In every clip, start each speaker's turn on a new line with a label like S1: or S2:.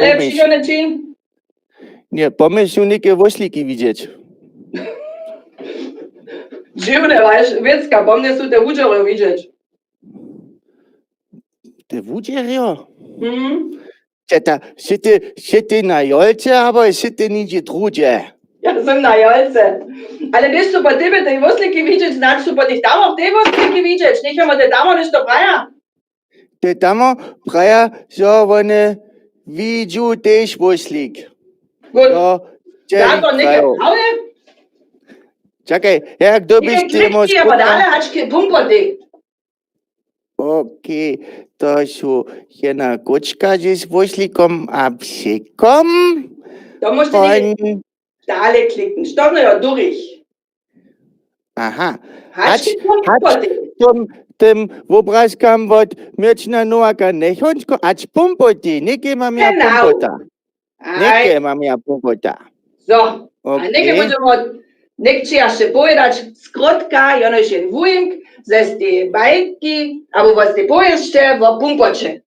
S1: Lepšího nečin.
S2: Nie, pomyśl niekie wośliki widzieć.
S1: Dziwne, wiecka, bo mnie są te udziały widzieć.
S2: Te wudzierio?
S1: Mhm.
S2: Sity na jolce, aber sity nigdzie drugie.
S1: Ja sam na jolce. Ale wiesz co, po tebe te wosliki widzieć, znaczy co po tych damach te wosliki widzieć. Nicht immer te damach nicht do praja.
S2: Te damo praja, so one widziu też woślik.
S1: Gut.
S2: So,
S1: Da to nicht getraue.
S2: Czekaj, jak dobyś ty
S1: Ich aber da alle hast kein Pumperdick.
S2: Okej, to są jedna koczka z woślikom a psikom.
S1: Da musst du nicht da alle klicken. Stopp nur ja durch.
S2: Aha.
S1: Hast kein Pumperdick.
S2: Tym wyobraźkam wod mieczna noaka nechonsko, acz pumpoti, nie mam ja pumpota. Nie mam ja pumpota.
S1: So, a neke budemo nekči še povedať skrotka, jonož je vujink, ze ste bajky, abo was ste poješte vo pumpoče.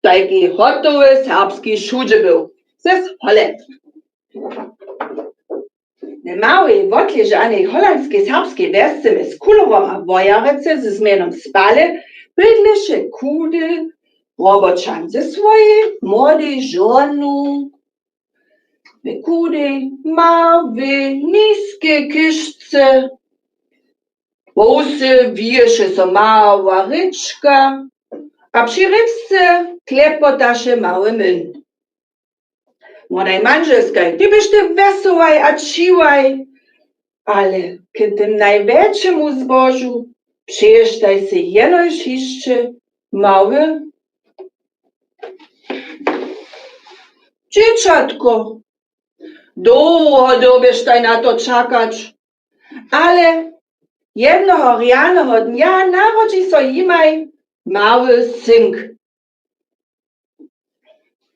S1: Tajki hotový serbský šudže byl. Zes Holland. Ne małej wotleżanej holandzkiej serbskiej wiosce z kulowoma wojarece ze zmianą spale bydlesze kudy, roboczance swoje, młode żonu. Kudy, małe, niskie kiszce, włosy wiesze so mała ryczka, a przy ryczce klepotaše małe myn. Młodej manżelskaj, ty byś ty wesołaj a ciłaj, ale k tym największemu zbożu przyjeżdżaj się jenoś jeszcze małe dzieciatko. Długo będziesz na to czekać, ale jednego rjanego dnia narodzi so jimaj mały synk.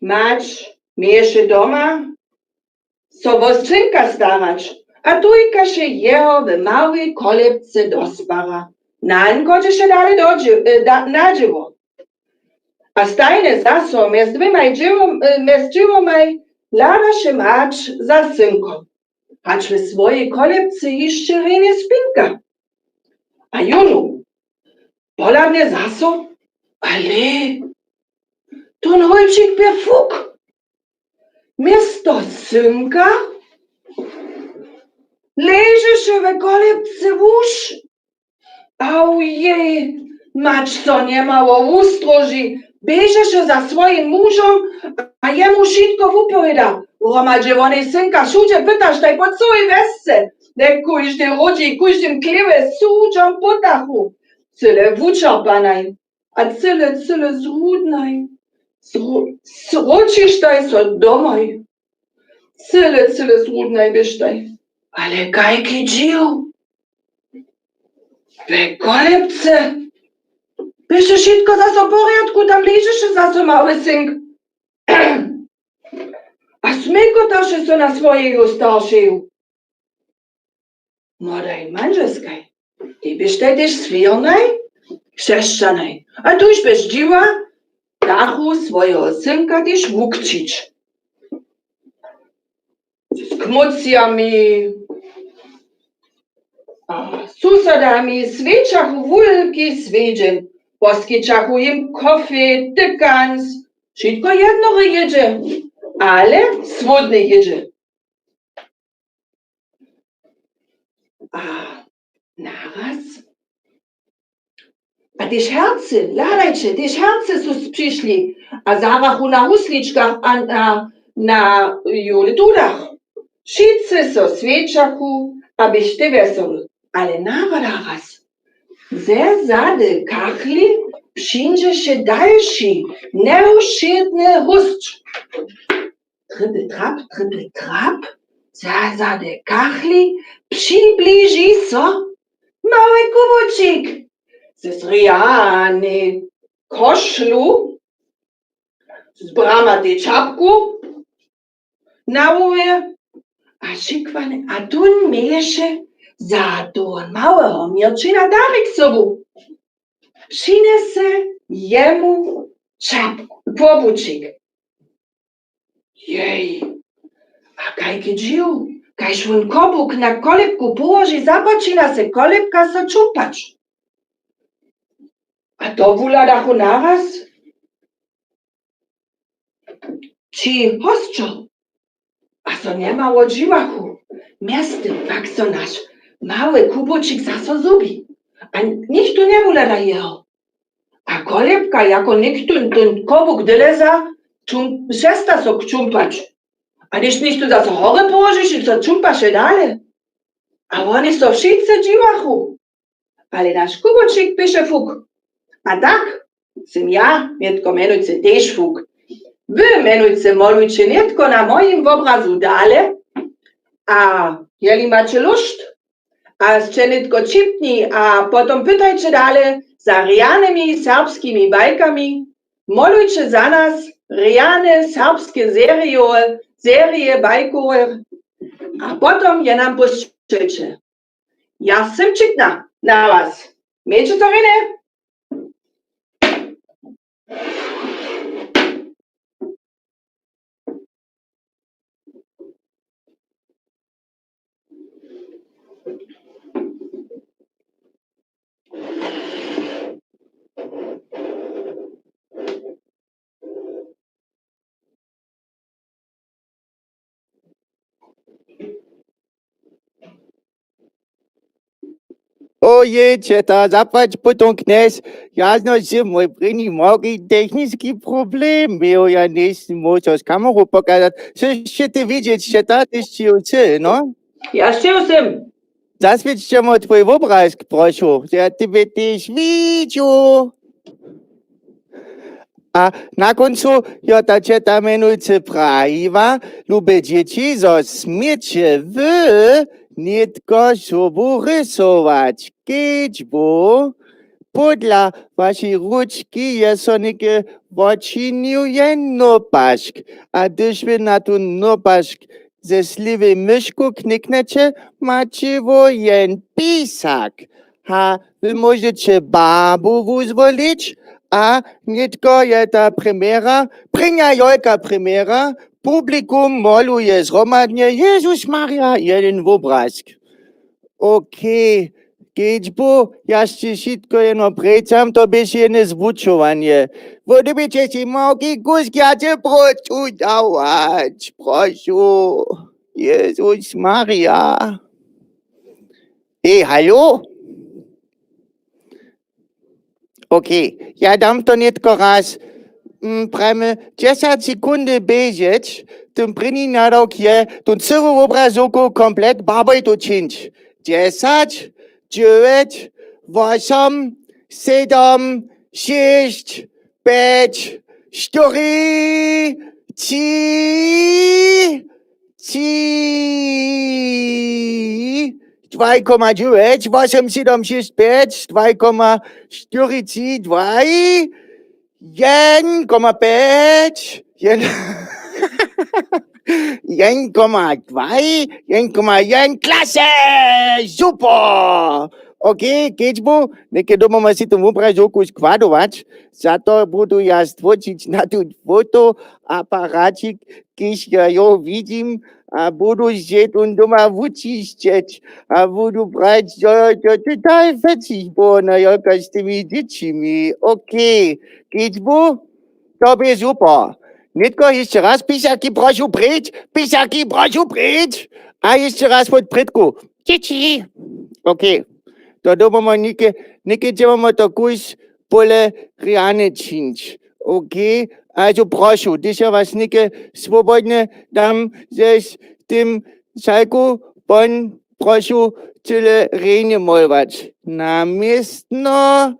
S1: Mać mieszy doma, so wo synka starać, a tujka się jeho w małej kolebce dospara. Nań kocie się dalej nadziło. A stajne zaso mez dziewomaj lada się mać za synkom. Hacz w swojej kolebce jeszcze rejnie spinka. A junu, pola mnie zaso, ale ton hojczyk bie fuk. Miesto synka leży się w kolebce wóż. Aujej, mać co nie mało ustroży, bieże się za swoim mużem, a jemu wszystko wupowiada. Romadzie wonej synka wszędzie pytasz, daj po całej wiosce. Ne kujdy rodzi, kujdym klewe suczą potachu. Cyle wuczerpanaj, a cyle zrudnaj. Zrocisz daj so domaj. Cyle zrudnaj byś daj. Ale kajki dził. W kolebce. Byś wszystko za so porядku, tam leżysz za so mały synk. A smykotaše so na swojego starszego. Młodej manżelskaj, ty byś też swiernej, chrześcijanej, a tuż byś dziwa, dachu swojego synka też wukcić. Z kmocjami, susadami, sweczachu wulki swiedzien, poskiczachu im kofie, tykans, wszystko jedno jedzie. Ale swodny jedzie. A naraz? A też herce, ladajcie, też herce su przyszli, a zarachu na husliczkach, a na julitudach. Wszyscy so świeczaku, abyś ty wesoły. Ale naraz, ze zady kachli, przyjdzie się dalszy, nieuszczędny hustr. Trippel, trap, za de kachli, przybliży so mały kubucik z riany koszlu, z bramady czapku, na łowie, a szykwane, a tun miesze za ton małego mierczyna darek sobu. Przynese jemu czapku, kubucik. Jej, a kajki dziw, kajż won kobuk na kolebku położy, zapoczyna se kolebka so čumpać. A to wuladachu naraz? Či hostčo? A so nemało dziwachu. Miasty pak so nasz mały kubočik zaso zubi. A nikt tu nie wulada jeho. A kolebka jako niktun ten kobuk dyleza, przesta so čumpać. A když nicht tu zaso hore położysz, to čumpaše dale. A oni so wszyscy dziwachu. Ale nasz kubočik pisze fuk. A tak, sem ja, netko menujce tež fuk. Wy menujce molujcie netko na moim obrazu dale, a jeli macie lust, a jeszcze netko čipni, a potom pytajcie dale za rejanymi serbskimi bajkami, molujcie za nas rejane serbskie serie bajkowe, a potom je nam puszczajcie. Ja sem čitna na was. Miejcie to rynę?
S2: Oje, četa, zapać potom knes. Jasno si mój první malý technický problém. Byl ja nejsem môžu z kameru pokazať. Chcete vidieť, četa, ty si no?
S1: Ja sem.
S2: Zasviečte mu tvoj obraz, prošu. Ja tebe tiež vidím. A na koncu jo ta četa menujúce prajiva, ľube deti zo smieče netko sobu rysovať. Keď podľa vašej ručky je so neke vočinil jen nopašk. A když vy na tu nopašk ze slivy myšku kniknete, máte vo jen písak. A vy môžete babu vyzvoliť, a netko je ta premiéra, prinja JOLKA premiéra, publikum moluje zhromadne, Jezus Maria, jeden obrazk. OK, keď ja si všetko jedno prečam, to byš jedno zvučovanie. Vodobite si malký kusk, ja te prošu dávať, prošu. Jezus Maria. Hallo? OK, ja dam to netko raz. Prajme 10 sekundy bežeć, ten první nádok je, ten celý obrazovku komplet babaj to činč. 10, 9, 8, 7, 6, 5, 4, 3, 2,9, 8, 7, 6, 5, 2,42, 1,5, 1,2, 1,1, klasse! Super! OK, keď neke doma ma si tomu obrazovku skladovať, za to budu ja stvočiť na tú fotoaparáčik, keď ja jo vidím, a budu žít doma vyčišťať a budu brať to total veci na JOLKA s tými deťmi. OK, keď to bude super. Netko ešte raz písaky prošu preč, a ešte raz pod predku. Deti. OK, to doma niekedy máme to kus pole riane činč. OK, also prošu, když ja vás neke svobodne dám z tym šajku, prošu celé rejne molvať. Namiestno,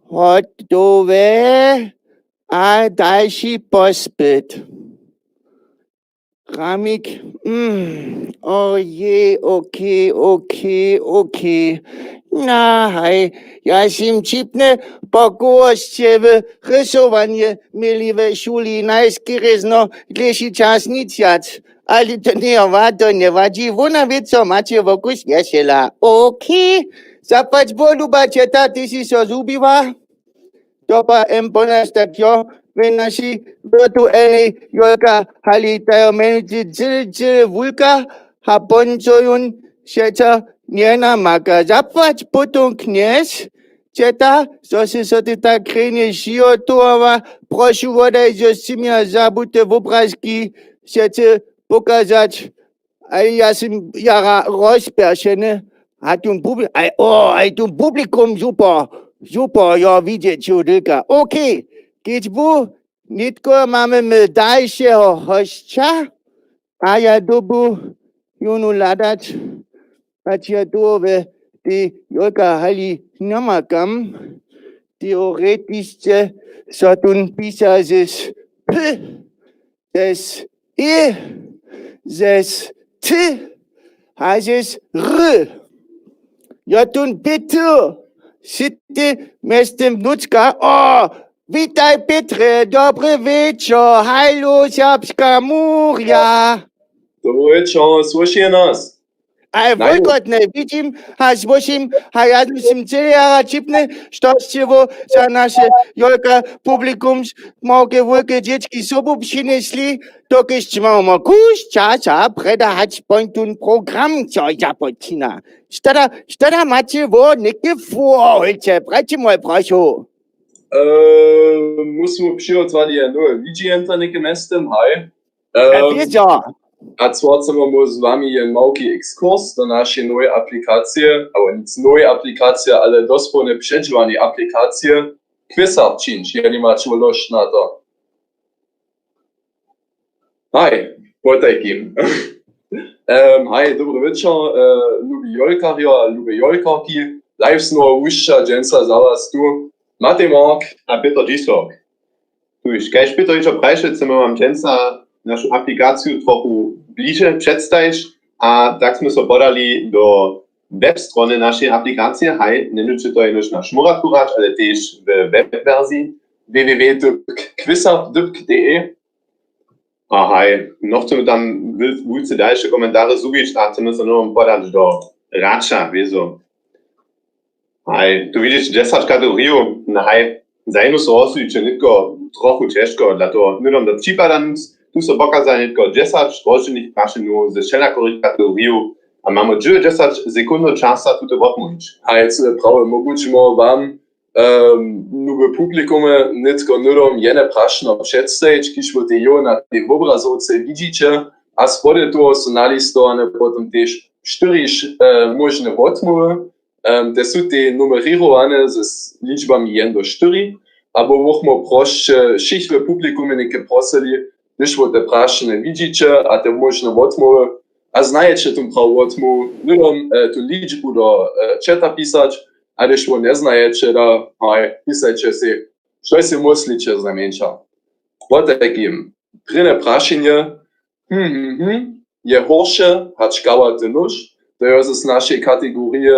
S2: hotové a další pospyt. Ramik, oje, OK. Na, hej, ja som čipne pokúšťe rysovanie mieli ve šuli najskýrezno dlejší čas niciac. Ale to nevadí, vona vec, co máte vokus vesela. OK, zapať boluba, četa, ty si so zúbiva? To pa M12, tak jo, Wenn nasi virtuelle Jolka hali tayo menuti dzil wulka habonzoyun sieta niena maka zapłać potą kniez Cieta, zosi ta krenie žio tuava, prošu vodaj, že si mňa zabudte v obrázky, chcete pokazať, aj ja som jara rozperšený, a tu publikum super, ja vidieť, čudilka. OK, keď bu, nitko máme my dalšieho hostia, a ja dobu junu ladať, a ja dove, die Jolka hali namakam, theoretisch satun pisa zes p, zes e, zes t, zes r. Jatun Petr, sitte mestem nucka, witaj Petre, dobry wieczór, halo Serbska Muria.
S3: Dobry wieczór, słyszy nas.
S2: A wygodne, widzim, a złosim, a ja musím celé jara čipne, šťastievo za naše Jolka publikums mogę wielkie dzieci sobą przynieśli, dokiż mamy kus czasa predahać pointun program, co zapoczyna. Sztada macie wo nikke vorholce, bracie moje proszę.
S3: Musimy przygotować jedno, widziałem to nikke mestem, hej.
S2: A wieso?
S3: A zwar chcemy z wami jeden małki ekskurs do naszej nowej aplikacji, ale nic nowej aplikacji, ale dosłownie przedziwanej aplikacji Quizar czynić, jeżeli macie lust na to. Hej, potajkim. Hej, dobry wieczór, lubi Jolkaria, lubi Jolkarki. Live znowu uszcza, dżęca zaraz tu. Matej Mark.
S4: A Peter Gisok. Tu już, kaž Peter jeszcze prajsze, chcemy wam dżęca naszą aplikację trochę bliżej przedstawić, a tak jsme se podali do web strony naszej aplikacji. Hej, nie nuczy to jenož na šmurakurać, ale też w web wersji
S3: www.quizar.de.
S4: A hej, no chcemy tam wrócić dalsze komentarze zubić, a chcemy se nową podać do Racza, wieso. Hej, tu widzisz 10 kategoriów, na hej, zajmu se rozsudzi, czy nitko trochę ciężko, dlatego nie dam do przypada nic. Tu so pokazali tylko 10 rozdzielnych prašenů ze všelijakých kategorií a máme 10 sekund časa tu to odmluviť.
S3: A jetzt prawie mogućemo wam nowe publikumy nitko nudom jene prašno przedstawić, kiż wy te na tej obrazovce widzicie, a spode toho są nalistovane potom też 4 możne odmluwy, te są te numerowane z liczbami 1 do 4, albo możemy proszę wszystkie publikumy niekie prosili, když vo te prašene widzicie, a te možne odmluwy, a znajecie tą prawo odmluwu, nudom tu liczbu do czata pisać, a když vo ne znajecie, da pisajcie si, što si myslicie znamenča. Vo takim, prine prašenje, je horše, hač kawate nuž, to je z naszej kategorii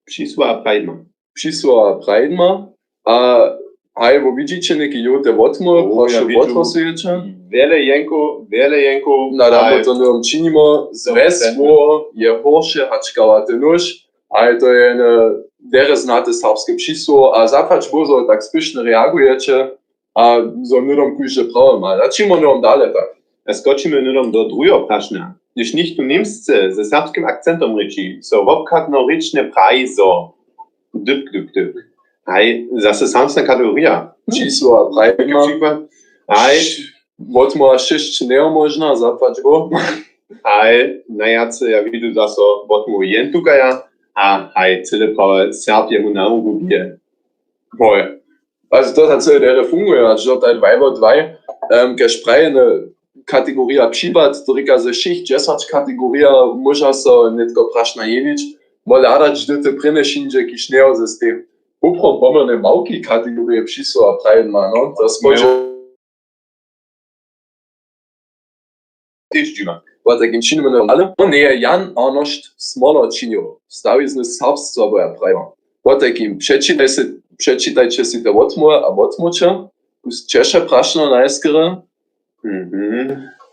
S4: Přisła prajdma.
S3: Přisła prajdma, a hej, bo widzicie neki jote odmluwy, proszę odhlasujecie.
S4: Wiele jenko.
S3: Naravno to ne činimo, zvezvo je horše, hač kawate nuž, ale to je dere znate serbske přisło, a zapač bozo tak spišne reagujecie, a zo nudom kujže prawo ma. Začimo nudom dalej tak.
S4: Skočimy nudom do druhého prašna. Když nicht tu Němsce ze serbským akcentom rečí, so obkratno rečne praji zo dyp. Hej, zase samsna kategoria.
S3: Přisło a prajdma.
S4: Hej,
S3: Odmluva 6 neomožná, zapač bo.
S4: hej, najjace ja widzę zase odmluvu jen tukaja, a hej, celé prawe Serbie mu na ugu bije.
S3: Hoj. Also to tatsächlich dere funguje, a že taj 2v2, kaž prajene kategoria připad, to rika ze všich 10 kategoria, možná so netko prašna jelič, moladač dete prinešinže, kiž neo ze stej. Uprom pomerne małki kategorie přisło a prajedma, no, to spože.
S4: Tyž džima.
S3: Po takim činimo ale, on je Jan Arnošt Smolar činil, stavizne serbstvo boja prajma. Po takim, przeczytajcie si te odmluwy a odmluče, kus Češe prašno najskere.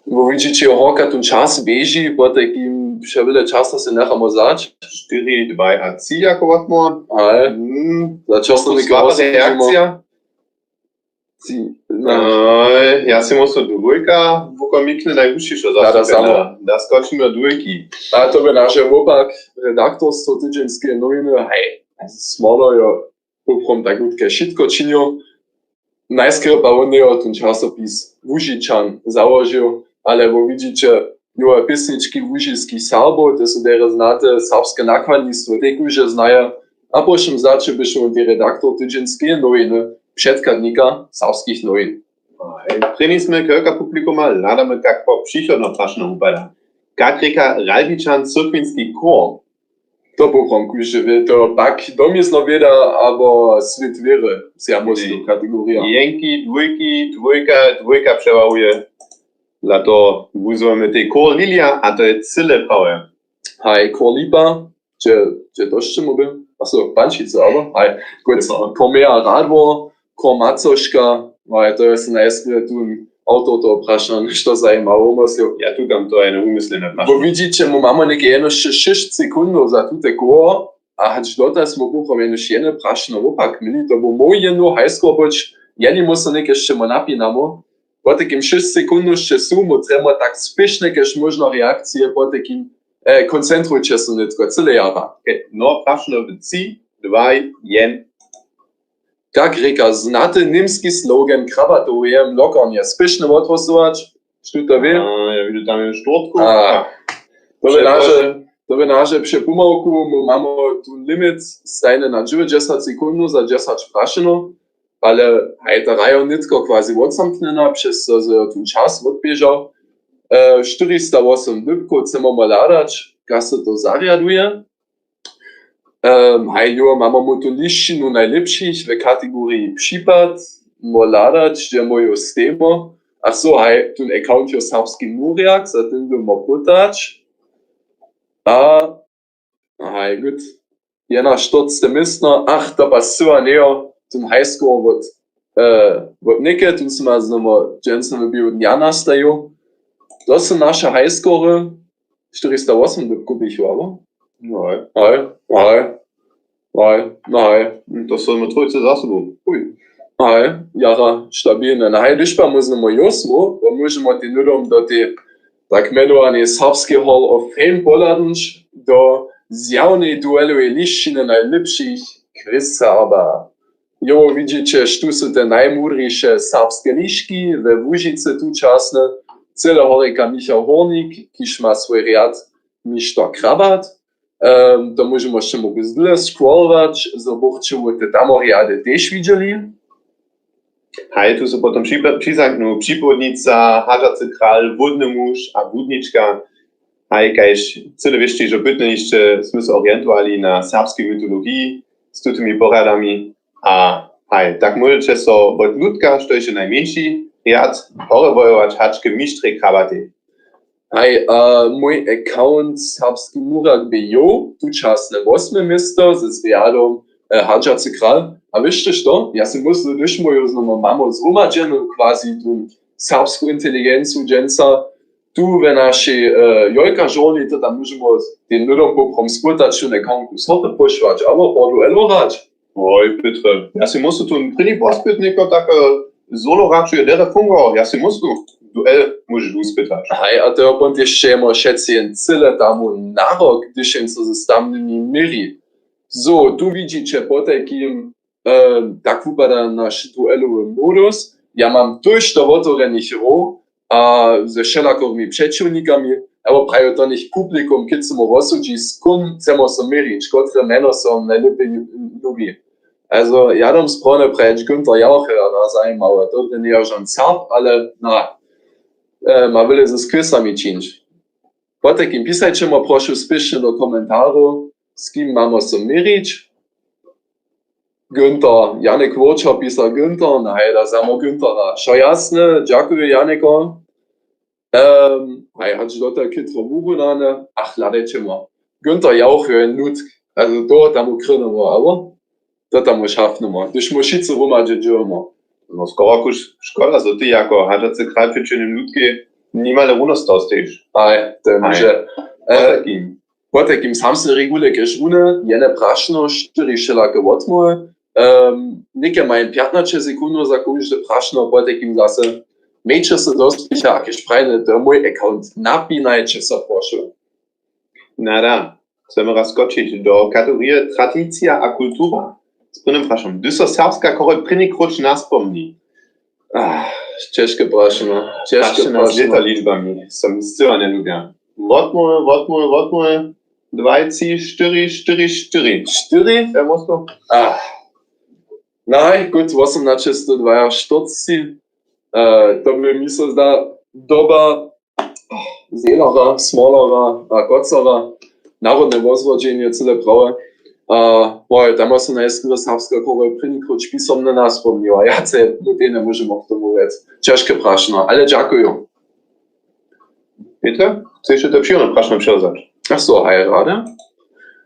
S3: Bo widzicie, horka tu czas bieži, po takim przebyle časa se nechamo zač.
S4: 4, 2 a 3 jako odmluva.
S3: Ale, za často
S4: Slaba reakcija. Ja si muszę dwójka, wukomikny najwyższą zastupena. Da skoczymy dwójki.
S3: A to by nasze opak redaktorstwo tydzienskie nowiny, hej, smolo jo poprom tak utke šitko činio. Najskôr pa on jo ten časopis Łužičan założył, ale bo widzicie, jo pісnički łužiských Serbov, to sú dere znate serbské nakladnictwo, te už znaje, a pošem zače byšel ty redaktor tydzienskie nowiny, przedkadnika serbských novin.
S4: Prinisme kelka publikuma, ladamy jak po przychodno praszno upada. Jak reka Ralbičan cyrkwinski kor.
S3: To poprom že to pak domyslo vieda, abo svit viery, ja musím kategória.
S4: Jenki, dwójka przewałuje. Dla to wuzujemy tej kor lilia, a to jest cyle prawe.
S3: Hej, kor lipa, czy to jeszcze mówię? Achso, pančica, aber? Hej, kor mea radwo, kor macoška, to jest najskôr tu autor to prašan, što zajímało umyslil.
S4: Ja tu dam to eine umyslene prašan.
S3: Bo widzicie, mu mamy neke jenoście 6 sekundów za tute kor, a hać dotaz smo poprom jenoś jene prašno opak mili, to bo mój jeno hajskor boć, jeni musa neke jeszcze mo napinamo, po takim 6 sekundów jeszcze są, mu treba tak spieszne, keż można reakcje, po takim koncentrujcie się nitko, cyle jara.
S4: No prašno w 3, 2, 1.
S3: Jak reka, znate nimski slogan kravatowujem lokarnie, spieszne odwosować, što to wie?
S4: Ja widzę tam już szturtku.
S3: To by nasze przy pomałku, mamy tu limit stajny na 90 sekund za 10 prašeno, ale ta raja nitko quasi odsamknena, przez to, że ten czas odbieżał. 408 dybków chcemy ladać, jak się to zariaduje. Mamy mu tu liścinu najlepszych w kategorii przypad, ladać, że moją stemo. A so, ten account jo serbski muriak, za tym będziemy putać. Gut. Jena 14 mistno, to pasuje neo, ten highscore od Nike, tu smo znamo, Jensen bil od Jana staju. To są nasze highscore, 408 dybków, aber?
S4: To są my trójce za sobą.
S3: Jara stabilne. Když pa možemo josmo, pa možemo ti nudom do te tak menované serbské Hall of Fame poladnič, do zjavnej duelovej liščiny najlepších quiz Serba. Jo, widzicie, tu są te najmúdrejšie serbské lišky we Łužice tu časne, celé horeka Michał Hornik, kiž má svoj riad Mištor Krabat. To możemy jeszcze mogli scrollować, zobaczymy te tamoriady też widzieli.
S4: Hej, tu są potem przyzaknu przypodnica, hadżacy kral, wódny mąż, a wódniczka. Hej, kajś cyle wieszczy, że bytne jeszcze jsme se orientowali na serbskiej mitologii z tymi poradami. A hej, tak możecie so od ludka, što jeszcze najmniejszy, riad, hore wojować haczkę mistrze krabaty.
S3: Hej, mój account serbski murak by jo, tu czasne 8 miejsce ze zwiadom hadżacy kral. A wiesz što? Ja si myślę, když moju znowu mamo zhromadženú quasi tu serbsku inteligenciju dženca, tu ve našej JOLKA žurni, to tam môžemo ten ľudom poprom sputať, čo nekonku sope pošvať, alebo podu elorať.
S4: Oj, Petre, ja si musím tu první pospytníko tak zoloračuje, deda fungoval, ja si musím duel môžeš uspytať.
S3: Hej, a to je opon ešte mo všetci jen cyle tamu narok, když jen so ze stamnymi miri. So, tu widzicie po takim tak wypada nasz duelowy modus. Ja mam dość do otworenych ro, a ze wszelakowymi przeciwnikami, ale prawie to nicht publikum, kiedy smo rozsudzi, z kim chcemy się mierzyć, które meno są najlepiej lubi. Also, ja dam sprawę prać Günther Jauche, a zajímavé, to nie jest on Serb, ale ma wiele ze quizami czynić. Po takim pisajcie ma proszę spiesznie do komentaru, z kim mamy się mierzyć. Günther, Janek Wurča pisał Günther, hej, da samo Günthera. Šo jasne, dziękuję Janeko. Hej, hadž do te kitro vubunane, ladajcie ma. Günther Jauch je nutk, also to tam ukrynemo, aber to tam schaffnemo. Když mu šice rumadže džujemo.
S4: No skoro kuž škoda, so ty jako hadžacy kral pečenim nutke nimale runostostiš.
S3: Hej, to je może. Po takim sam se regulek ješ rune, jene prašno, 4 šelake odmoje. Neke mają 15 sekund za każde prašno, potem zase miejcie se dospicha, jakieś fajne, to mój account, napinajcie se proszę.
S4: Nada, chcemy raz skoczyć do kategorii tradycja a kultura. Z prynym praszam, gdy so serbska korol pryny kroć naspomni.
S3: Ciężkie prašno, ciężkie
S4: Prašno z leta
S3: prašno.
S4: liczbami, som zcela nie lubię. Wotmuj, 20, 4, 4, 4.
S3: 4?
S4: Ja mocno.
S3: Nein, gut, 1842, to by mi se zda doba zelera, smolera a kocera, narodne wozrodzenie, cyle prawe. Tam se najskôr serbska korol první kroč písomne nás pomnila. Ja se ľudí nemôžem o tomu vec. Ťažké prašno, ale ďakujem.
S4: Petre, chceš to przyjemne praszno przezać?
S3: Ach so, hej, rade.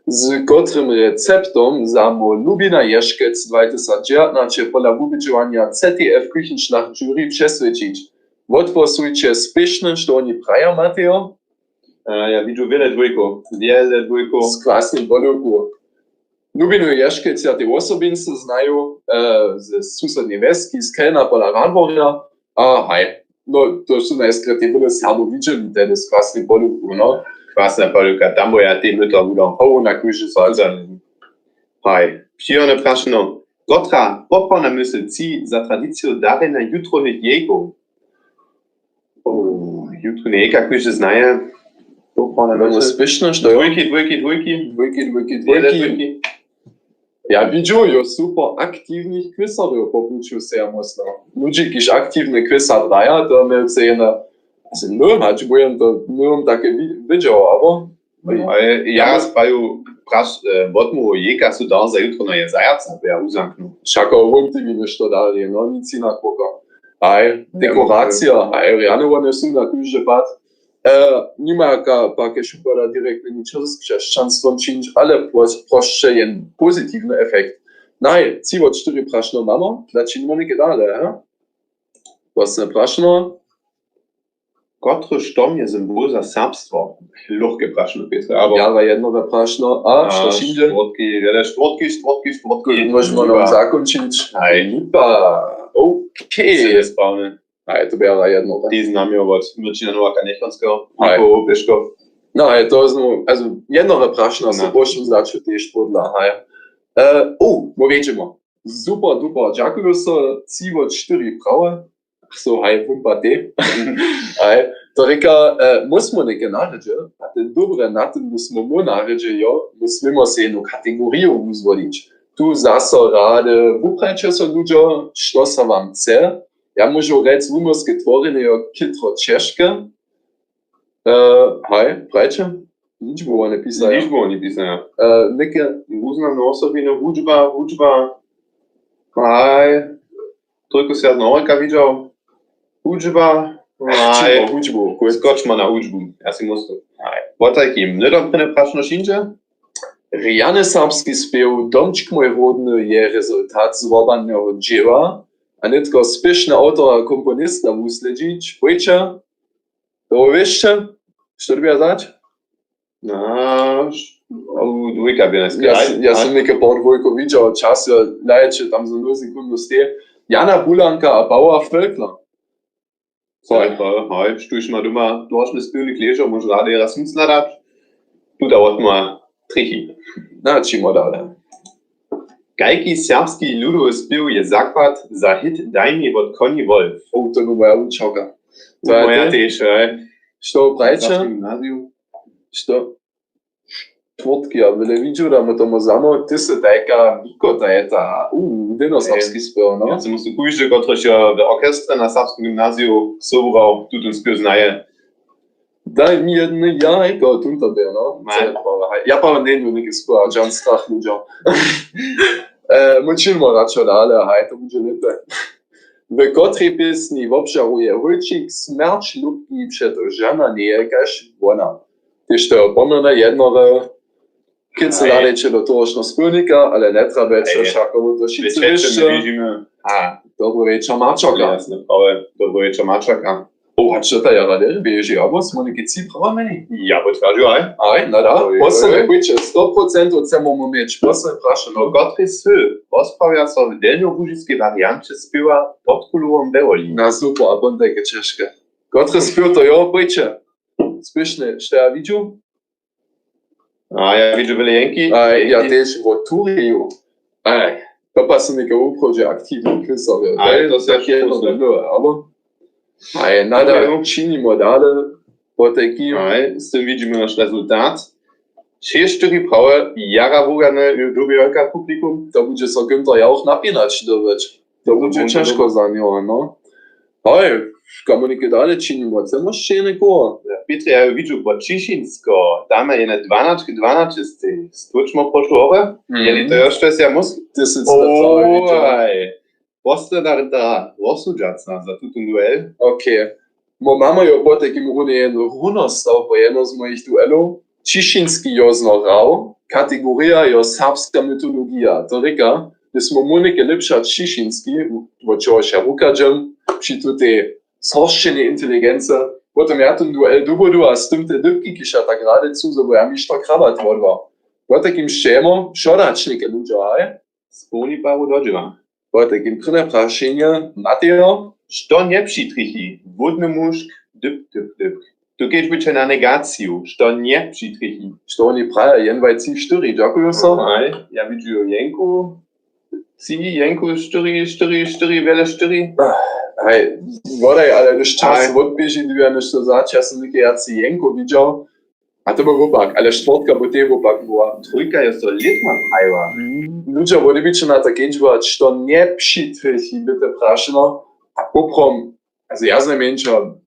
S3: Z kotrym receptom za mo lubina jeszkec 2019 pola wubidžovania CTF kuchenschlacht jury přesvědčiť. Odposujte spiešne, što oni praja, Mateo?
S4: Ja widzę wiele dwójków.
S3: Z kvásnym bodovku. Lubinu jeszkec ja tie osobince znajú z susednej vesky, z Kelna pola Radvoria. Hej, no to sú najskôr tie boli Serbo videli, tedy z kvásnym bodovku, no.
S4: Kwasna Polka, tam bo ja ty myto budą.
S3: Na kuži salza.
S4: Hej, przyjemne praszno. Gotra, poprawna myśl ci za tradycją dary na jutronych jejków. Jutrone jejka, kuži znaje. Poprawna
S3: No
S4: myśl.
S3: spiešne, što je? Dvojky. Ja widzę, jo super aktywnych quizerów popuścił się ja mocno. Ludzie, kiż aktywne quizar daja, to my se jedna, also nie mać, bo ja to nie takie widział, aber
S4: Ja spaju wotmu jejka su dan za jutrono je zajaca, bo ja uzamknu.
S3: šako vunti nešto dalje, no nic na koga. Aj, dekoracija, aj, rjanowane su na kuže pat. Nima jaka pake šupada direktne ničo z křesťanstvom činč, ale prošće jen pozitivny efekt. Naj, civo 4 prašno mamo, da činimo neke dale, Vlastne prašno,
S4: Kotry štom je symbol za serbstwo. Luchke praszno, Petre, aber...
S3: java jednove prašno, što šinde?
S4: Štvrtky.
S3: Možemo nam zakončiť.
S4: Aj.
S3: Lipa, okej.
S4: Je spawny.
S3: Aj, to biela jednove.
S4: Die znamio od Mirčina Novaka Nechonského.
S3: Aj.
S4: Niko Peškov.
S3: No, aj to znovu, also jednove prašno se pošli začať tiež podľa, hej. Poviedzimo. Super, duper, ďakujem sa, civo 4 prave. So, hej, vumpa te. Hej, to reka, musimo neke naređe, a te dobre na tym musimo mu naređe, jo, musimo se jednu kategoriju uzvodić. Tu zase rade, uprajče se ľudia, što sa vam chce. Ja môžu rec, umorske tvoriny, jo, kitro češke. Hej, prajče? Nič było nie pisane.
S4: Nič było nie pisane.
S3: Neke,
S4: Uznamne osobine, hudžba. Aj. Tylko si ja Norika widział. Hudžba. Aj.
S3: hudžbu.
S4: Skočmo na hudžbu. Ja si musím. Aj. Bo takým, nedopryne praszno šinče?
S3: Rjany serbski spiew Domček môj rodny je rezultat zrobaného dzieła, a netko spiešne autora a komponista usledzić. Pojďte, to wiecie, što by ja zać?
S4: Dvojka by dneska.
S3: Ja som neke pár dvojko videl, čas ja lajče tam za 0 sekundu ste. Jana Bulanka a Bauer Völkler.
S4: Hej, štuš ma doma dvočne spivni kležo, môžu rade raz snadať. Tu dávot ma trichy.
S3: Na, čimo dale.
S4: Kajki serbski ľudový spiev je základ za hit Daj mi od Conny Wolf.
S3: To je moja učovka.
S4: Moja tiež, hej.
S3: Što prajče?
S4: Gymnáziu.
S3: Što? Štvrtky, ja byle videl, da mu tomu zamo, ty se tajka mikota je ta, dinosaurski spiev, no?
S4: Ja som musel kúžiť, kotrož v orkestre na serbskom gymnáziu sobral, tu ten spiev znaje.
S3: Daj mi jedne jajko, tu to bio, no? Ja pa nenju neki spiev, John strach ľuďom. Močilmo radšo dale, haj, to bude lepe. W kotrej piesni obžaruje Hulčík smrč ľubky, přeto žena nie je kaž ona. Tyž to je pomerne jednore, keď sa dareče do tohožno spilnika, ale netrabeče šakovo to šice vyšče. Dobrý večer, Mačaka.
S4: Jasne, ale dobrý večer, Mačaka.
S3: O, a čo ta jara bieži, abo smo neki ci pravameni?
S4: Ja potvrđujem, aj.
S3: Aj, nada,
S4: Oj,
S3: posledne
S4: oj.
S3: kuće, 100% chcemo mieć, posledne prašeno.
S4: No gotry sy, rozprawia so w delniobužickej variancie spiewa pod kulurą Beoli.
S3: Na super, a bon takie ciężkie. Kotre spił to jo, bycie. Spieszne, što ja widziu?
S4: A ja widzę byle jęki.
S3: Aj, ja też w Turiju. Aj, to pasuje neka uprođe aktivni klisowie.
S4: Aj, to se
S3: takie
S4: špusne.
S3: jedno było, aber... Aj, nada, činimo dalej, po takim...
S4: Aj, z tym widzimy nasz rezultat. 6-4 prawe jara wugane lubi jolka publikum.
S3: To bude so Günther ja auch napínać dobyć. To bude ciężko za nią, no. Aj, komunike dalej činimo, co masz še neko?
S4: Petr, ja widzę po Ciszynsko, tam jest 12 stłuczmo poszło, jeli to jeszcze jest ja mus.
S3: Ty si co prawie
S4: Oj, postradar rozsudžaca za tutun duel.
S3: Okej. Mo mamy jo po takim runie jedno runostav po jedno z moich duelów. Ciszynski jo znorał, kategoria jo serbska mytologia. To reka, że smo munike lepša Ciszynski, bo čeho še rukadžem, przy tutej zhoršenej inteligence. Potem ja ten duel dobudu a z tym te dybki, kiž ja tak rade cu, bo ja mi što krabat vodva. Po takim šemo, šodačnike ludzie, aj?
S4: Sponi paru dođeva.
S3: Po takim prve prašenje, Mateo,
S4: Što nie przytrichi, wodny muszk, dyp. Tu geht bitte na negaciju, što nie przytrichi.
S3: što oni praje, jenvaj ci 4, ďakujem sa.
S4: Aj, ja widzę jęku, jęku 4, wiele 4.
S3: Hej, vodaj, ale když čas
S4: Aj.
S3: odbieži, než to zač, ja som nekaj jaci Jenko videl, a to bol opak, ale štvrtka bo tie opak bola.
S4: Trójka jest to litma prajva.
S3: Ľudia boli byť na tak kenčovať, što nepřitrhi, by to prašeno, a poprom, also ja znam menša,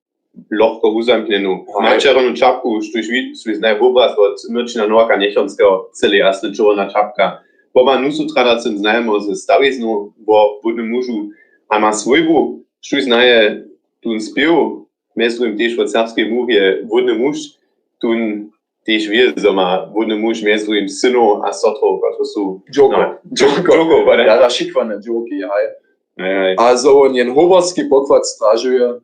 S4: Lochko uzamknenu.
S3: Aj.
S4: Načeronu čapku, štuj znaj obraz od Mirčina Novaka Nechonského, celý jasný červená čapka. Poma nusu tradicím znajemo ze staviznu, bo budem mužu, a má svojbu, štuj znaje tun spiev, mestrujem tiež od serbskej múrie, vodný muž, tun tiež vie, že má vodný muž, mestrujem synov a sotrov, to sú...
S3: Joko.
S4: Joko,
S3: Ja rašikvané joky, hej.
S4: Aj.
S3: A zo on jen hovorský poklad strážuje,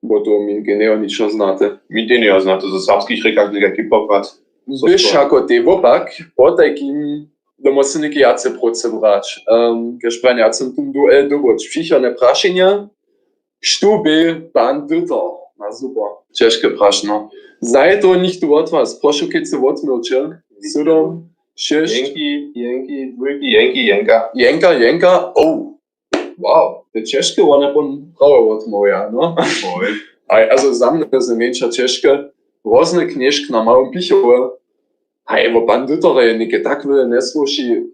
S3: bo to mi geneo ničo znáte.
S4: Mi to nie zna, to zo serbských rekách nejaký poklad.
S3: Byš ako ty opak, po takým, da musí nekaj jace proce vrać. Keď praň, ja som tu duel doboč. Přišľané prašenia, što by pan Dieter. Na super. Ciężkie prašno. Znaje to nicht du od was. Proszę, keď se odmilče. 7, 6.
S4: Jęki, dwójki, Jęka.
S3: Jenka. Oh. Wow. To ciężkie one pon prawo odmówię, no.
S4: Oj.
S3: Also za mne je mniejsza ciężkie. Rosne knieżk na małym pichowe. Hej, bo pan Dieter je neke takve nesluši.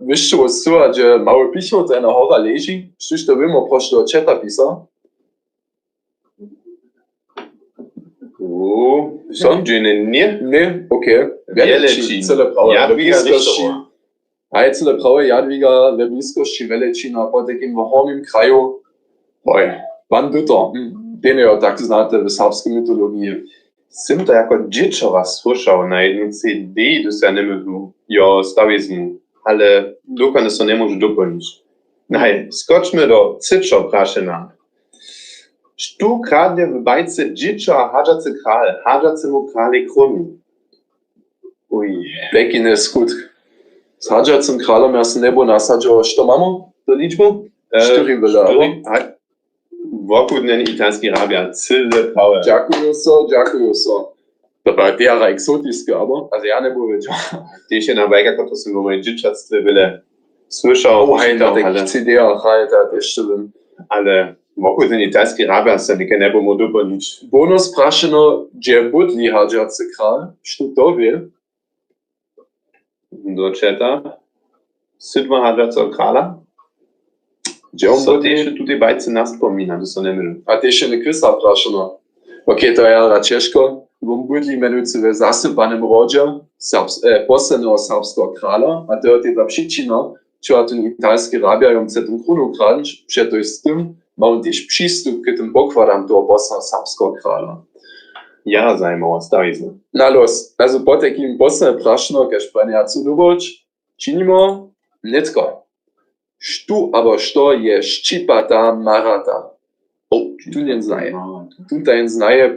S3: Wiesz co słuchać, że mały picho to na hora leży? Przecież to wiemy, proszę do czeta pisał.
S4: Co? Nie?
S3: Nie, okej.
S4: Wieleci.
S3: Cele prawe.
S4: Jadwiga
S3: Bliskości.
S4: Lichtowa.
S3: Hej, cele prawe Jadwiga we bliskości Wieleci na po takim hornym kraju. Hoj, pan Dieter. Den je tak znate w serbskiej mitologii.
S4: Jsem to jako dziecko raz słyszał na jednym CD, to się nie mógł jo stawizmu, ale dokładnie to nie może dopełnić. Nej, skoczmy do cyczo praszena. Sztu kradnie w bajce dziecko hadżacy kral, hadżacy mu krali kroni.
S3: Uj, taki neskutk. Z hadżacym kralem ja se nebo nasadžo, što mamo do liczby? 4 byle, ale?
S4: Wokół ten italski rabia, cyle prawe.
S3: Dziękuję so. To była tiara egzotyska, also ja nie powiedział.
S4: Ty się na bajkach, to są w moje dzieciactwie byle słyszał,
S3: Hej, na takich CD-ach, hej, to jeszcze bym.
S4: ale wokół ten italski rabia se nie nebo mu dopełnić.
S3: Bonus praszeno, gdzie budli hadżacy kral, što to wie?
S4: Do czeta. Sydma hadżaco krala.
S3: Gdzie on
S4: Co
S3: budli?
S4: ty się tutaj bajce nas wspomina, to są nie wiem.
S3: A ty jeszcze nie kwista praszeno. Okej, to ja ciężko. Bom budli menujúci v zasypanym rodzie posledného serbského kráľa, a to je tá príčina, čo ten italský rabia jom chce ten krúnu kráľ, preto s tým mal tiež prístup k tým pokladám toho posledného serbského kráľa.
S4: Ja zajmowa, stawizna.
S3: Na los, also po takým posledné prašno, keď praniacu dovoč, činimo netko. Štu abo što je ščipata marata. Tu nie znaje. Tutaj znaje,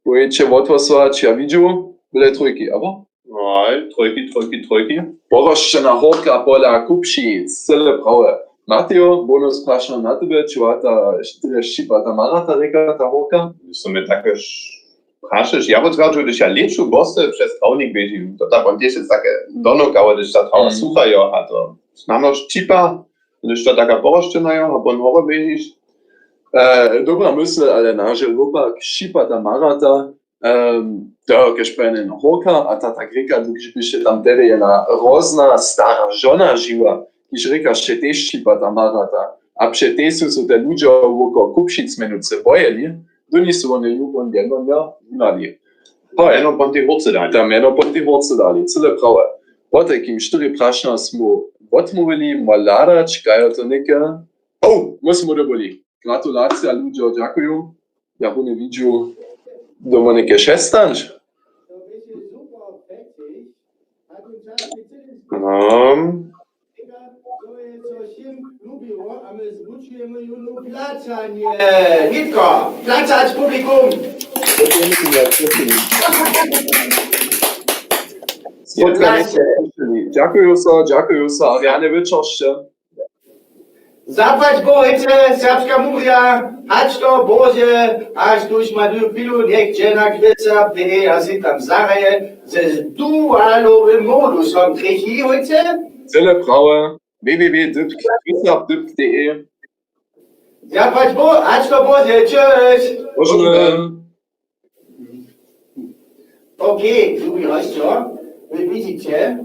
S3: pojecie odwosować, ja widziu, byle trójki, albo?
S4: Aj, trojki.
S3: Poroszczena horka pola kupši, cele prawe. Mateo, bonus prašno na tebe, či ta ščipa ta marata reka, ta horka?
S4: Wiesz, mnie tak już praszysz. Ja bym сказал, że když ja lepšiu bosy przez trawnik bežím, to tam on też jest takie donok, ale když ta trawa sucha jo, a to znamo ščipa, když to taka poroszczena jo, a pon hore bežíš.
S3: Dobra myśl, ale naše ropa ščipa ta marata, to keď pojene horka, a ta reka, když byše tam tedy jedna rozna stara žona živa, když reka, že tež ščipa ta marata, a pře tež sú te ľudia okolo kupšic menúce bojeli, do ní sú oni ľubom jednom ja vynali.
S4: Jenom pon ty horce dali.
S3: Tam jedno pon ty horce dali, celé prawe. Po takým 4 prašna smo odmówili, mladać, kajo to neke. Musimo doboli. Gratulacje ľudia, ďakujem. Ja ho ne vidžu. Doma neke šestanč.
S5: Nitko, placać publikum!
S3: Ďakujem sa, ale ja nevečeršte.
S5: Zapłać Bohyce, serbska mówia, hać to Boże, aż tuż ma du pilu, niech cię na kwica, a si tam zaraje, ze dualowym modusem trechi heute.
S3: Cele prawe, www.kwica.de.
S5: Zapłać Bo, hać to Boże, tschüss!
S3: Możemy.
S5: Okay, du hast schon, wie widzicie,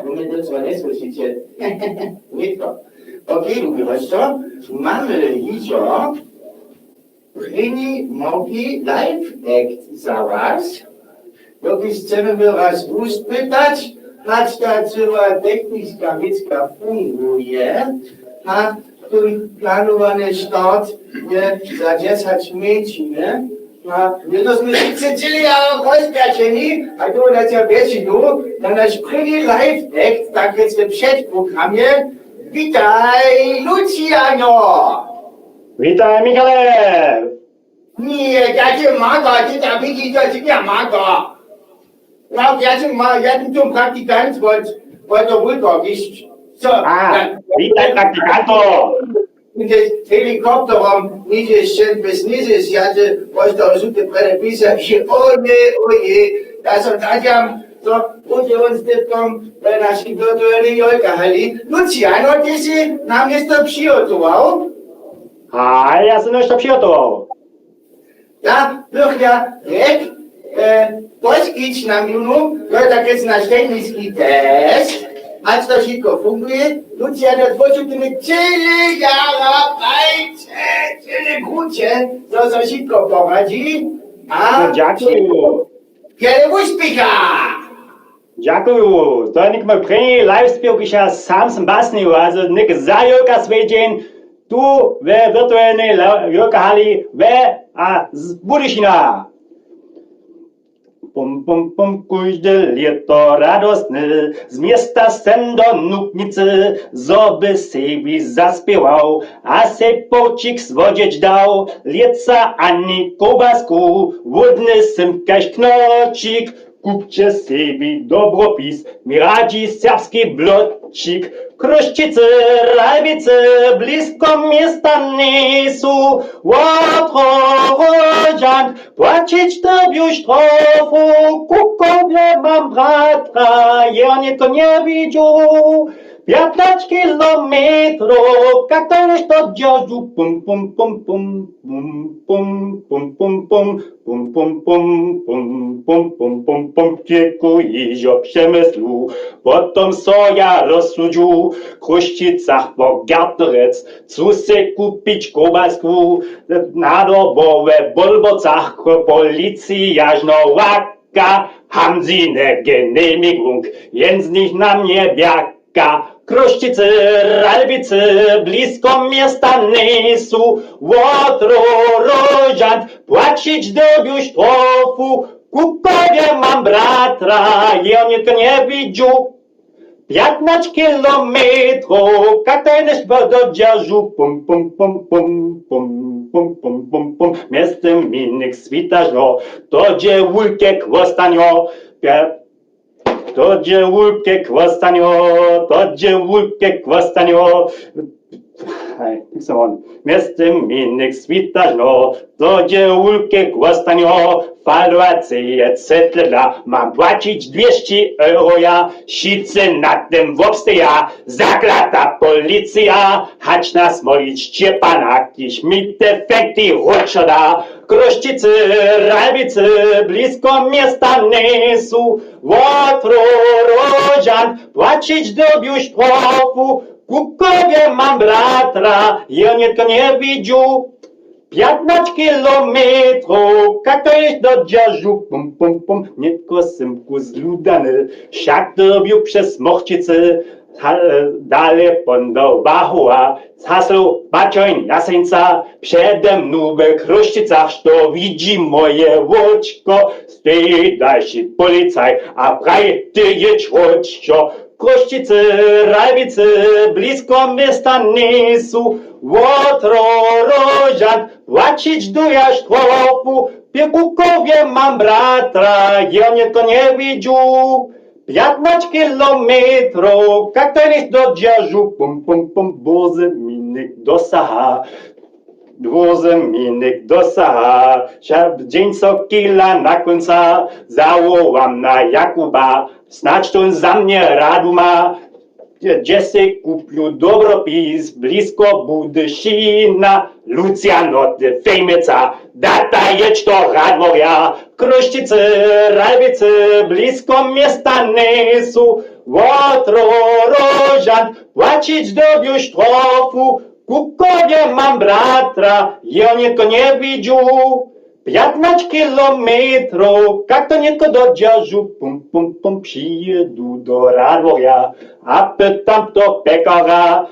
S5: Moment, das war nie słyszycie. Nitko. Okay, lubi Hosto, mamy dzisiaj prini mogi live act za was. Jogi chcemy my was uspytać, hać ta cała techniczna wiecka funguje, a ten planowany start jest za 10 miesięcy. A my to jsme sice celý rozpěčení, a to na většinu, na náš první live act, tak jest v předprogramie. Witaj, Luciano!
S6: Witaj, Michale!
S5: Nie, ja cię mogę, ty tam widzisz, że cię nie mogę. No, ja tu Praktikant, weil to Wulko ist. So,
S6: Witaj, Praktikanto!
S5: Und das Helikopter nicht ist schön bis nächstes Jahr, was da so die Prädepisa, oje, das und das ja, so, unter uns das kommt, bei naszej wirtualnej JOLKA-hali. Luciano, ty si nam něco přigotoval?
S6: A ja jsem nešto přigotoval.
S5: Ja, bych ja řekl, poskyť nám Junu, tak jest nasz technický test, ať to všetko funguje. Luciano, tvořil ty mi celé jara bajce, celé kruče, to se všetko poradí. A
S6: Ďakujem.
S5: Kiedy úspěcha!
S6: Ďakujem. To je nek môj první live spiel, když ja sám som basnil, also nek za JOLKA svedien, tu ve virtuálnej JOLKA-hali a z Budyšina. Pum, pum, pum, kujde lieto radostne, z miasta sem do Nuknice, zoby sebi zaspiewał, a se počik svodzieć dał, lieca ani kołbasku, wódny sem kaś knocik, kupcie sebi dobropis, mi radzi serbski blocik, Kruszczycy, Rajbice, blisko miasta Nesu, łatro rodzian, płacić tobie sztrofu, kukowie mam bratra, ja nie to nie widział. 15 kilometrów, jak to jest to dziadu, pum pum pum pum pum pum pum pum pum pum pum pum pum pum pum pum pum kieku i o przemysłu, potom so ja rozsudził, w Kruszczycach po garterec, co se kupić kołbasku, na dobowe Bolbocach, policja żnowaka, haben sie ne Genehmigung, jens nicht na mnie biaka. Kruszczycy, Ralbicy, blisko miasta Nesu, łotro rodzian, płacić dobił sztrofu, kukowie mam bratra, ja nie to nie widziu. 15 kilometrów, katejnyś dodźażu, pum, pum, pum, pum, pum, pum, pum, pum, pum, miestem minik svitažno, to dziewulkie kwostanio, to dziewulkie kwostanio, to dziewulkie kwostanio. Hej, come on. Miestem minik svitažno, to dziewulkie kwostanio, falacje, etc. Mam płacić 200 euro ja, sicy na tym wobsteja, zaklata policja, hać nas molić Szczepana, kiś mi te fekty ruczoda, Krościcy, Rajbicy, blisko miasta Nysu, Łotro, Rożan, płacić dobił sztrofu, Kukowie mam bratra, ja nie widziu, 15 kilometrów, jak to jest do dziarzu, pum, pum, pum, nietko symku zludany, siak dobił przez Mochcicy, dalej pondo Wachua, hasło Bacioń Jaseńca, przede mną we Krościcach, to widzi moje łoczko, z tej dalszy policaj, a praj ty jedź łoczko, Krościcy, Rajbicy, blisko miasta Nysu, Łotro, Rożan, płacić do jasztrofu, Piekukowie mam bratra, ja mnie to nie widziu. 15 kilometrów, jak to jest do dziarzu, pum, pum, pum, boze minik dosaha. Dwozeminek dosaha, dzień co kila na końca, zawołam na Jakuba, snacz to za mnie radu ma, gdzie se kupił dobropis, blisko Budyszyna, Lucjano, ty fejmeca, data jedź to Radworia, Krościcy, Rajbicy, blisko miasta Nysu, Łotro, Rożan, płacić dobił sztrofu, Kukowie mam bratra, ja nieko nie widziu, 15 kilometrów, jak to nieko do dziarzu, pum, pum, pum, przyjedu do Radworia, a pytam to pekara,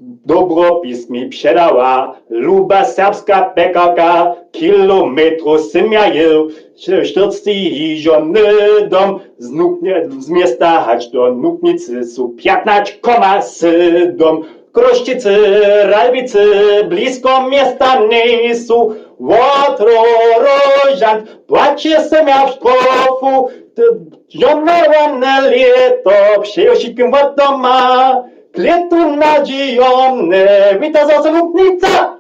S6: dobropis mi przedała, luba serbska pekarka, kilometrów sym ja jeł, 40 żony dom, z miasta hać do Nuknicy są 15,7. Krościcy, Rajbicy, blisko miasta Nysu, Łotro, Rożan, płacie se miał w sztrofu, żonęłam na lieto, przyjosikiem od doma, klietu nadziejony, wita za Lubnica.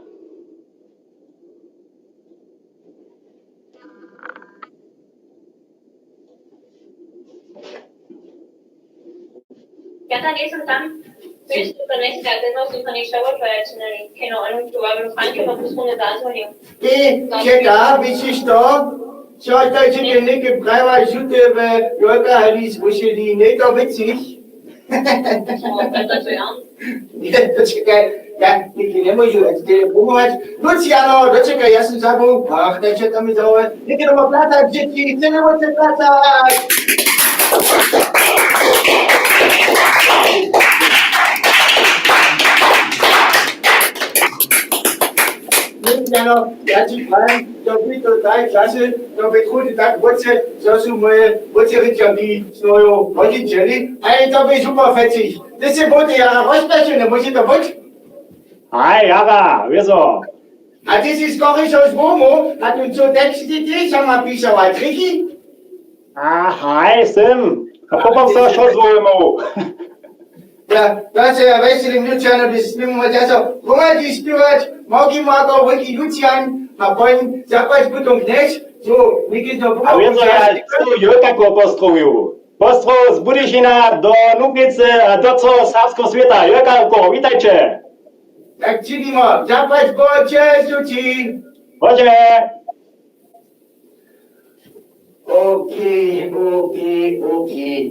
S7: Ja dann ist dann willst du dann nicht sagen, dass du nicht sauer weil keine Ahnung, du aber Frank noch bis ohne da so hier.
S5: Czeka, widzisz to? Co to ci nie gebrawa rzute w Jolka Halis musieli, nie to witzig. Nie, to czekaj, ja nie mogę próbować. Luciano, doczekaj, ja sam zabu, ach, nie czekam mi za nie kierowo platać, dzieci, chcę nie chcę platać. Luciano, ja ci powiem, to by to tak czasy, to by trudy tak wodce, co są moje wodce ryciągi z moją rodzicieli, ale to by super fetzig. To się bude ja rozpełnione, nie musi to być?
S6: Hej, Jara, wieso?
S5: A ty si skoro z Bomu, a tu co teksty ty sama pisała, triki?
S6: A, hej, Sim, a popam se što zvojmo.
S5: Ja, to se ja veselim Luciano, da spimo od so, pomagi śpiewać, mogi mago, wiki Lucian, a potem zapać budą gneć, so, niki to
S6: A wieso, ja tu Jolka ko postroju. Postro z Budyšina do Nuknicy, do co serbskiego świata. Jolka ko, witajcie.
S5: Tak činimo, zapać boče, suci.
S6: Chodźcie.
S5: Okay.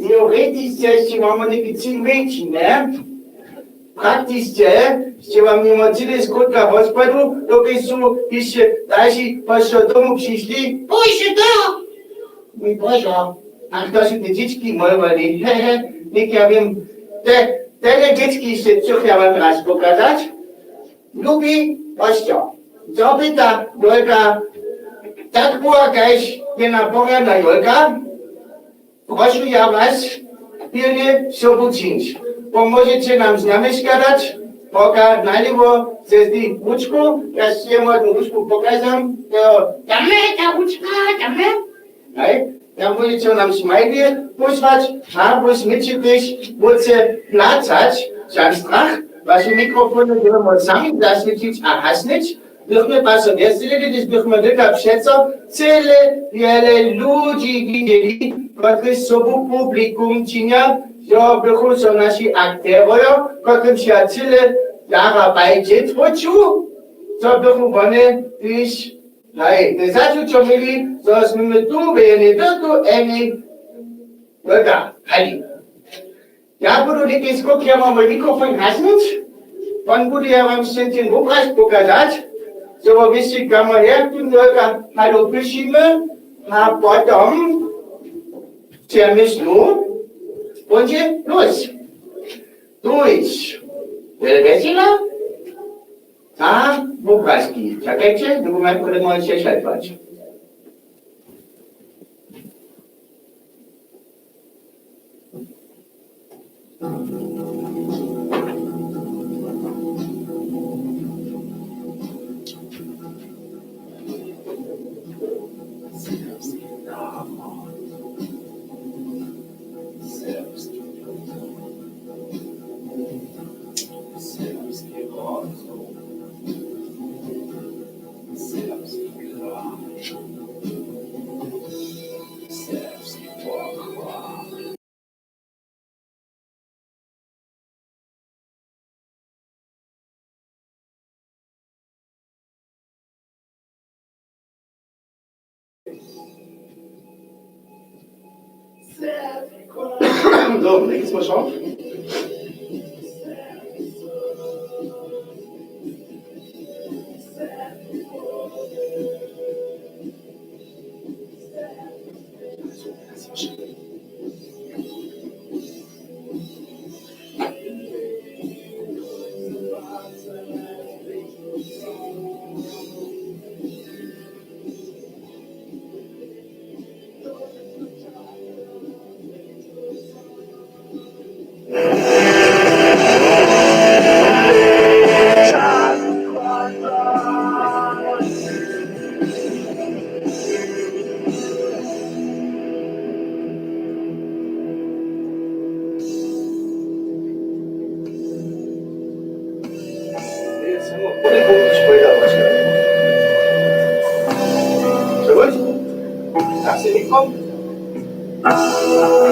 S5: Teoretisch mamy neki 10 menší, ne? Praktičně, že vám mimo celé skotka hospodu, dokud jsou ještě další vaše domu přišli. Bože to! Můj bože, ach to jsou ty dětky mojovali. Nek já vím, tenhle dětky se co já vám raz pokazat. Lubi, ościo, co by ta Jolka tak była jakaś jedna pora na Jolka? Proszę ja was, pilnie sobu czynić. Pomożecie nam znamieszka dać, poka naliwo ze zdich łuczku, ja się mu łuczku pokazam, to damy ta łuczka, damy. Tam będziecie nam smajlie posłać, a boś mycie też budźcie placać, za strach, wasze mikrofony będą sami zaświecić, a hasnąć. Bychmy bardzo weseli, gdyż bychmy tylko przeco cele wiele ludzi widzieli, którzy sobą publikum czynią, że bychom są nasi akterowie, którym się tyle zarabajcie tworzył, co bychom one też nie zacząć mieli, że my tu wyjemy do tu emi woda, hali. Ja budu jakieś skok, ja mam mikrofon hasnąć, pan bude ja wam ten obraz pokazać, so wiecie, kamerę, tu tylko halo prosimy, a potem przemyślu, będzie los. Durch. Vesela? A, obrazki. Czekajcie, dokument budeme się śledować. So, nächstes Mal schauen.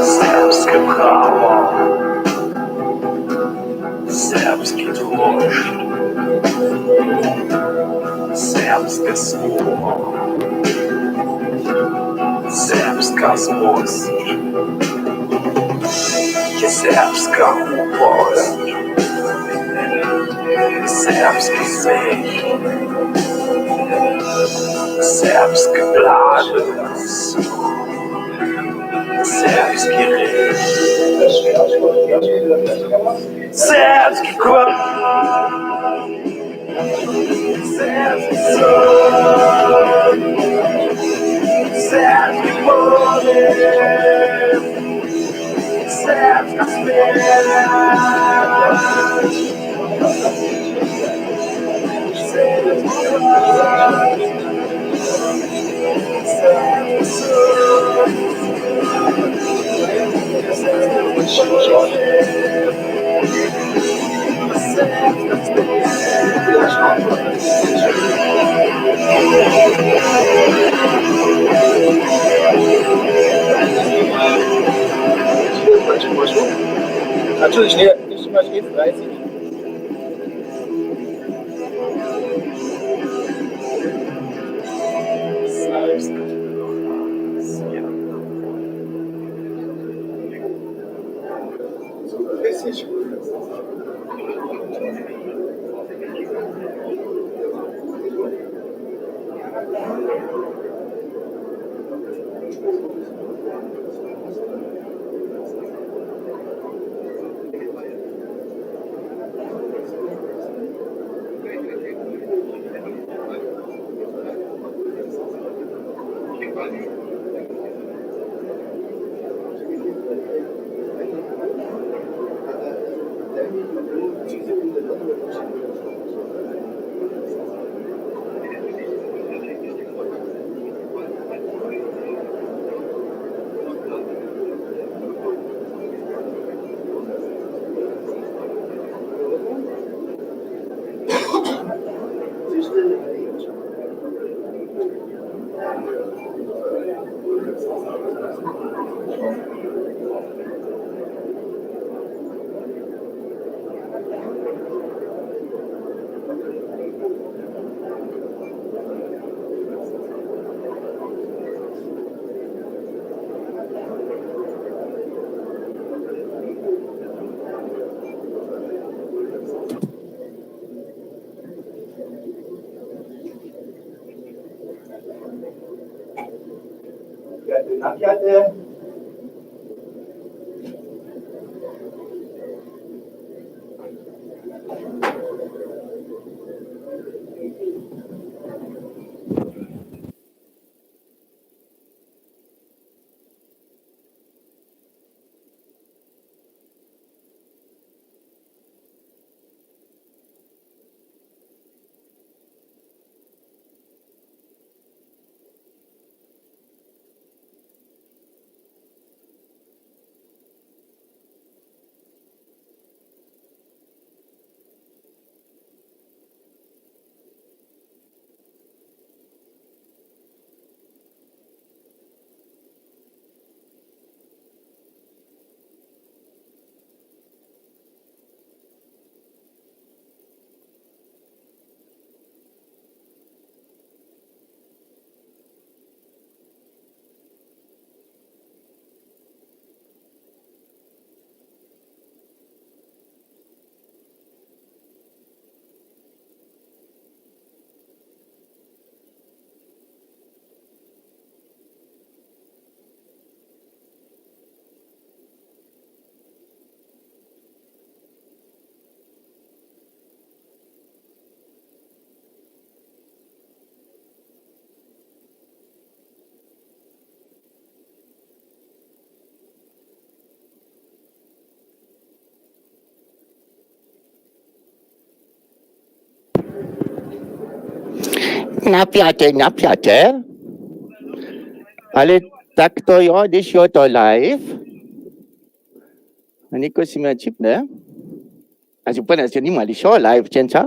S8: Serbskie prawo, serbski dłość, serbskie słowo, serbska złość, serbska upość, serbski śmiech, serbskie blady, serbski ryż, serbski kłam, serbski sol, serbski polew, serbska śmierć, serbski kłam, serbski sol.
S9: Natürlich nicht immer stets 30.
S5: Napiate.
S2: Napiate. Ale tak to jo, když jo to live. A niko si mě čipne. A úplně se nimali show live, čenča?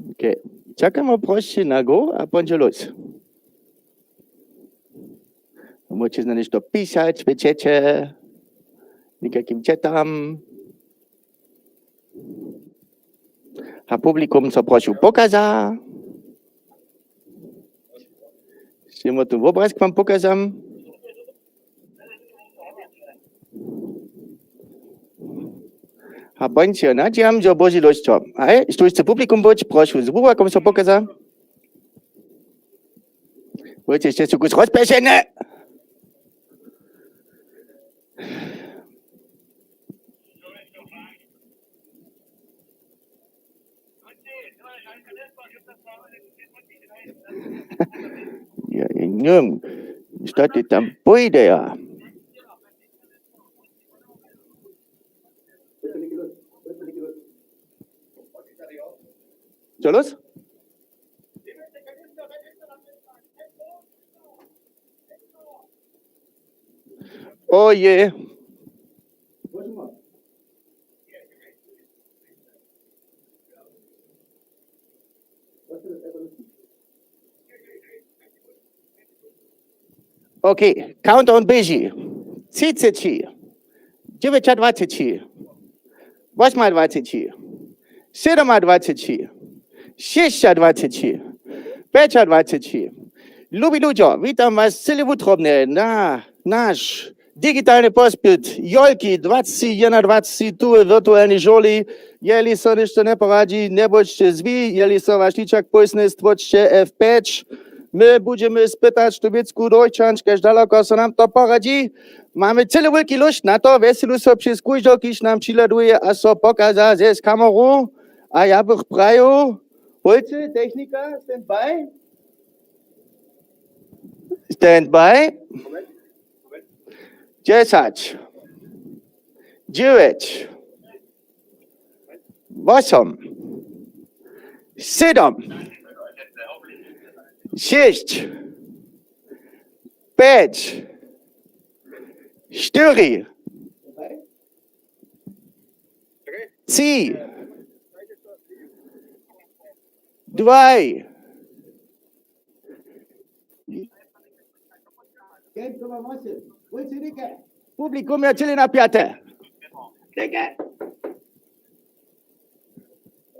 S2: Okay. Čakamo proši na go a ponče los. Můžeš na nešto písať, spečeče, nikakým chatam. A publikum co prošu pokaza. Si mu tu obrazk vám pokazam. A ponče nadziam, že boží ložčo. Aj, što chce publikum boč, prošu z bubakom co pokaza. Budete ešte sú kus rozpešené. Ja neviem, šta ti tam pôjde ja. Čo los? Oh yeah. Okay, countdown beži. 30, 29, 28, 27, 26, 25. Lubi ľuďo, vítam vás celé utrobne na náš digitálny pospyt JOLKY 2021 tu v virtuálnej žoli. Jeli sa niečo neporadí, nebočte zví, jeli sa váš ličak pojsne, stvočte F5. My budeme spytać Tubicku Dojčančke, daleko sa nám to poradí. Máme celý veľký lušt na to, veselu sa přes kúždo, když nám přileduje a so pokazá z kameru. A ja bych praju, Holce, technika, stand by. Stand by. 10, 9, 8, 7, 6, 5, 4, 3, 2. Publikum ja čili na 5.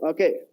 S2: Okay.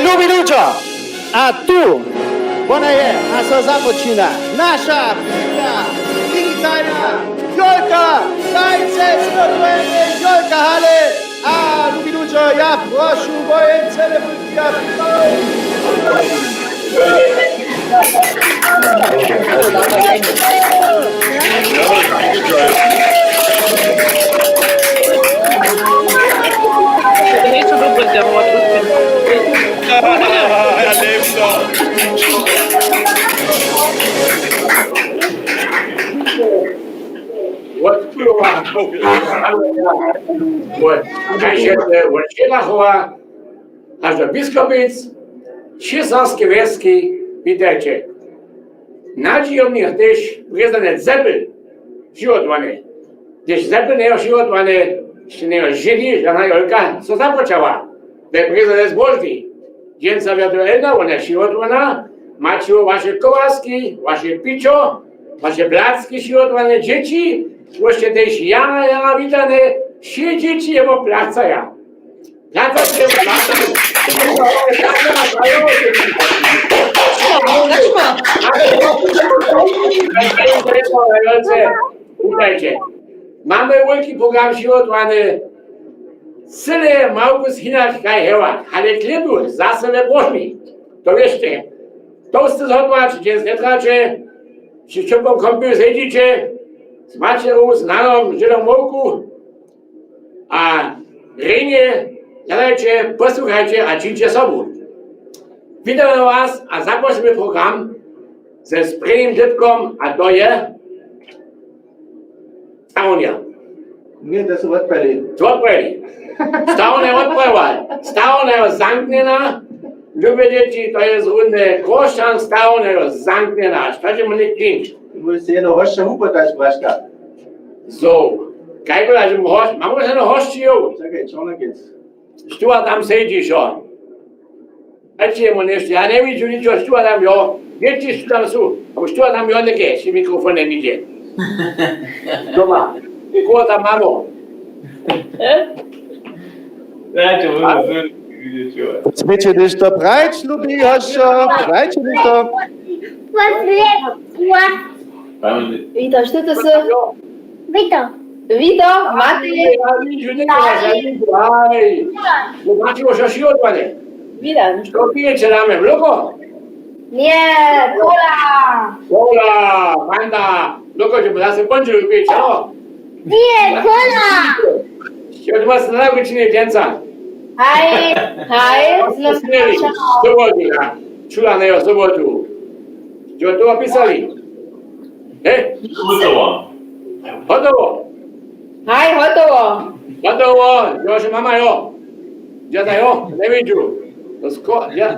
S2: Lubiluczo, a tu, ona je, a so započína naša prvna digitalna JOLKA, tajce spodobenje JOLKA hale, a Lubiluczo, ja prošu vojence Republika
S10: Aż do Biskowic, Ścisowskie wieski, witajcie. Nadzieją mnie też prezydent Zeppel przygotowany. Gdyż Zeppel nie przygotowany, jeszcze nie Żydzi, żadna Jolka, co zapoczęła. By prezydent zbożny. Dzięca wirtualna, ona przygotowana, macie wasze kołaski, wasze piczo, wasze placki przygotowane, dzieci, właśnie też jana witane, trzy dzieci jego placa ja. Placa się Witajcie. Mamy wielki program przygotowany. Syle małku schinać kaj heła, ale klipu zasyle bożni. To wieszcie, to ste zhodwać, gdzie znetracie, czy czopą kąpił zejdziecie, z macierą, z naną, żylą małku, a rynie, jadajcie, posłuchajcie, a czyńcie sobą. Witamy was, a zaprosimy program ze sprayem dypką, a to je Staunia.
S5: Nie, to są odpali.
S10: Odpali. Staunia odpływa. Staunia zamknięta. Lubię dzieci, to jest rundy kosztan staunia zamknięta. Stacie mu nie klinć.
S5: Du musst hier noch Hosche Hupe da sprechen.
S10: So. Kaj bila, že mu host, mám se no hostiju.
S5: Czekaj, čo ona geht's?
S10: Štua tam sedí, šo. Ať je mu nešto, ja nevidím ničo, štua tam jo. Deti što tam sú, alebo štua tam jo neke, si mikrofon nevidie. Doma. Koho tam mamo?
S2: Smiecie dyś to prajcz, lubi Hoszo, prajcie dyś to.
S11: Vito, što to su? Vito, Mati.
S10: Ja vidim neke, ja vidim, aj. Domaćimo šaši odmane.
S11: Milan.
S10: Što pijete dame, mloko?
S11: Nie, kola.
S10: Kola, panda. Mloko ćemo da se končili piće, no?
S11: Nie, kola.
S10: Što ćemo se nagućine djenca?
S11: Hej, no
S10: Sneli, sobotu, ja. Čula ne o sobotu. Što to opisali? Gotovo.
S11: Hej, hotovo.
S10: Gotovo, još mama jo. Djeda jo, ne viđu.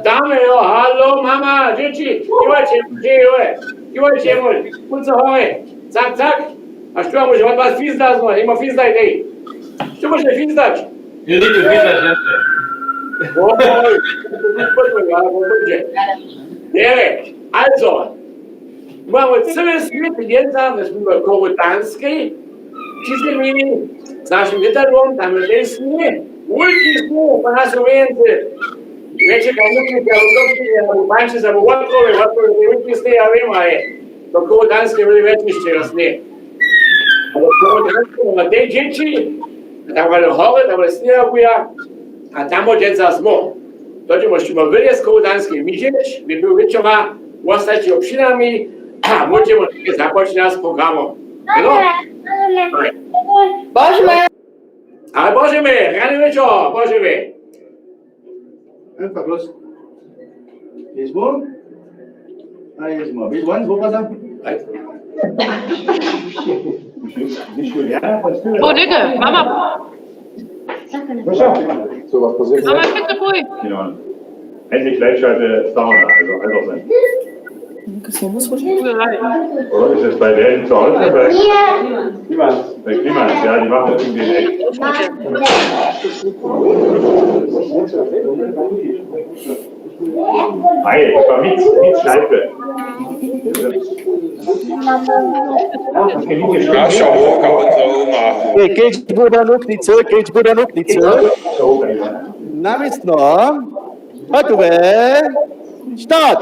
S10: Dame jo, halo mama, dječi, kivaj ćemo, kuca hove, cak, cak. A što može od vas fizdazno, ima fizdaj dej. Što može fizdać? Oj, also, imamo cel svijet djeca, da smo kovotanski, čisto mi s našim vjetarom, tam je tej snije, uliki snije, pa nas uvijente, neće kao nuknite, ali doktorije, u panče za votkove, uliki snije, a vima je, to kovotanski veli većmišće ga snije. Ali kovotanski, na tej dječi, tam vali hore, tam vali snije buja, a tamo djeca smo. Dođemo ćemo vylez kovotanski miđeć, bi bil večera, ostati občinami, a môžemo započínať s programom. No?
S11: Božme.
S10: Ale môžeme, ráno večer, môžeme.
S5: Einfach los. Ist wo? Ah, jetzt mal. Bis wann? Wo war das?
S12: Wo Digga, Mama. Mama, bitte ruhig.
S6: Genau. Endlich Gleichschalte Sauna, also einfach sein. Oder ist es bei der zu Hause? Bei Klimas, ja, die machen das irgendwie echt. Hi, ich war mit Schleife.
S3: Naša Volka od Zauma.
S2: Keď bude nuknice, namestno, hotové, start!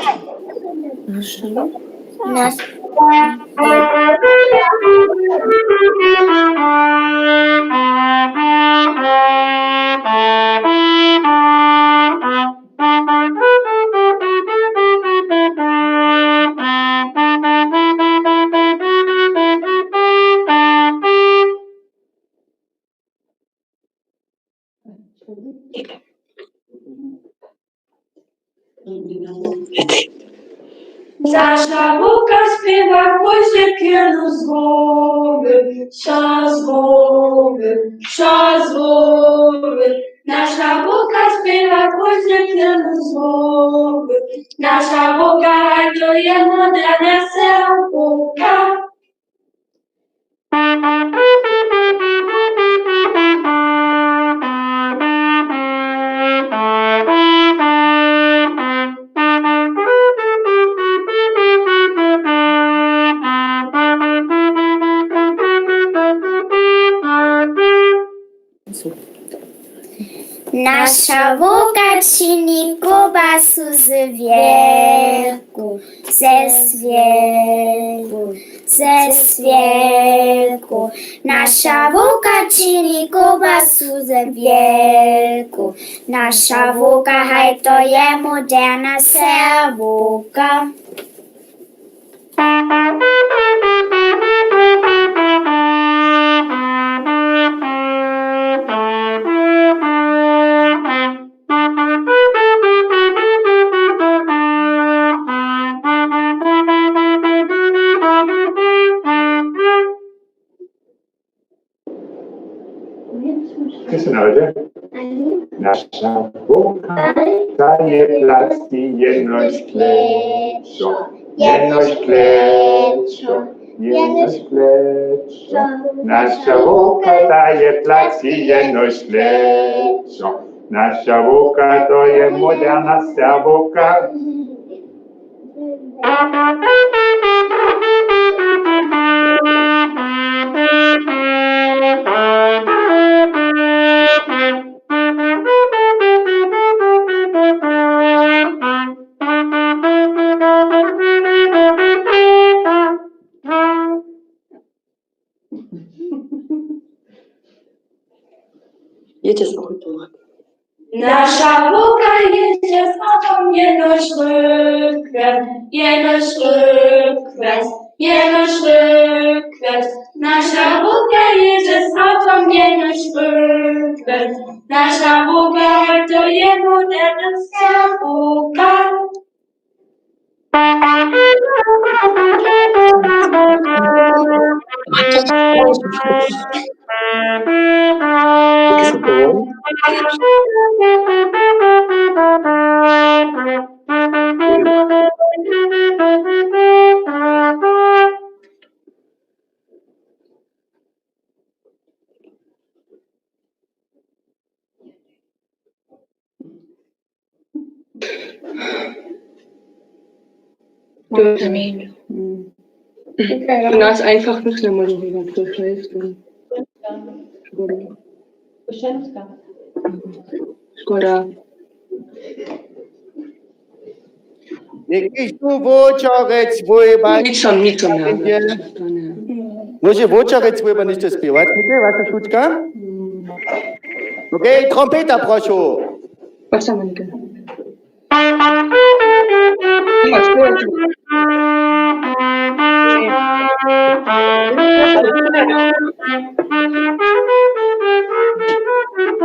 S13: Nasza Volka śpiewa pojrzekielu z głowy, z głowy. Nasza Volka śpiewa pojrzekielu z głowy. Nasza Volka to jest mądra nasza Volka.
S14: Nasza Volka czyni kobasu z wierku, ze swierku. Nasza Volka czyni kobasu z wierku. Nasza Volka, haj to je moderna serwuka.
S15: Leute. Nasza Boga daje plac i jedność kleczo. Jedność kleczo. Jedność kleczo. Nasza Boga daje plac i jedność kleczo. Nasza Boga to jest moderna Serboka.
S1: Jedziesz auch durch.
S13: Nasza Boga jedzie z nogą jedność rückwärts, jedność rückwärts, jedność rückwärts. Nasza Boga jedzie z nogą jedność rückwärts. Nasza Boga to jest moderna Serboka.
S1: Termin. Du hast einfach nicht mehr so rüber geschleust. Škoda.
S2: Jakiś tu wočorec wojba.
S1: Niczym,
S2: Może wočorec wojba nicht to śpiewać? Was, Sztuczka? Okej, trompeta, proszę.
S1: Was haben wir?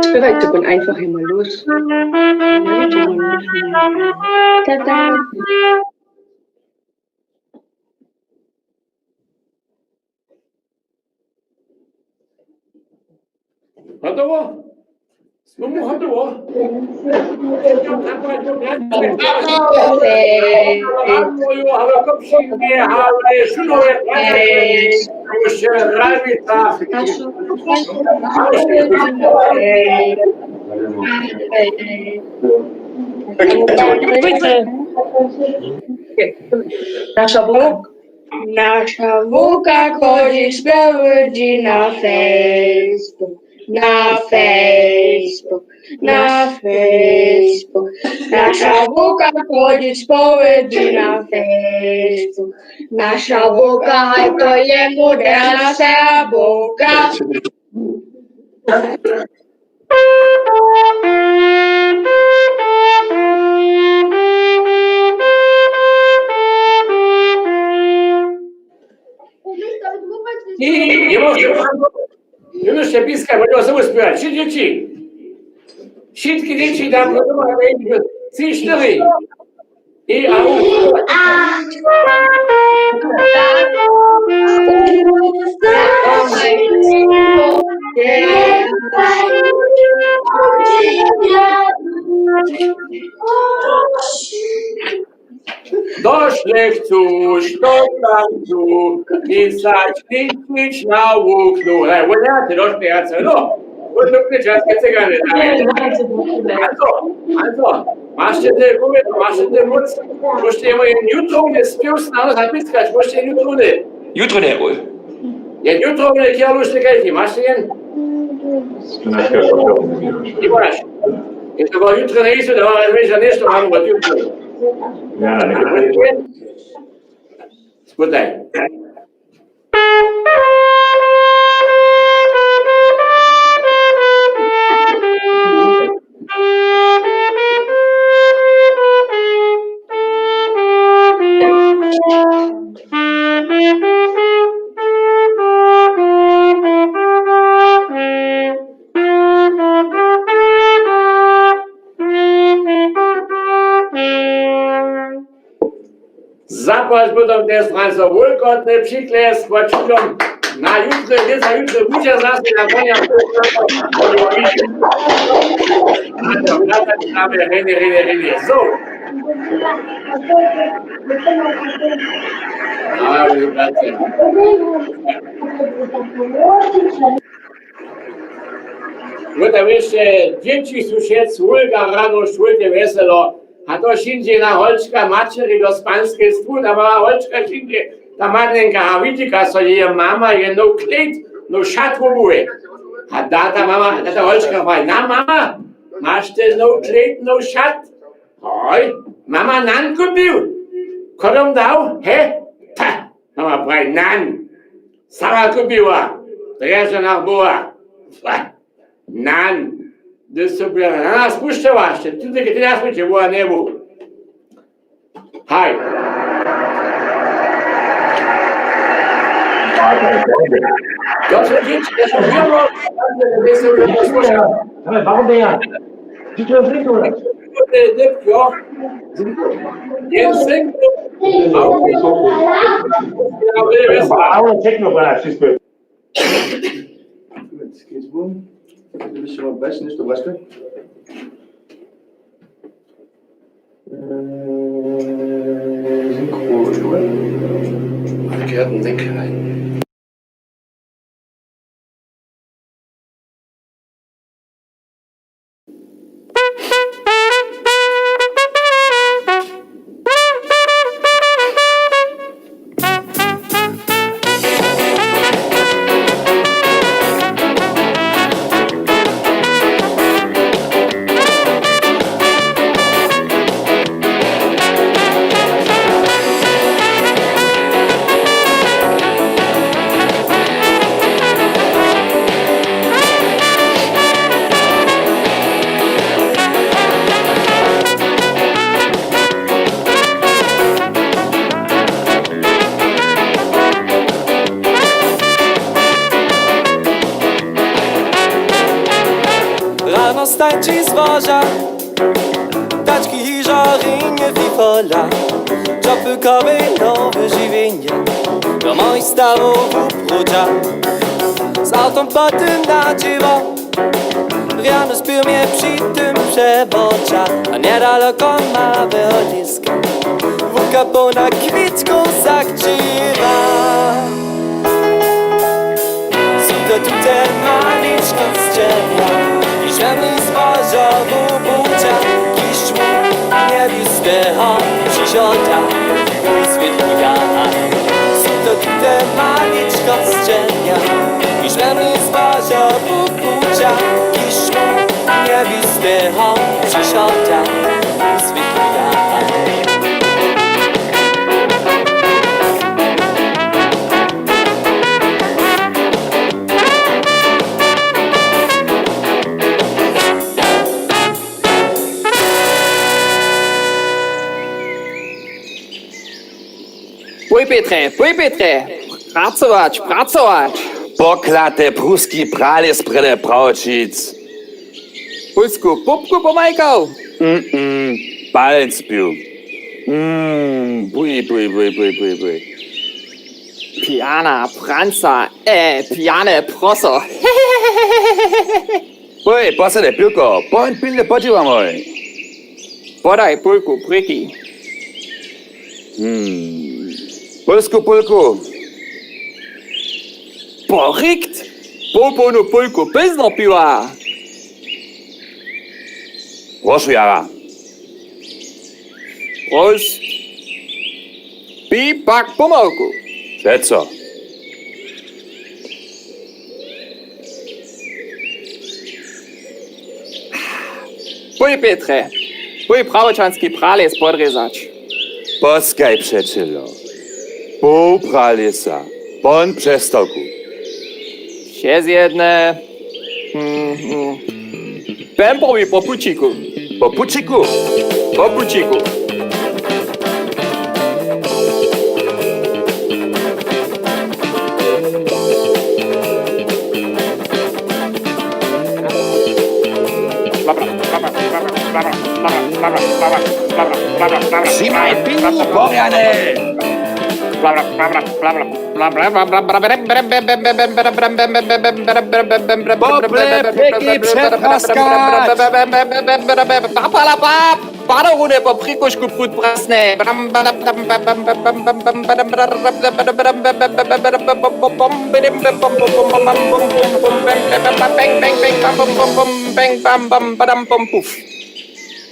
S1: Śpiewaj to pan einfach immer los.
S10: Gotowo? Znowu gotowo?
S11: Nasza Boga chodzi śpiewy na Facebook. Na Facebook, na Facebook. Nasza Boga chodzi śpiewy na Facebook. Nasza Boga to jest moderna Serboka.
S10: Nie muszę piskać, bo nie osoby śpiewać. Trzy dzieci. Wszystkie dzieci tam gotowe, trzy, cztery. I au. Doszlech cóż, do tancu, pisać, liczyć na łuknu. Ładniaty, doszliacy, no. Ładniaty czas, cygany. Also, masz te powiedz, masz te moc, możecie moje jutro nie spiąć na nas napiskać, możecie jutro nie.
S16: Jutro nie, oj.
S10: Ja jutro nie kierusz nie kajki, masz jen? I masz. Jeśli to jutro nie jest, to będzie nešto mam od jutro. Spytaj. Zapłać będą te strony wolkotne przykles, płaciłam na jutro, więc na jutro budzie zasy na konia. Rede. So. No to jeszcze dzieci susiec, ulga, radość, ulgie, weselo. A to wszędzie na holczka macery do spanskiej strój, a mama holczka wszędzie, ta madlenka, a widzi, so jej mama je no klejt, no szat robuje. A ta mama, ta holczka mówi, na mama, masz ty no klejt, no szat? Oj, mama nan kupił. Kodom dał, he? Ta, mama mówi, nan. Sama kupiła, dreże na była. Nan. Dyscyplina. Na nas puszczała się. Ty nas mycie była nie było. Hej. Dobrze, dzieci, ja się mówię,
S15: Ale warum denn ja? Die können nicht oder?
S10: Ja. Język.
S15: Ale techno bana wszystko.
S5: Gdybyście mam weź, nie to właśnie?
S16: Stańczy zwoża, taczki i żarynie fifola, czopy kowy nowe żywienie, do mojej starów uprucza. Z autą potem na dziewo, rano spił mnie przy tym przebocza, a niedaleko ma wychodziska, wódka pełna kwitką zakczywa. Sudo tutaj maliczka z drzewa, Żemny zboża bubucia, kiszmu niebiskiego przysiąda, świetnika. Sudo tutaj maliczka z drzewa, żemny zboża bubucia, kiszmu niebiskiego przysiąda, świetnika.
S17: Pój Pietre, pracować.
S18: Poklate pruski prale sprede pravčic.
S17: Pulsku, pupku pomajkał.
S18: Palec pił. Buj.
S17: Pijana Franca, pijane proso.
S18: Buj, posade piłko, poń pilne podziwa moj.
S17: Podaj pulku, priki.
S18: Pulku.
S17: Porikt? Poponu pulku, pizno piła.
S18: Prošu jara.
S17: Prost. Pi pak pomalku.
S18: Przeco.
S17: Pój Pietre, pój prawočanski prales podrezać.
S18: Poskaj przeczelo. Pół pralesa. Pon przestałku.
S17: Przez jedne. Pempowi po puciku.
S18: Po puciku?
S17: Po puciku.
S18: Trzymaj pilni, Boriane!
S17: Pople, peki, przepraskać! Papalapap! Padoruny po przykuszku prut prasne!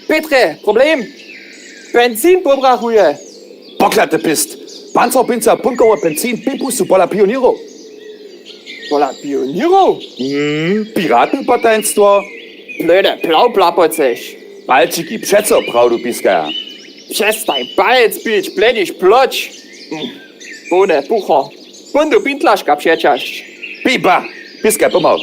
S17: Petre, Problem? Benzin pobrachuje.
S18: Poklate pist. Panzerpinzer, punkowe Benzin, Pipusu, pola Pioniro.
S17: Pola Pioniro?
S18: Piratenparteinstwo.
S17: Blöde, Blauplappozech.
S18: Balčiki, přeco, pravdu pískaja.
S17: Przestań palec bić, blediš ploč. Bune, pucho. Bundu pintlaška przecież.
S18: Pipa, pískaj pomal.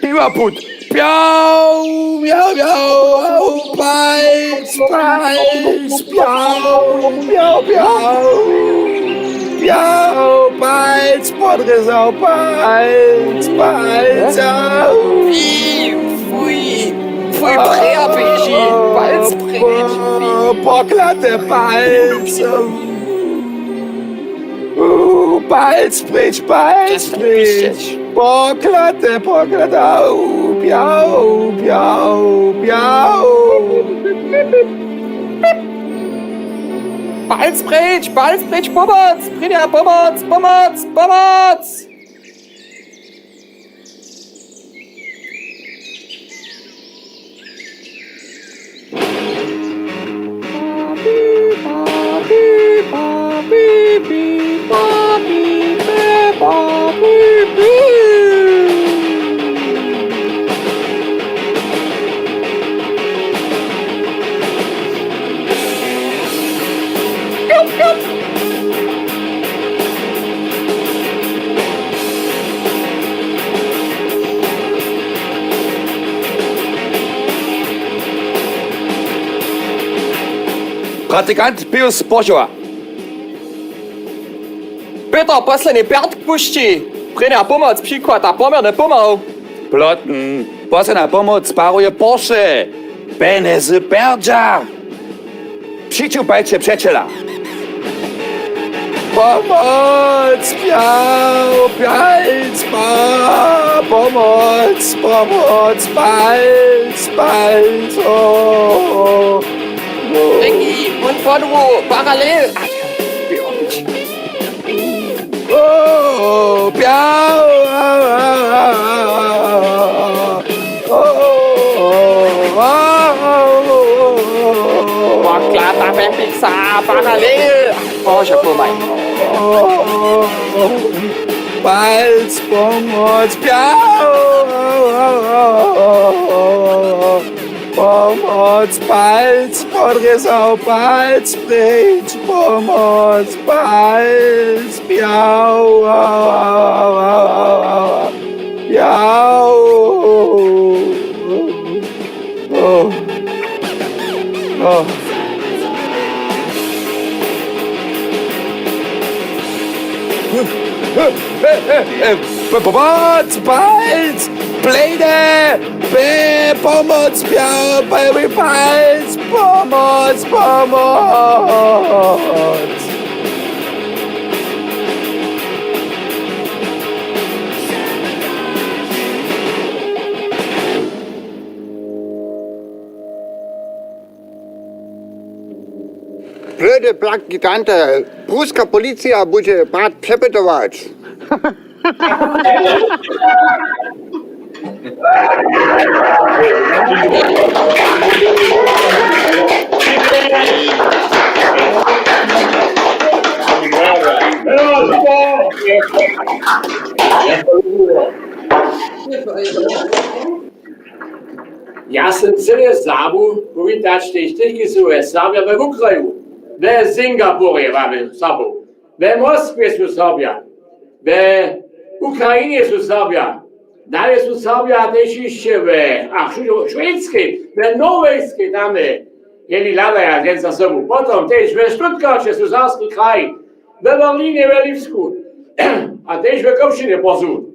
S18: Piva put. Piau, miau, miau, au, palc, palc, piau, piau, piau. Piau, palc, podrezał, palc, palc, au.
S17: Fuj, preabeži, palc preč.
S18: Poklate palc. Palc preč, palc preč. Poklate, au, piau, piau, piau.
S17: Palc preč, pomoc, Brynja, pomoc, pomoc, pomoc.
S18: Praktikant Pius Božova.
S17: Peter, posledný Bert pušti. Brynja, pomoc, przykład, a pomerne pomał.
S18: Plotten, posledná pomoc paruje Porsche. Penezy Berdža. Přičupajte přečela. Pomoc, piau, pialc, pomoc, pomoc, palc, palc, oh.
S17: Egi, und Podru, parallel.
S18: Oh, piau,
S17: Poklata pepisa, parallel. Boże, pomaj.
S18: Palc, pomoc, piau. Pomoc, palc, podrezał, palc, precz, pomoc, palc, piau, piau. Pomoc, palc, plejde, pomoc, piau, baby, palc, pomoc, pomoc.
S19: Blöde praktikante, pruska policja bude brat przepytować.
S10: Ja sam celé zábu povítať tých tých sú Sábia ve Ukraju, ve Singapure máme Sábu, ve Moskve sú Sábia, ve Ukrajine sú Sábia, dále sú Sábia tež ešte ve švédskej, ve norvejskej dáme, jeli ľadaja jeden za sobu. Potom tež ve Stuttgarte sú Zársky kraj, ve Berlíne, ve Lipsku a tež ve Kopšine pozú.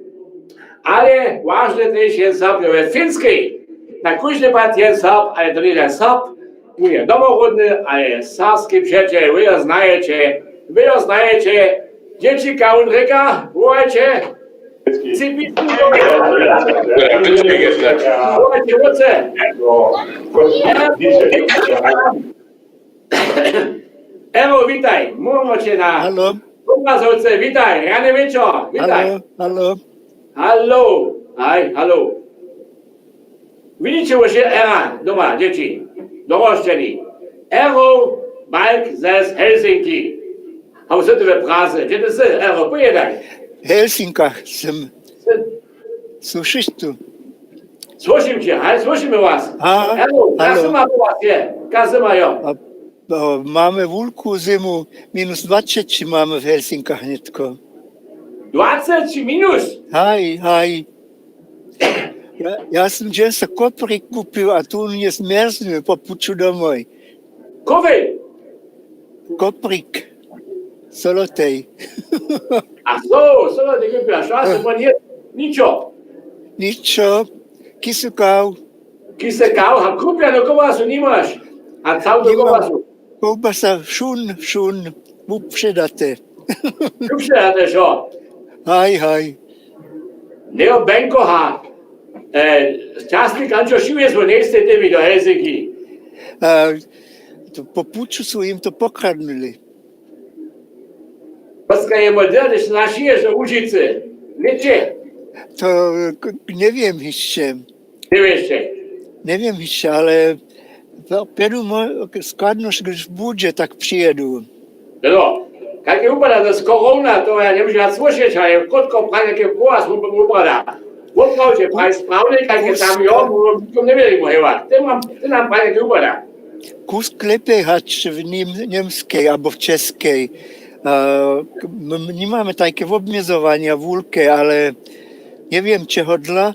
S10: Ale vážne tež je Sábia ve Finskej. Na kúžne pat je Sáb, ale to nie je Sáb, Bude domorodny, ale sarski przyjaciel, wy jo znajecie, dzieci kaunryka, wołajcie, wołajcie łoce. Ewo, witaj, mówmy cię na...
S2: Halo.
S10: Obrazowce, witaj, rany wieczór, witaj.
S2: Halo.
S10: Halo, halo. Widzicie, że era doma, dzieci, dorośli. Ero, Balk z Helsinki. A co ty we Praze? Gdzie ty jesteś, Ero, pojedaj.
S2: W Helsinkach jestem. Słyszysz tu?
S10: Słyszymy cię, słyszymy was. Ero, kasyma u was je, kasyma jo.
S2: Mamy wulku zimu, -20 mamy w Helsinkach netko.
S10: 20 minus?
S2: Haj. Ja sam dziś koprik kupił, a tu nie zmerzny, po puczu domoj.
S10: Kowej?
S2: Koprik. Solotej.
S10: A solotej kupił, a szasy po nie, niczo.
S2: Kisukał.
S10: Kisukał, a kupiano kołasu nie masz. A całą do kołasu.
S2: Kołbasa, szun, uprzedate.
S10: Uprzedate, co?
S2: Haj.
S10: Neo Benko ha. Časnik Ančo Šive smo nestete mi do Helsinki.
S2: Po puču su im to pokradnuli.
S10: Paska je moderniš našije za Užice. Neče?
S2: To nie wiem jeszcze.
S10: Nie wiesz się.
S2: Nie wiem jeszcze, ale peru składno, że będzie, tak przyjedu.
S10: No, jak je upada z korona, to ja nie muszę słyszeć, ale krótko prawie jakie płas upada. Woprawdzie, sprawny, jak je tam to nie wiem, chyba. Ty nam prawie jakie upada.
S2: Kus lepiej hać w niemskiej albo w czeskiej. Nie mamy takie obmierzowania wulkie, ale nie wiem, czy hodla.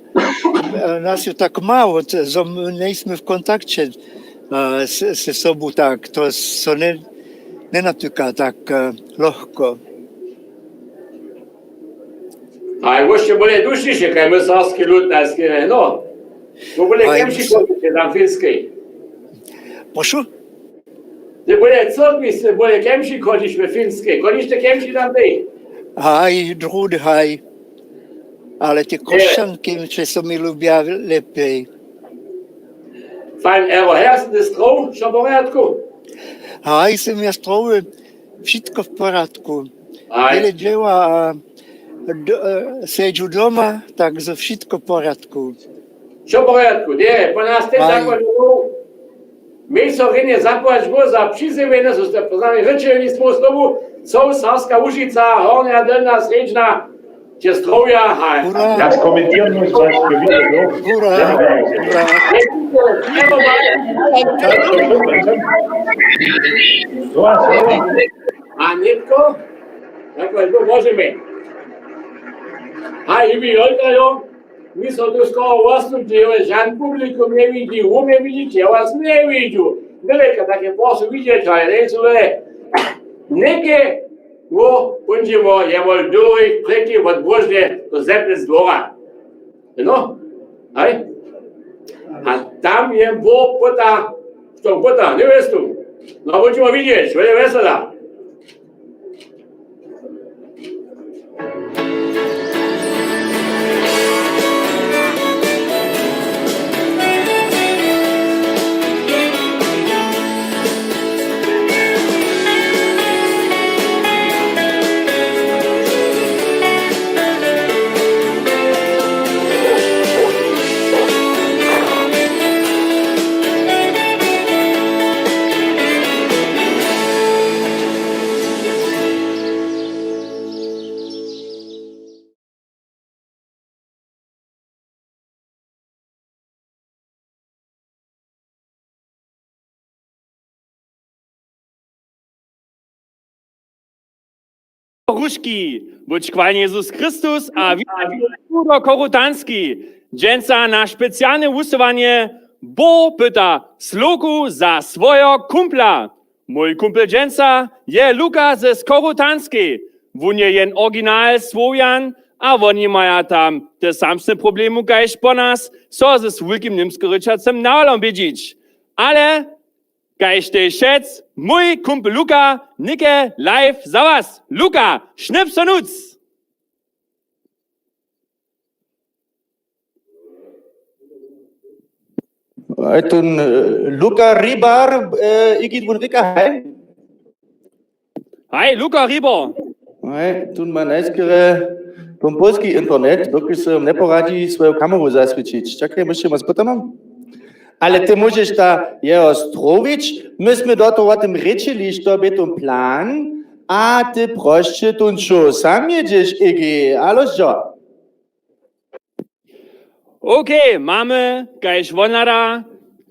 S2: Nas jest tak mało, że nie jesteśmy w kontakcie ze sobą tak. To nie natyka tak lekko.
S10: A właśnie bole dušiše, kaj my sarski lud naski, no. Bo bole kemši chodíte tam finskej.
S2: Proszę?
S10: Ty bole cyrkwi, bole kemši chodíš ve finskej. Chodíš te kemši tam ty?
S2: Haj, drudy, haj. Ale te koszanki, co mi lubią lepiej.
S10: Fajn, Ero, herst ty strov, čo v porядku?
S2: Haj, som ja strowy, wszystko w porządku.
S10: Haj.
S2: Wiele dzieła, siedzę doma, także wszystko w porządku.
S10: Čo v porядku? Nie, po nás teď zakładňujú. My so rine zakładňujú za přizemene, so ste poznali rečevníctvo slovu, co Sarska Užica, Hornia, Dolná, Srečná, tie strovia, haj.
S6: Das kommentieren muss man gewinnen, no?
S2: Hurra!
S10: A netko? Dakle, to možeme. Haj, i vi Jolka, jo? Mi so tu skoro ostupili, žan publikum ne vidi, me vidite, ja vas ne vidu. Neleka, také posu vidjeti, ali reću le, neke budemo jemol duri preki od Božnje do Zemlje dvora. No, aj? A tam je bo pota, što pota, ne veš tu. No, budemo vidjeti, vele vesela.
S20: Ruszki, bądź chwalnie Jezus Chrystus, a Witold Korutanski. Dżęca na specjalne usuwanie, bo pyta sloku za swojego kumpla. Mój kumpel Dżęca je Luka ze Korutanskiej. Wun je jen oryginal Słowian, a oni mają tam te samsne problemy, kajś po nas, so ze wielkim niemskoryczacem nałom wiedzieć. Ale Gleich der Schätz, mój Kumpel Luka, Nicke, live, zawas. Luka, schnips und nutz.
S2: Tun Luka Ribar, ich geht wohl Rika heim.
S20: Hi, Luka Ribar.
S2: Hi, tun man najskere vom polski internet, wirklich so ne poradzi swoją kamerę zaswiecić. Czekaj, muszę was potem. Ale ty możesz ta je ostrowić, myśmy do toho o tym ryczyli, że by ten plan, a ty proszę tun čo, sam jedziesz, Iggy, ale co?
S20: Okay, mamy, gleich wonara,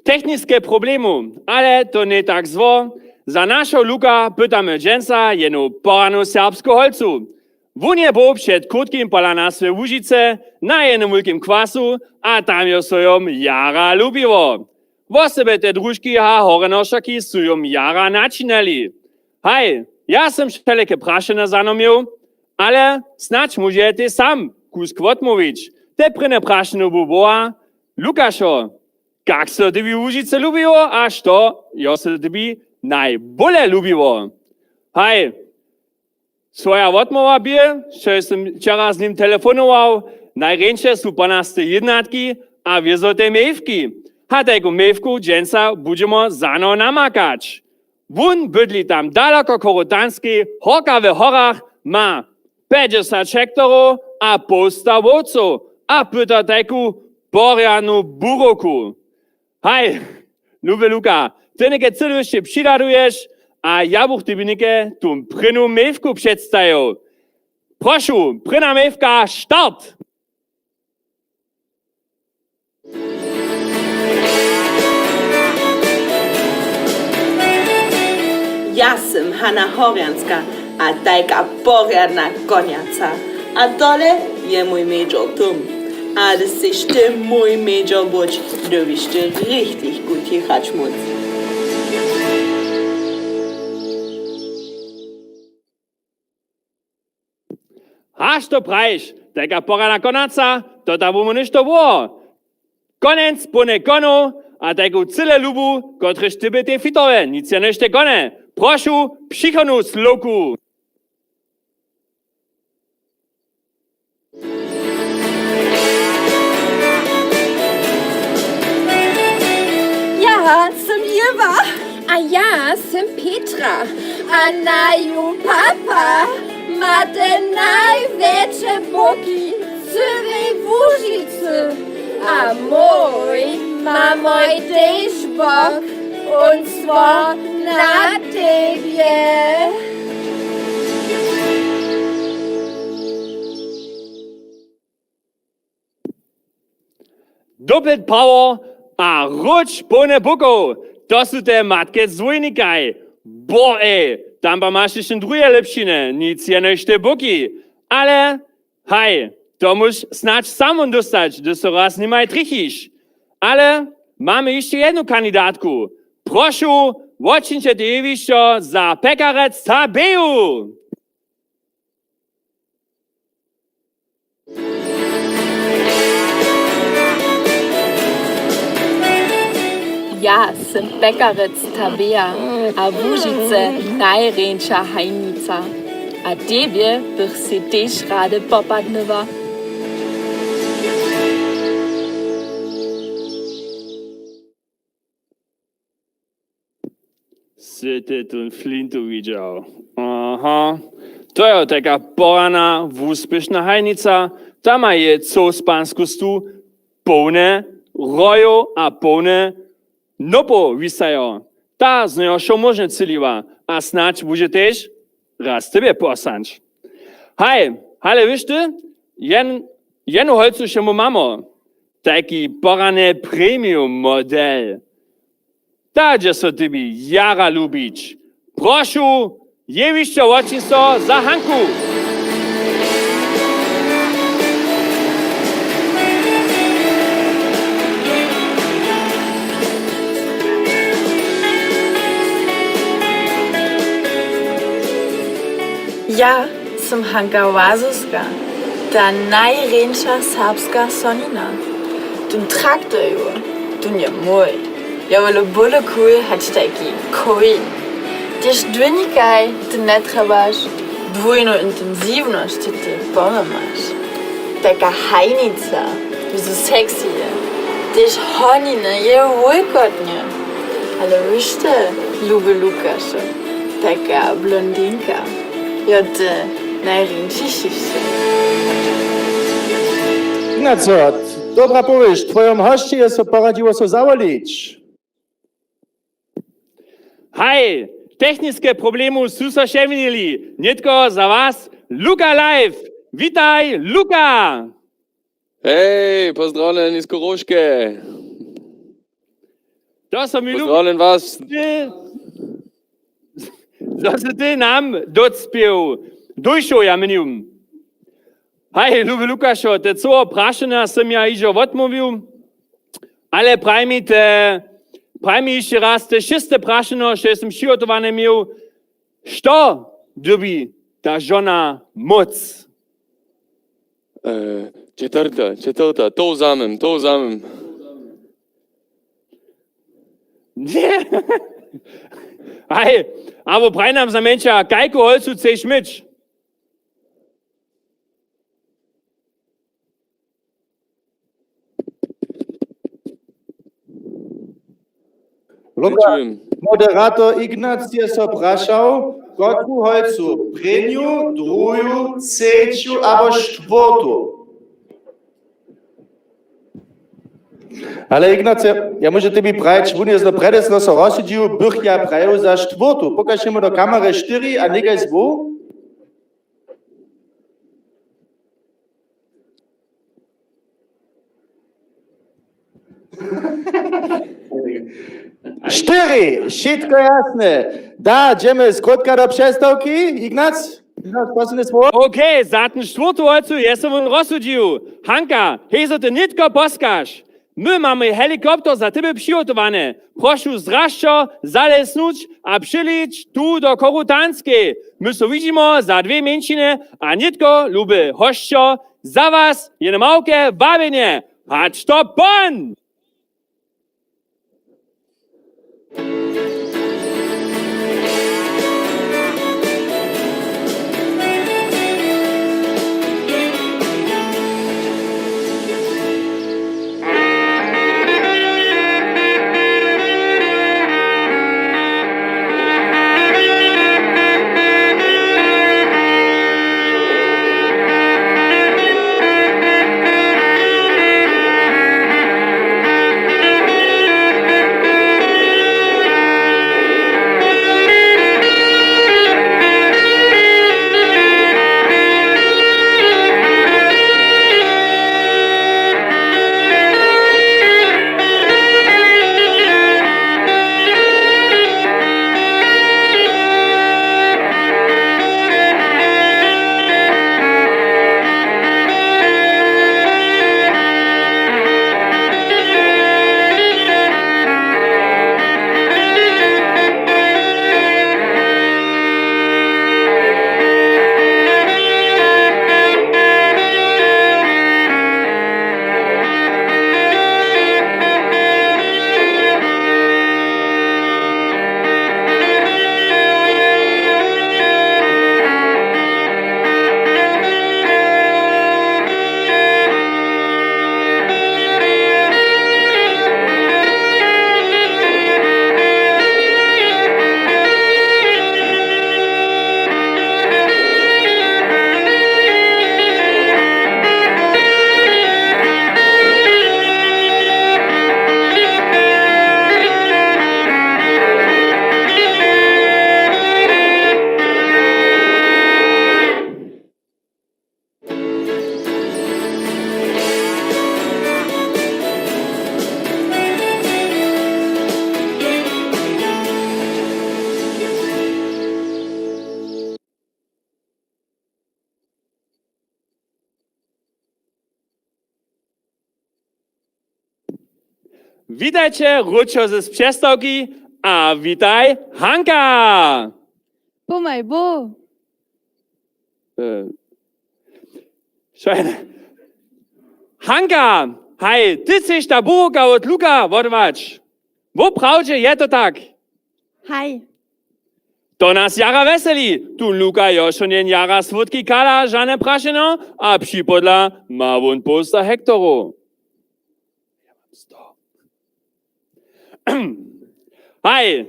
S20: technische Probleme, ale to nie tak zło. Za naszą Luka pytamy dżęsa jeno poranu serbsku holcu. Wunie był przed krótkim pola na swe Łużyce na jednym wielkim kwasu, a tam jo sojom jara lubiło. Wosebe te drużki ha horenoszaki sojom jara naczynali. Hej, ja sam wszelkie praszene zanomił, ale snacz może ty sam kusk odmówić. Te pryne praszene buboa, Lukaszo, jak se tybi Łużyce lubiło, a što jo se tybi najbole lubiło. Hej, swoja odmowa bie, że jestem wczoraj z nim telefonował, najręcze są 12 jednotki, a wiezo te mewki. A tego mewku dżęsa będziemy zano namakać. Wun bydli tam daleko korytanski, horka w horach, ma 50 hektarów, a posta wodców, a pyta taku porjanu buroku. Hej, lubię Luka, ty neke celu się przyradujesz, a ja buch tybinike tu prynu mewku przedstawił. Proszę, pryna mewka, start!
S21: Ja sam Hanna Horjanska, a tajka porjadna konjaca. A dole je mój major Tom. A das sich ty mój major Butch, du bist richtig gut jechać móc.
S20: Haš to praviš, tega porana konaca, to ta bomo ništo było. Konec pone kono, a tego cyle lubu, kotryż tyby te fitowe, nic je nište kone. Prošu, přichonu sloku.
S22: Ja sam Eva. A ja sam Petra. A naju papa ma te najveće boki crnej Łużycy. A mój ma moj tež bok und zwar na tebie.
S20: Doppelt Power, a rutsch pone buko. To są te matke zwojnikaj. Bo tam ba masz jeszcze drugie lepšine, nic je nešte buki. Ale, hej, to musz snacz sam dostać, da so raz nimaj trichiš. Ale mamy jeszcze jedną kandydatku. Proszę, odczyńcie dziewisko za pekarec Tabeju.
S22: Ja sam pekarec Tabeja, a w Łużyce najręcza hajnica. A tebie bych si tež rade popadnęła.
S20: Si ty tu flintu widział. Aha. To jest taka porana, úspěšná hajnica. Tam je co z panskustu pełne rojo a pełne nopo wisajo. Ta z niego šo možne ciliva. A snać bude tež raz tebe posanč. Hej, ale wiesz ty, jenu holcu še mu mamo. Taki porane premium model. Tadže so tebi jara lubić. Proszę, jewiście očisto za Hanku.
S21: Ja sam Hanka Wazuska, ta najręcza serbska sonina. Tun traktor, tun je mój.
S22: Ja wolę byle cool hać taki coin. Tyż dwynikaj, ty nie trzebasz dwójną intensywność, ty pomamasz. Taka hajnica, so sexy je. Tyż honina je wujkotnie. Ale wiszte, lubię Lukasza. Taka blondinka. Ja ty najręczyście.
S2: Na co? Dobra powiesz, twojom hoście jest so poradziło so zawolić.
S20: Hej, technické problémy sú sa ševinili. Netko za vás, Luka live. Witaj, Luka!
S17: Hej, pozdravljen iz Koroške.
S20: To som mi
S17: Pozdravljen vas.
S20: Zase ty nam docpiev. Dojšo ja menjum. Hej, lubi Lukašo, te co prašena sem ja ižo odmówil, ale praj mi jeszcze raz te šeste prašeno, že sem šiotované mił, što dobi ta žona moc?
S17: Četvrta, to vzamem.
S20: Nie. Hej, aber praj nam za menša, kajko holcu chceš myć?
S2: Luka, moderator Ignacy so prašał, kotku holcu, preniu, druju, trzeciu albo czwartu. Ale Ignacy, ja muszę tobie prać, on jest do predesno so rozsudził, bych ja prajał za czwartu. Pokażemy do kamery 4, a nie z dwu. Cztery, wszystko jasne. Da, idziemy z krótka do przestałki, Ignac?
S20: Okej, za ten czwarty holcu jestem on rozsudził. Hanka, hezo ty nitko poskasz. My mamy helikopter za tebe przygotowany. Proszę zraszczo zalesnąć a przylić tu do Korutanskiej. My so widzimy za 2 mięciny, a nitko lubi hościo za was jedno małke wabienie. Patrz to pon! Witajcie, Ruczo ze przestałki, a witaj, Hanka!
S4: Pomaj, bo.
S20: Schön. Hanka, hej, ty chcesz ta bułka od Luka wodować. Woprawdźe je to tak?
S4: Hej.
S20: To nas jara veseli. Tu Luka Jošonen jara svutki kala, žane prašeno, a připodla ma won posta hektoro. Hej,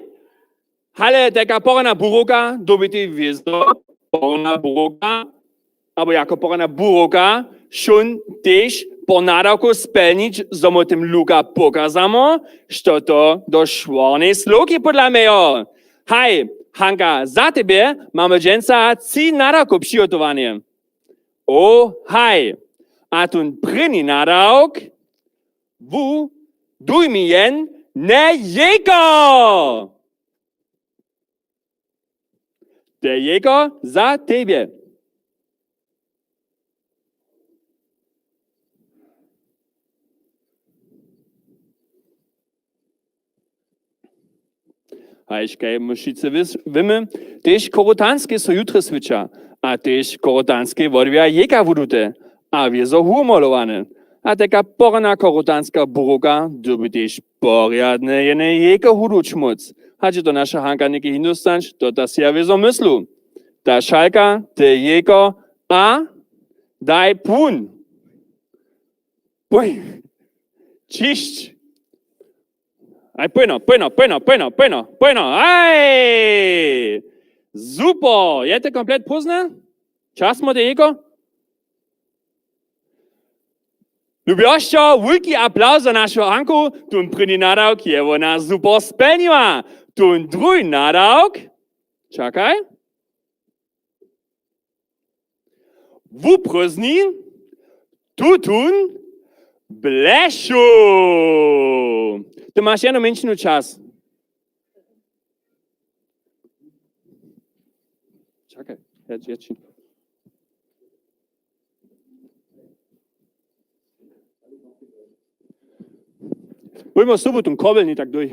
S20: hale teka porana buroka, dobiti vizdo, porana buroka, abo jako porana buroka, šun tež po nadawku spelnić, zomo tym Luka pokazamo, što to do švornej sloki podla mejo. Hej, Hanka, za tebe mamy dżęca 3 nadawku przygotowanie. O, hej, a tun prynny nadawk, duj mi jen, ne jego! Der Jäger za tebe. Hajš kaj mušice vimy, tež korotanske so jutre sviča, a tež korotanske vodvija jeka vudute, a wiezo humolowane. A taka porana korotanska buroka doby tež porjadne jene jeka hudučmuc. Hadže to naša Hanka neki hindustanč, to ta si ja wiezo myslu. Ta šalka, te jeko, a daj pun. Puj, čišć. Aj, pojno, aj! Super, je to komplet pozna? Čas mo te jeko? Ljubjošćo, veliki aplauz za našo Anku, tun prvi nadawk je ona super spelniła. Tun drugi nadawk, čakaj. Wuprzni, tutun, bleszu. Ty masz jedną minutę czas. Czekaj, jedź. Bójmy sobie ten kobel nie tak durch.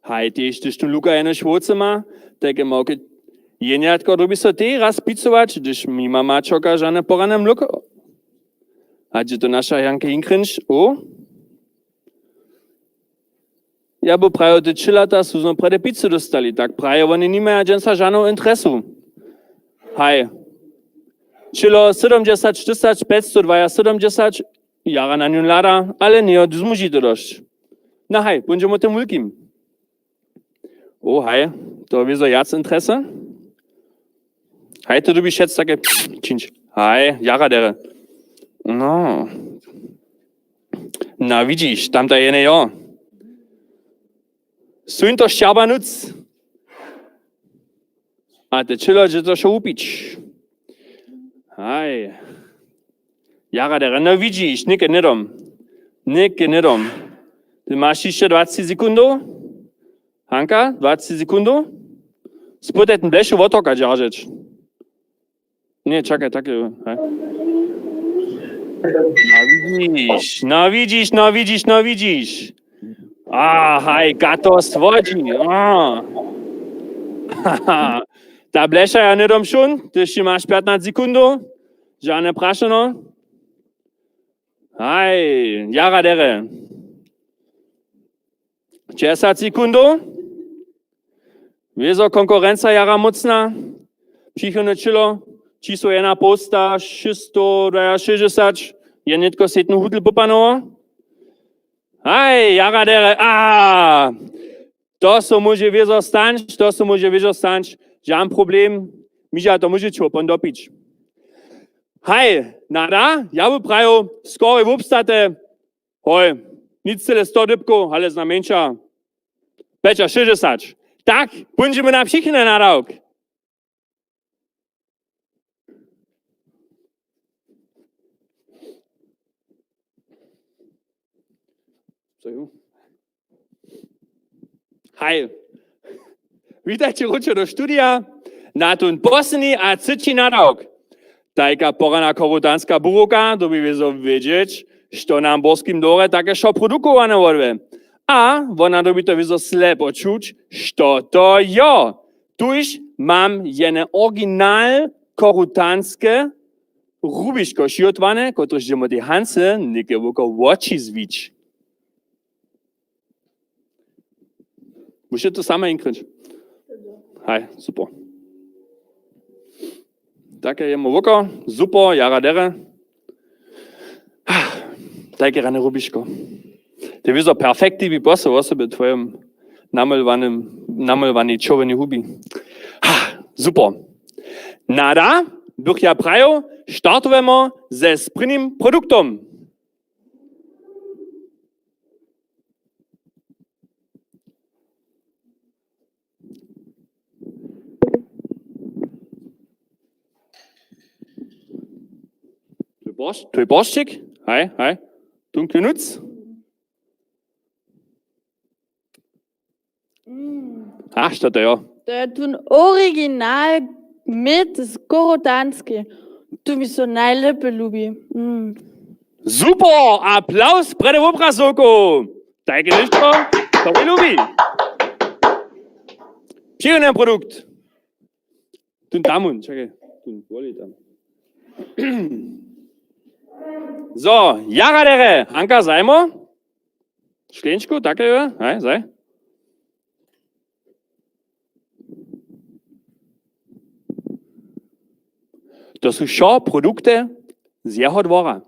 S20: Hej, tyś tu Luka jedno szwoce ma, tak mogę jeniatko robi so ty raz pizzować, gdyż mi mama czoka żadne poranem Luka. A gdzie to nasza Janka inkrynč, o? Ja bo prajo te 3 lata są prede pizzę dostali, tak prajo oni nie mają dżęsa żadną interesu. Hej, čilo 70, 40, 572, jara na nią lada, ale nie od zmuži to dość. No hej, będziemy o tym wielkim. O, hej, to wieso jac interesse? Hej, to lubisz jetzt takie czynć. Hej, jara dere. No. Na widzisz, tam ta jene jo. Suń to ściaba nuc. A te čilo, że to się upić. Hej. Jara dere, no widzisz, nikke nedom. Ty masz jeszcze 20 sekundów? Hanka, 20 sekundów? Spytaj ten bleszu wotoka dzierżyć. Nie, czekaj, takie. No widzisz. A, hej, gato swodzi. Ta blesza ja nie dom schon, ty się masz 15 sekundów. Żadne praszeno. Hej, jara dere. 10 sekundów. Wieso konkurencja jara mocna. Przychodne čilo, čisto jedna posta, 660, je netko setnu hudl popanovo. Hej, jara dere, to so może wiezo stanč, žám problem, miža to může čo pondopić. Hej, nada, ja by prajo, skoro v obstate, hoj, nic cele 100 dybko, ale znamenča, peča 60. Tak, będziemy na przychynę na rok. Hej, witajcie ručo do studia na ten posledný a třetí na rok. Tajka porana korotanska buroka, to by wieso wiedzieć, što nam borskim dore také šo produkowane wodve. A ona doby to wieso slepo czuć, što to jo. Tuż mam jene original korotanske rubiško šiotwane, kotrež idemo te hance neke voko oči zvič. Musíte to sama inkryć. Hej, super. Takie jemo voko, super, jara dere. Takie rane rubiško. Ty wiesz, perfekty by poseł osoby twoim namalowany czerwony hubi. Super. Nada, bych ja prajo, startujemy ze sprynnym produktem. Tvoj borstik. Hej, hej. Dunkel Nutz. Što to jo?
S4: To je tu original mit skorodanski. Tu mi so najlepe ljubi.
S20: Super! Applaus pre obrazovku! Tajke lištko, to mi ljubi. Příjemný produkt. Tu tamun, čakaj. Tu voli tam. So, jara dere, Anka, zajmo. Šklenčku, takle jo, hej, zaj. To sú šo produkty z jeho dvora.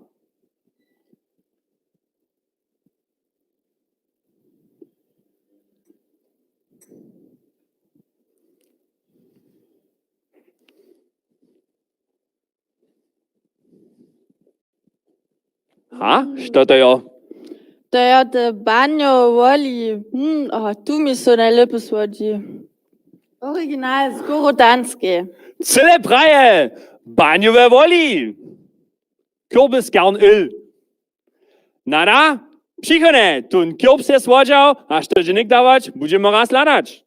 S20: Što to jo?
S4: To je te banjo voli. Tu mi so najlepe svodži. Original skorodanski.
S20: Cele praje, banjove voli. Kürbis gern Öl. Nada, přichone, tun kürb se svodžal, a što že nik davač, budeme raz ladać.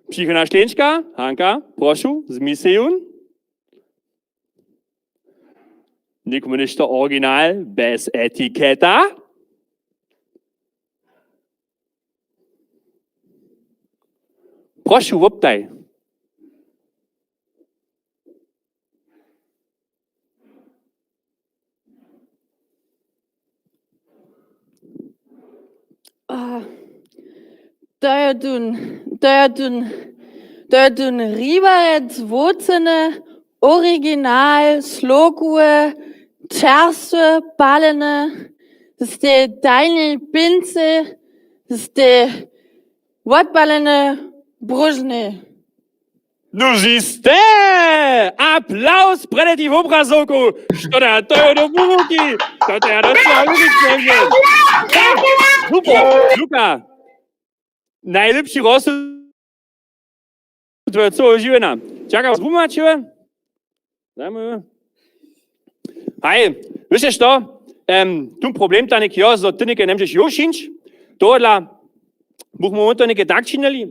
S20: Přichona šlenčka, Hanka, prošu, zmisejun. Nikomu ništo original, bez etiketa. Prošu, voptaj.
S4: To je tun ribarec vocene, original, slokue, čerstve, palene, ste tajne pince, ste odpalene bružne.
S20: No ziste! Applaus pre ti v obrazovku! Što da, to je do bubuki! To je do čalubičnjenje! Super! Luka! Najlepší rozsud tvoje celého živena. Čakaj, zbumačuje? Dajme jo. Hej, vieš što? Tu problem ta nek jo, zo ty neke nemžeš jo šinč. Tohle buchmo to neke tak činili.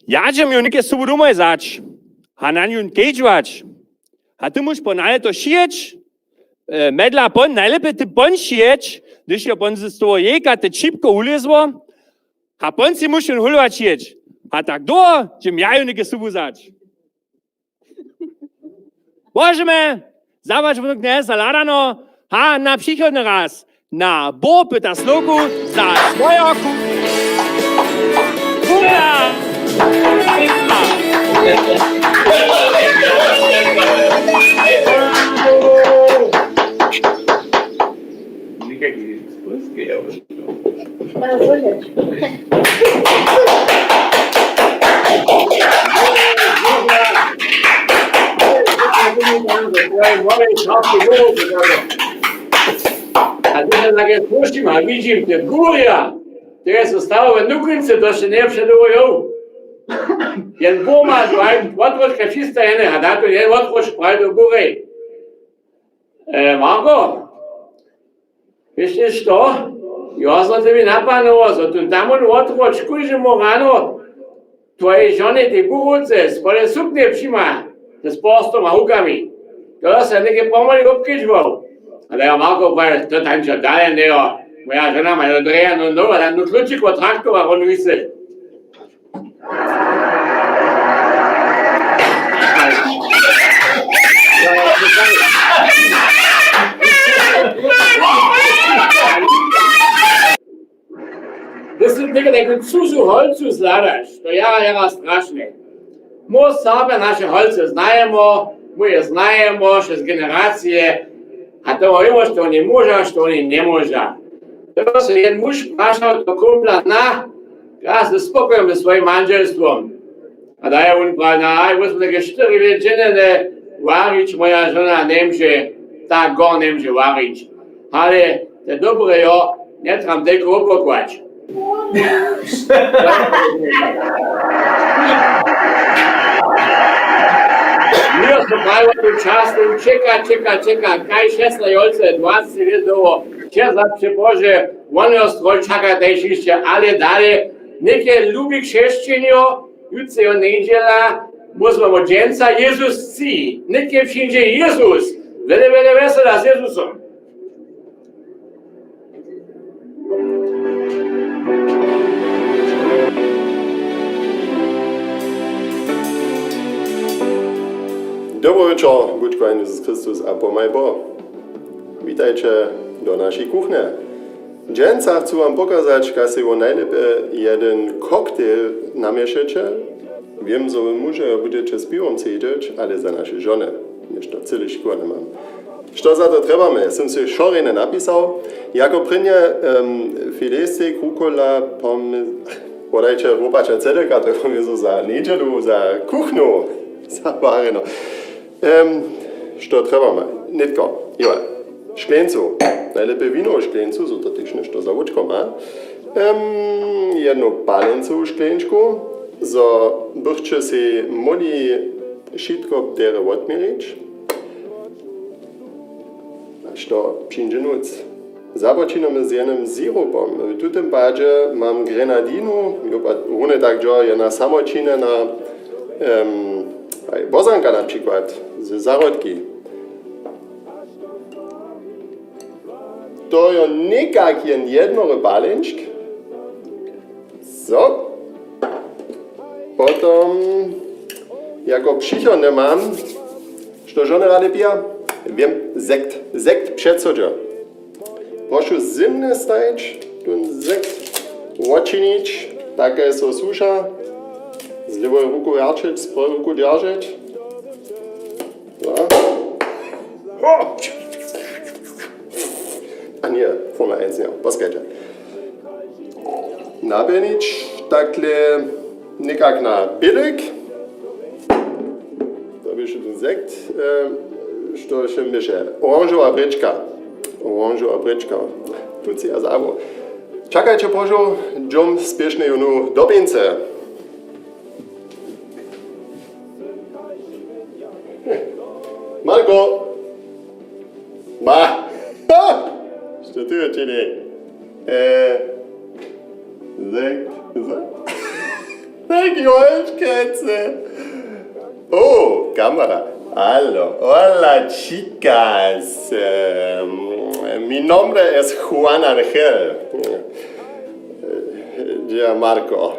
S20: Ja ćem ju neke subu domaj zač. A na nju keđvač. A ty muš ponale to šijeć. Medla pon, najlepe ty pon šijeć. Když je pon z toho jeka, te čipko ulezło. A pon si muš hulovat šijeć. A tak do, ćem ja ju neke subu zač. Możemy zawać wódek nie zaladano, a na przychodny raz na bo pyta slogu za swojaku. Hurra!
S10: A ty się takie puścimy, a widzimy te gória, które zostały w Nuklince, to się nie przedłużą. Jen Boma, odroczka czysta jene, a na to jen odrocz praj do góry. Marko, wiesz co? Ja sam tebi napanoval, so tu tam odrocz, kujžemo rano, tvoje žene te buruce, spole sukne přima, s postom a hukami. To se neke pomali obkežval. A da je Marko pravi, to tam čo dalje ne jo. Moja žena ma je odrejano novo, da nu ključik od traktora on vise. Hvis du ikke neku cuzu holcu zladaš, to jara strašne. My same naše holce znajemo, my je znajemo še z generacije, a to vemo, što oni moža, što oni ne moža. To se jedan muž prašal do kumpla ja se spokojom s svojim manželstvom. A da je on pravi, aj, bo smo neke 4 let ženene, varič moja žena nemže, tak go nemže varič. Ale to dobre jo, ne trebam teko opokvać. Mir smo pravi tu častu, čeka, kaj 16 jolce, 20 let dovo, če zapče Bože, ono stroj čaka tajšišće, ale dalje, neke ljubi kšešćenjo, jutro nedjela, musimo dženca Jezus ci, neke všinže Jezus, vele vesela s Jezusom.
S7: Dobro večer, buďko Jezus Kristus a pomaj Boh. Witajcie do naszej kuchni. Dżęca chcę wam pokazać, jak się najlepiej jeden koktajl namieszacie. Wiem, że wy muże będziecie z piwem siedzieć, ale za nasze żony. Jeszcze tyle szkoły nie mam. Co za to trzeba? Jestem sobie szorene napisał. Jako prynie filesy, krukola, podajcie ropacia cedeka, to jest za niedzielu, za kuchniu, za bareno. Co trzeba? Nitko, jo. Szklencu. Najlepiej wino w szklencu, so to też nešto za łuczko ma. Jedną palencu szklenczku, so byście si mogli wszystko dere odmierzyć. A to przyjdzie noc. Zapoczynamy z jednym syrupem. W tym padzie mam grenadinu, równie tak, że jedna samoczynę na bozanka na przykład, z zarodki. To je nekak jednory balenčk. So. Potom, jako przychodne mam, što żony rady pija? Wiem, sekt. Sekt przedsodzia. Proszę zimny stajeć, ten sekt odczynić, takie so susza, z lewą ruku jarczyć, z prawą ruku dzierżyć. A nie, Formel 1, nie, poskajcie. Napienić takle nekak na bielek. To by się ten sekt, što się mysze. Oranżowa bryczka. Tu ci ja zabo. Czekajcie, proszę, dżum spieszny junu do pięce. Marko! Ma! Što ty učini? Tak, Joelčkece. Kamera. Allo, hola chicas. Mi nombre es Juan Angel. Ja, Marko.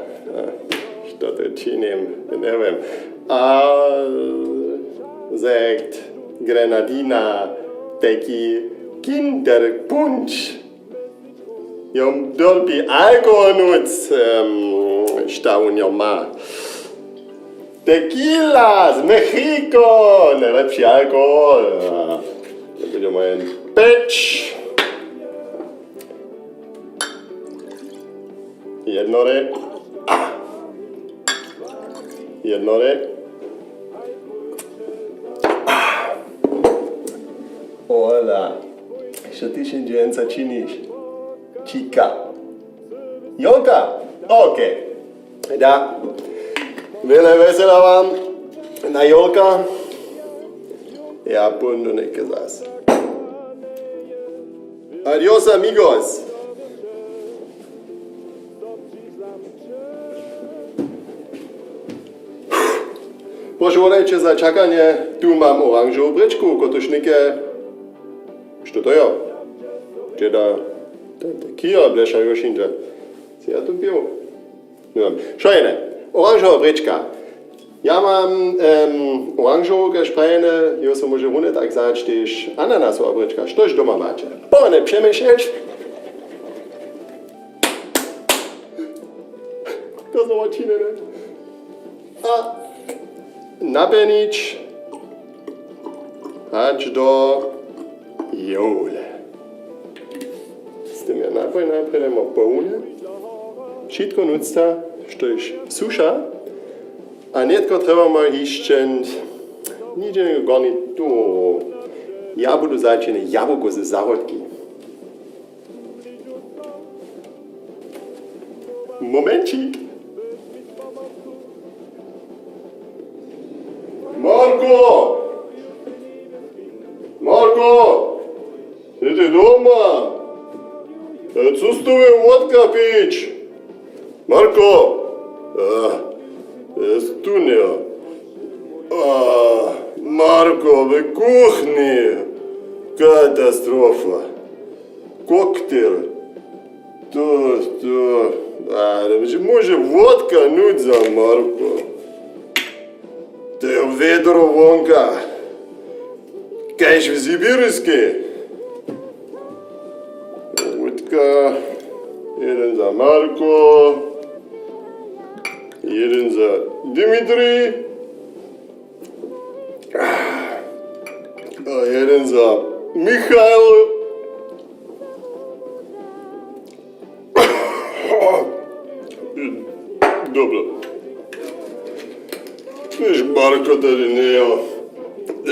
S7: Što ty činim? Ne vem. Sekt, grenadina, taki Kinderpunsch. Jom dolpi alkohol nuc, šta u njom ma. Tequila z Mexico, najlepší alkohol. To budeme jen peč. Jednory. Hola. Što ty się dżęca činiš? Chica. Jolka? Okej. Da. Wiele wesela wam na Jolka. Ja pójdę neke zas. Adios amigos. Proszę olejcie za czekanie. Tu mam oranżową bryczku, kotusznikę. Co to jest? Gdzie da kija blesza już indziej. Ja tu pił. No, szojene. Oranżowa bryczka. Ja mam oranżowe szprejne, jo so może runie tak zać, też ananasu obryczka. Sztoś doma macie? Pone przemyśleć. To zobaczymy. A napenić aż do jole. Z tym ja najpierw damo połunę. Wszystko nucta, sztoś susza. A netko treba mal hišćent, niđe goni tu, ja budu začene jabuko ze zahodki. Momenčik. Marko! Marko! Jeste doma? Co s tebe vodka pić? Marko! Jest tu nie. Marko, w kuchni. Katastrofa. Koktajl. To. Może vodka nudza, Marko. To je vedro vonka. Kajš v Sibirski. Vodka. Jeden za Marko. Jeden za Dimitri, a jeden za Michal. Dobro. Wiesz, Marko tady nie,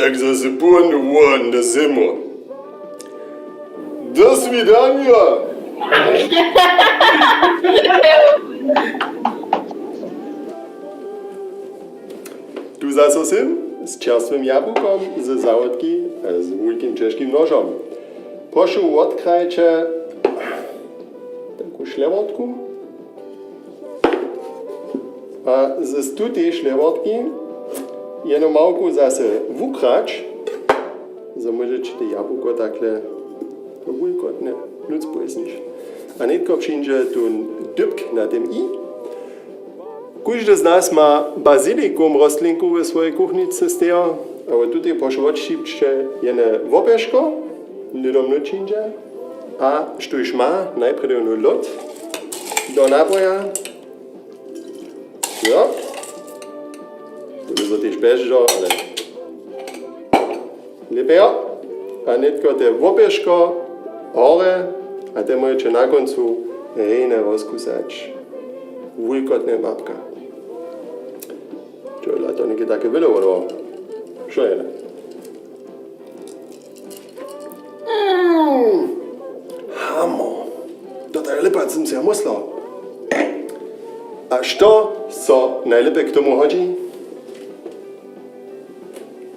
S7: jak zase půjdu von na zimu. Do svidania. Tu zase jsem s čerstvým jablkom ze závodky a s veľkým českým nožom. Prošu odkrajče takú šlevodku a ze tutej šlevodky jenom malku zase vukrač, za môžete to jablko takhle veľkotne nuc pojasniš. A netko všinže tu dybk na tym i. Każdy z nas ma bazilikum rostlinku w swojej kuchnicy stejo, ale tutaj proszę odšipčte jedne wopeszko, niedom nučinže, a štuž ma najprv lód do napoja. Jo, to by so tiež bežo, ale lepiej. A netko te wopeszko hore, a te môžete na koncu rejne rozkusać. Veľkotné babka. Čo je to nejaké také vylovo, čo je? Hamo, to je lepa, som si ja myslel. A što so najlepšie k tomu hodí?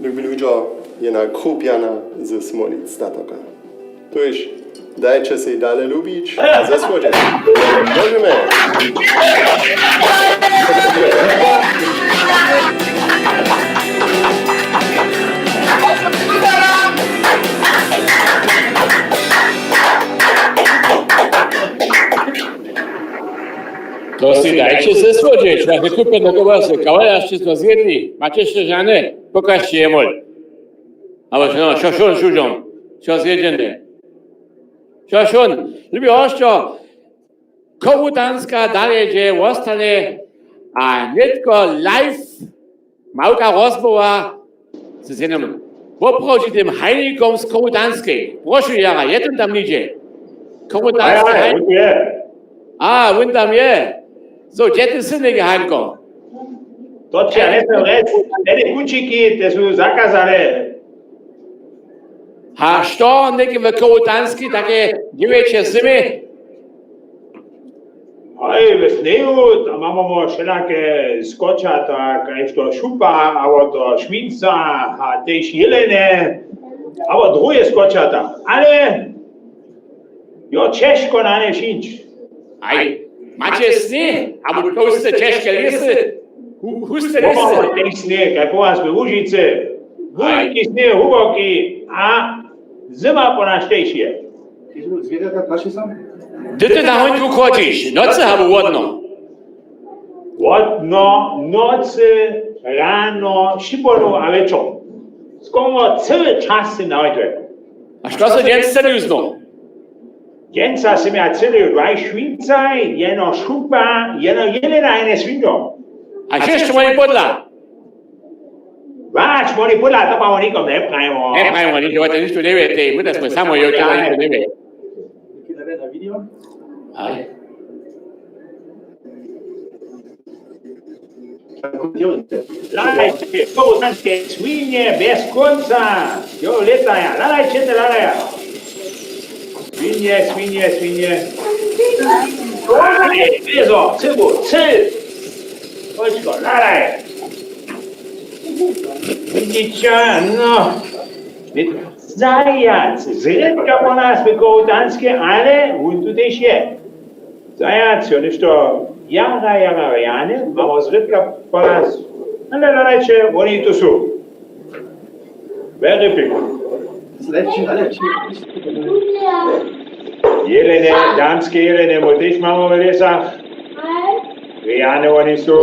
S7: Ľudia je na krupiana ze smolic statoka. To je, dajte si dále ľúbiť a zasvočiť. Môžeme.
S10: To si dajcie se słodzieć, na wykupę do kobasy. Kawalarszczyzno zjedli, macie szczerzane, pokażcie je mol. A właśnie no, szaszun szudzią, co zjedziemy. Szaszun, lubię oszczo, kołutanska dalej gdzie ostale, a netko live, małka rozmowa z jednym poprodzitym hajnikom z kołutanskiej. Proszę jara, jeden tam idzie. Kołutanska hajnik. A, won tam je. So, gdzie ty syny geheimko?
S15: To trzeba nie powiedzieć, te kuciki, te są zakazane.
S10: A što neki w kołutanski takie dziewięcie zimy?
S15: Oj, w snehu, tam mamy wszelakie skoczata, jak to šupa, albo to šminca, a też jelene, albo drugie skoczata. Ale jo ciężko na nie wziąć.
S10: Aj, macie sny? Albo tłuste ciężkie lisy? Huste lisy?
S15: Mamy ten sneh, jak po nas w Łużycy. Wielki sneh, huboki, a zima po nas też jest.
S10: Gdy ty na hońku chodzisz? Nocy albo łodno?
S15: Łodno, nocy, rano, šiponu a večer. Skoro celý čas si najdve.
S10: A što se dnes celý uzno?
S15: Djenca si ja celý dvaj švincaj, jeno šupa, jeno jelena ene svinjo.
S10: A šešte moji podla?
S15: Vač, moni podla, to pa nikom ne pravimo.
S10: Ne pravimo, nikom to ništa ne vete, mi da smo samo jutila, ništa ne vete. Aj.
S15: Lalajte, korutanske svinje bez konca. Jo, letaja, lalajčete, lalaja. Svinje. Lalaj, bezo, cebu, cel. Počko, lalaj. Vidíte, no. Zajac, zredka po nás ve korutanske, ale on tu tež je. Zajac, jo, nešto jara vejane, imamo zredka po nás. Ale lalajče, oni tu sú. Very big. Jelene, dámske jelene, mo tež máme v lesách. Vejane oni sú.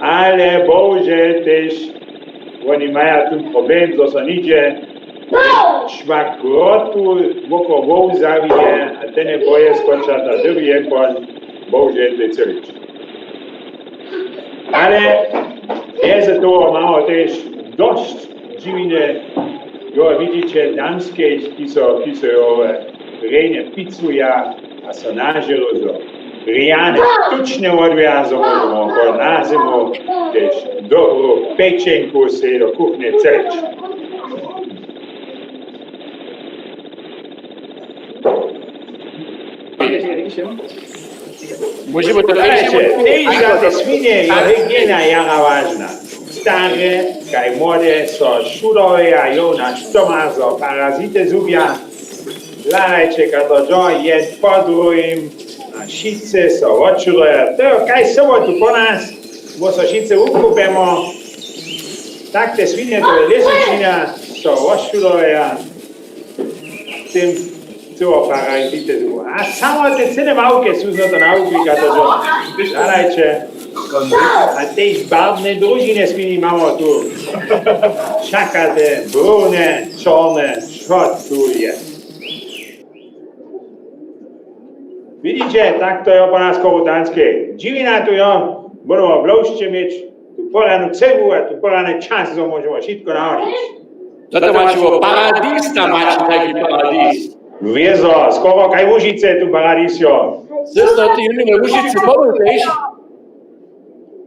S15: Ale bože tež, oni majú tu problém, to sa niče. Švakrotu voko vou zavije, a ten je boje skočata, drví je kon, bože te celič. Ale bez toho máme tež dosť živine, jo vidíte, danské, ki so rejne picuja a sa naželo zo rijane tučne odviazo možemo ko na zimu, tež dobrú pečenku se do kuchne celič.
S10: Môžeme to
S15: reći. Te svinje je hygiena jara važna. Stare, kaj mode so šudovia, jo na štomazo, parazite zubja. Lalajče, kato jo je po druhim, a šice so odšudoja. To je kaj sobotu po nás, bo so šice ukupemo. Tak te svinje, to je lesučinja, so odšudoja. Tim to parazite zubja. A samo te cene mavke sú to naukli, kato jo. Lalajče. A tež barvné družine sviní máme tu. Šakaté, brúne, čorné, čo tu je. Vidíte, tak to je po nás korutanské. Živina tu jo, budeme bloušče mieć, tu poranú cebu a tu porané čas, so môžeme všetko nahodiť.
S10: Toto máš o paradís, tam máš taký paradís.
S15: Viezo, skoro kaj Užice tu paradís jo.
S10: Sesto, ty jedným Užice bol, tež?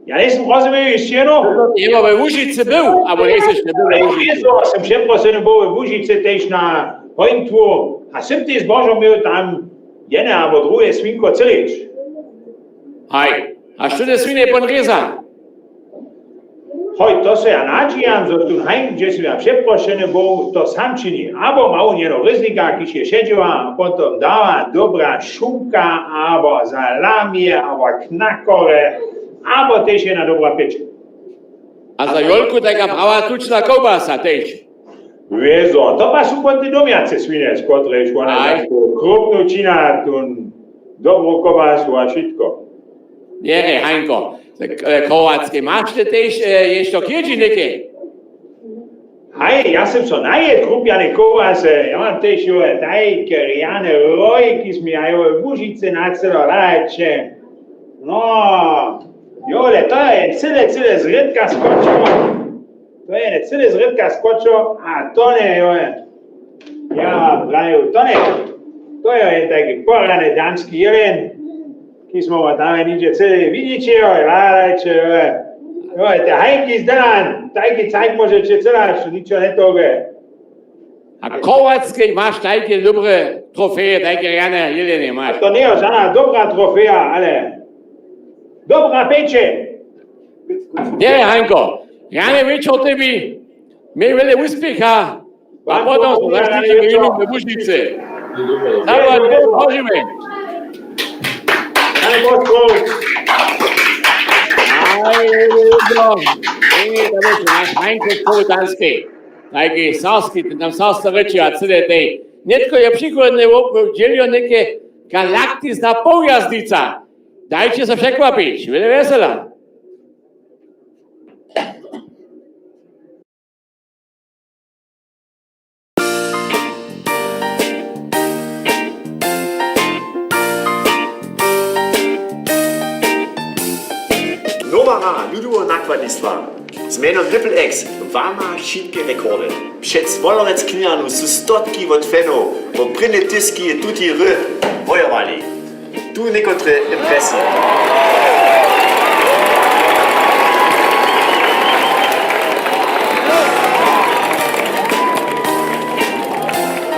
S15: Ja nisam rozumio ešte jedno.
S10: Ima v Užice byl, alebo nejseš nebyl v Užice.
S15: Som všetko bol v Užice tež na hojntvu a som tiež Božom byl tam jedné alebo druhé svinko celič.
S10: Hej, a što te svine podreza?
S15: Hoj, to sa ja nadžijam, zo tu hajm, kde som ja všetko bol, to sam činí. Abo mal njeno riznika, kiž je šedžová, a potom dáva dobrá šunka, abo zalamie, abo knakore, abo tež jedna dobrá pečka.
S10: A za Jolku taká pravá tučná koubasa tež.
S15: Viezo, to pa sú konti domiace svine, skotreš, ona takú krupnú čina, tú dobrú kobasu a všetko.
S10: Nie, Hajnko, kovácké, máš te tež ešte kiežineke?
S15: Hej, ja som so najed krupjane kobase, ja mám tež tajke, rijane rojky sme aj Užice na celo rajče. No, jole, to je celé zredka skočo. To je celé zredka skočo a to ne, jole. Ja vám prajú, to ne. To je taký porané dámsky jelen, ki smo vam tam niče celé, vidíte, jole, rajče, jole. Jole, te hajki zdan, tajki cajk môžete celač, ničo netoge.
S10: A kovácké máš tajke dobré trofeje, tajke rijane jelene máš.
S15: To nie je žádná dobrá trofeja, ale dobrá peče.
S10: Nie, Hajnko, ja neviem, čo tebi. My veľa úspecha a potom sa zaštítime jedným do Bužnice. Závad, môžeme.
S15: Pane Božko.
S10: Aj, ľudo. Nie, to je náš Hajnko korutanský. Taký sásky, tam sásta reči a celé tej. Netko je príkladné delio neke galaktizná poujazdica. Dajte sa překvapiť, veľa vesela.
S8: zakładnictwa. Zmieną Triple X wama šitke rekordy. Przed Smolerec knjanu su stotki od fenów, bo prynne tyski tuti ry wojowali. Tu niektóre impresje.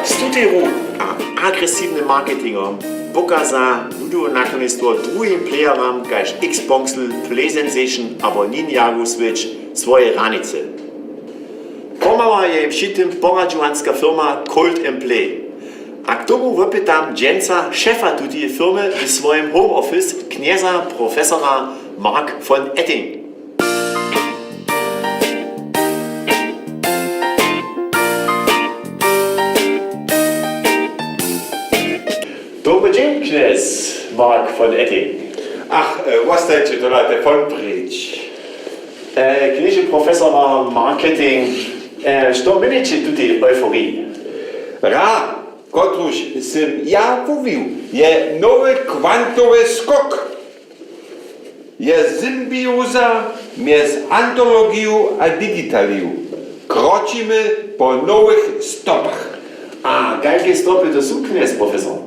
S8: Z tuteru a agresywnym marketingom pokaza budu nakoniec to drugim playerom kaž Xbox, PlayStation abo Ninjago Switch swoje ranice. Pomała je przy tym poradźuanska firma Cold & Play. A k tomu wypytam dżęca szefa tuti firmy w swoim home office knieza profesora Mark von Etting. Dobry dzień, kniez Mark von Etting.
S9: Ach, was dajcie to na te von Bridge?
S8: Kniezie profesora marketing, što menicie tuti euforii?
S9: Ra, kotruž sem ja mówił, je nowy kwantowy skok. Je symbioza między antologią a digitalią. Kroczymy po nowych stopach.
S8: A jakie stopy to są, kniez profesor?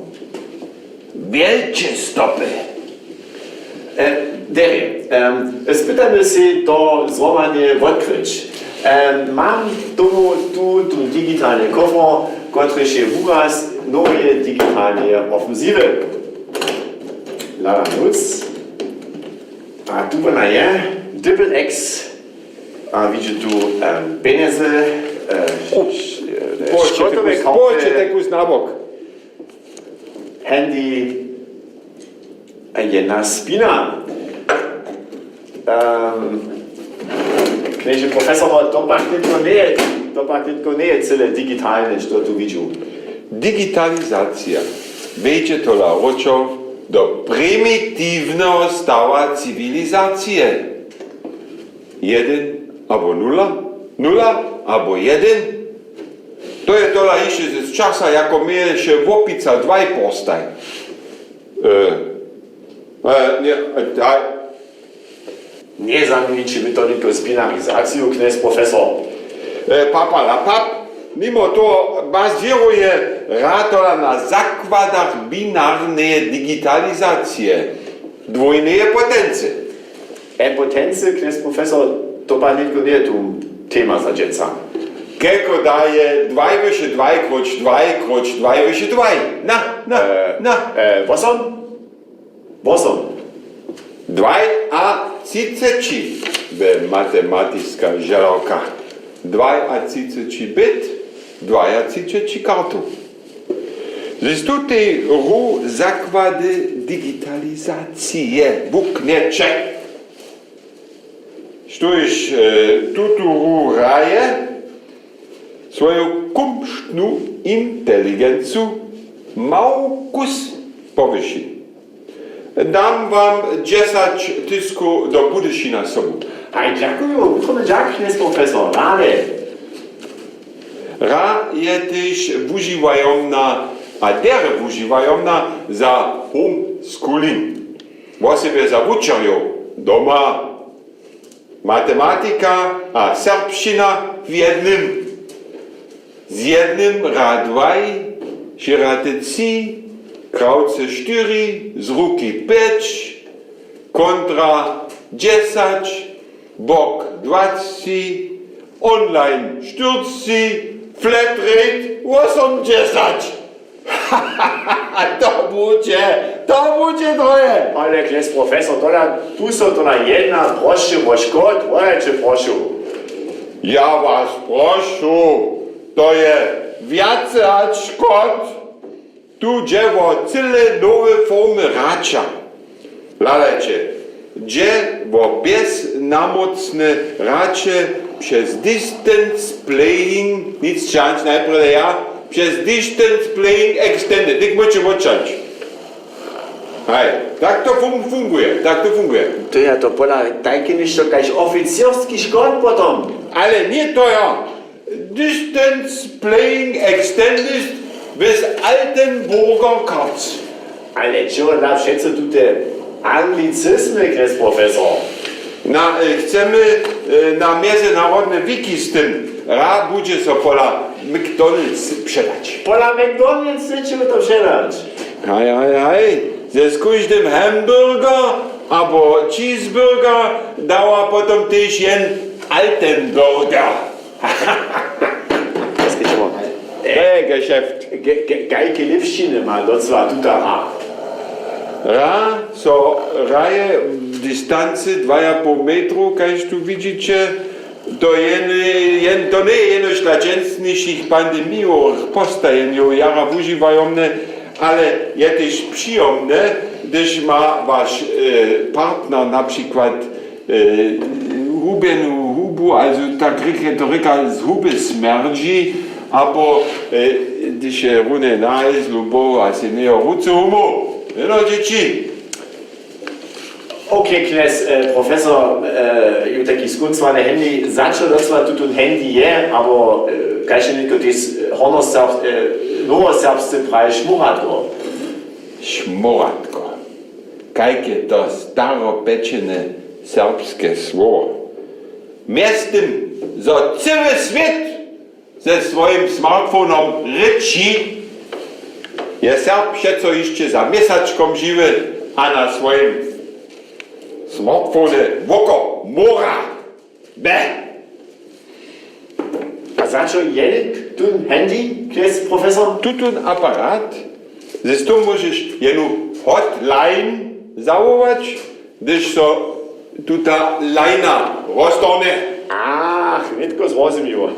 S9: Wielkie stopy.
S8: Derry, spytamy się to złamanie odkryć. Mam tu digitalny kofr, który się wyraz nowe digitalne ofensywy. Lada nuc. A tu na je Triple X. A widzicie tu pieniądze.
S9: Spojrzcie tekus na bok.
S8: Handy. Jedna spina. Kniezie profesor, to pak tylko nie jest cele digitalne, co tu widział.
S9: Digitalizacja wejdzie to la oczo do prymitywnego stawa cywilizacji. 1 albo 0, 0 albo 1. To je to la jeszcze z czasa, jako my się łopica 2 postaj.
S8: Nie zamienicie my to tylko z binarizacją, kniez profesor.
S9: Papa la pap, mimo to baziruje ratola na zakładach binarnej digitalizacji. Dwójne potencje.
S8: Potencje, kniez profesor, to pan tylko nie tu tema za dziecka.
S9: Kelko daje 2 wyše 2 kroć 2 kroć 2 wyše 2. Na.
S8: Was on?
S9: 2 a 30 w matematycka żelka. 2 a 30 bit, 2 a 30 kartu. Z tutaj zakłady digitalizacji bukniecze. Stoisz tutu raje swoją kumsztną inteligencję małkus powyższy. Dam wam 10 tysku do budyszy na sobą.
S8: Hej, dziękuję, dziękuję, profesor, rade.
S9: Ra je też używajomna, a der używajomna za homeschooling. Właściwie za uczorio doma matematyka a serbszczyna w jednym. Z jednym ra 2, širate 3, krauce 4, z ruki 5, kontra 10, bok 20, online 40, flat rate 80. To bude troje.
S8: Ale kniez profesor, tu są to na jedna proszę, moškot, czy proszę?
S9: Ja was proszę, to je więcej als škod. Tu dzieło cyle nowe formy racza. Lalecie, dzieło beznamocne racze przez distance playing, nic chance najpierw ja, przez distance playing extended. Nikt może odciąć. Hej, tak to funguje.
S8: To ja to pola takie niż to kaž oficjerski škod potom.
S9: Ale nie to ja. Distance playing extended with Altenburger cards.
S8: Ale čo dla všetce tu te anglicyzmy, kniez profesor?
S9: Chcemy na międzynarodne wiki z tym. Będzie so pola McDonald's przedać.
S8: Pola McDonald's chcemy to przedać.
S9: Hej. Ze każdym hamburger albo cheeseburger dała potem też jen Altenburger.
S8: Das geht schon.
S9: Geschäft.
S8: Geilke Lifschine mal, dort zwar tuta.
S9: So raje dystancy 2,5 metru, jak tu widzicie, to to nie jenoś dla częstniejszych pandemiowych postajen jara używajomne, ale je też przyjemne, gdyż ma wasz partner na przykład hubu, also tak ryka z huby smerdzi, albo gdyż się rune naje z lubą, a się nie rucu humu. No dzieci.
S8: Okay, Knes, Professor, ich taki skunzwane Handy, zaczął das zwar tut ein Handy je, aber gleich nicht das Novoserbscy Preis Schmuratko.
S9: Schmuratko. Kajkie to staropeczne serbskie słowo. Miestem za cały świat ze swoim smartfonem ryci. Je Serb przeco jeszcze za miesiączką żywy, a na swoim smartfone woko mora.
S8: A zaczął tun Handy, Knes, Professor?
S9: Tutun aparat, z tym możesz jenu hotline zawołać, gdyż so tuta lajna roztone.
S8: Ach, nicht go zrozumiło.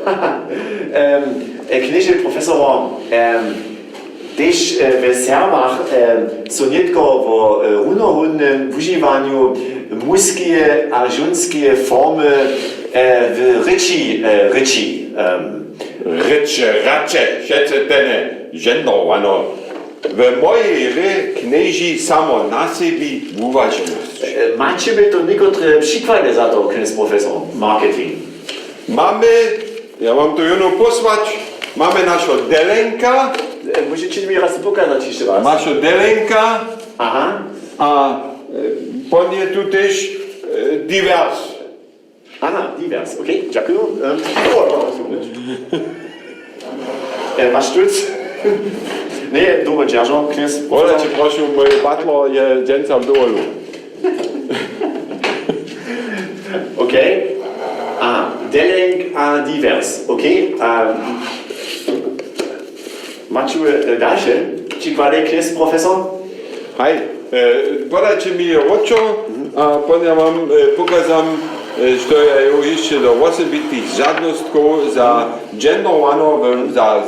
S8: Kniesie, Professor, też w Serbach są nie tylko w runohudnym używaniu mužskie a ženské formy w ryči.
S9: Racze, všetce tene ženovano. W mojej ry knieži samo na sebi uvažnosť.
S8: Macie by to niektóre przykłady za to, knes profesor, marketing?
S9: Mamy, ja mam to jedno posłać, mamy naszą delenka.
S8: Możecie mi raz pokazać jeszcze raz?
S9: Naszą delenka.
S8: Aha.
S9: A po nie tu też divers.
S8: Aha, divers, okej, dziękuję. Masz sztuc? Nie, dobre dzierżą, knes.
S9: Wolę cię prosił, mój butler je dzięca w dolu.
S8: Okej. A, delenk a divers, okej. Macie dalsze przykłady, knes profesor?
S9: Hej, podajcie mi roczo, a potem ja wam pokazam, što je jeszcze do osobitych żadnostków za genderowano,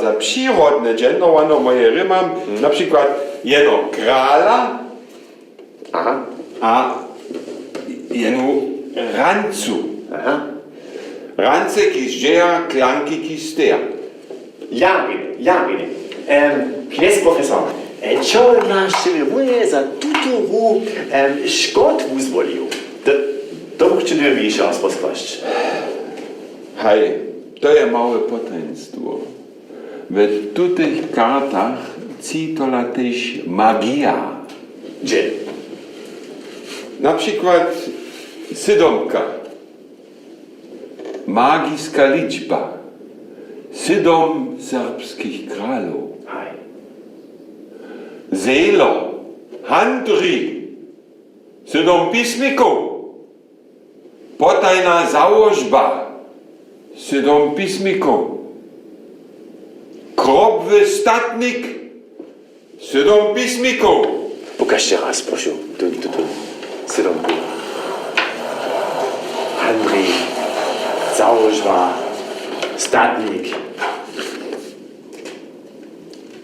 S9: za przyrodne genderowano moje rymam, na przykład jedno krala, a jedno rancu. Rance ki zdzieja, klanki ki steja.
S8: Jagine. Knes profesor, čo nás ševuje za tuturu škod uzvolil? To chcemy mi jeszcze raz posłuchać.
S9: Hej, to jest małe potenstwo. W tych kartach citola też magia.
S8: Gdzie?
S9: Na przykład sidomka. Magiska liczba. 7 serbskich kralów. Zelo. Handry. 7 pismików. Potajna założba. 7 pismików. Krobwy statnik. 7 pismików.
S8: Pokażcie raz, proszę. Tu. 7. Handry. Założba. Statnik.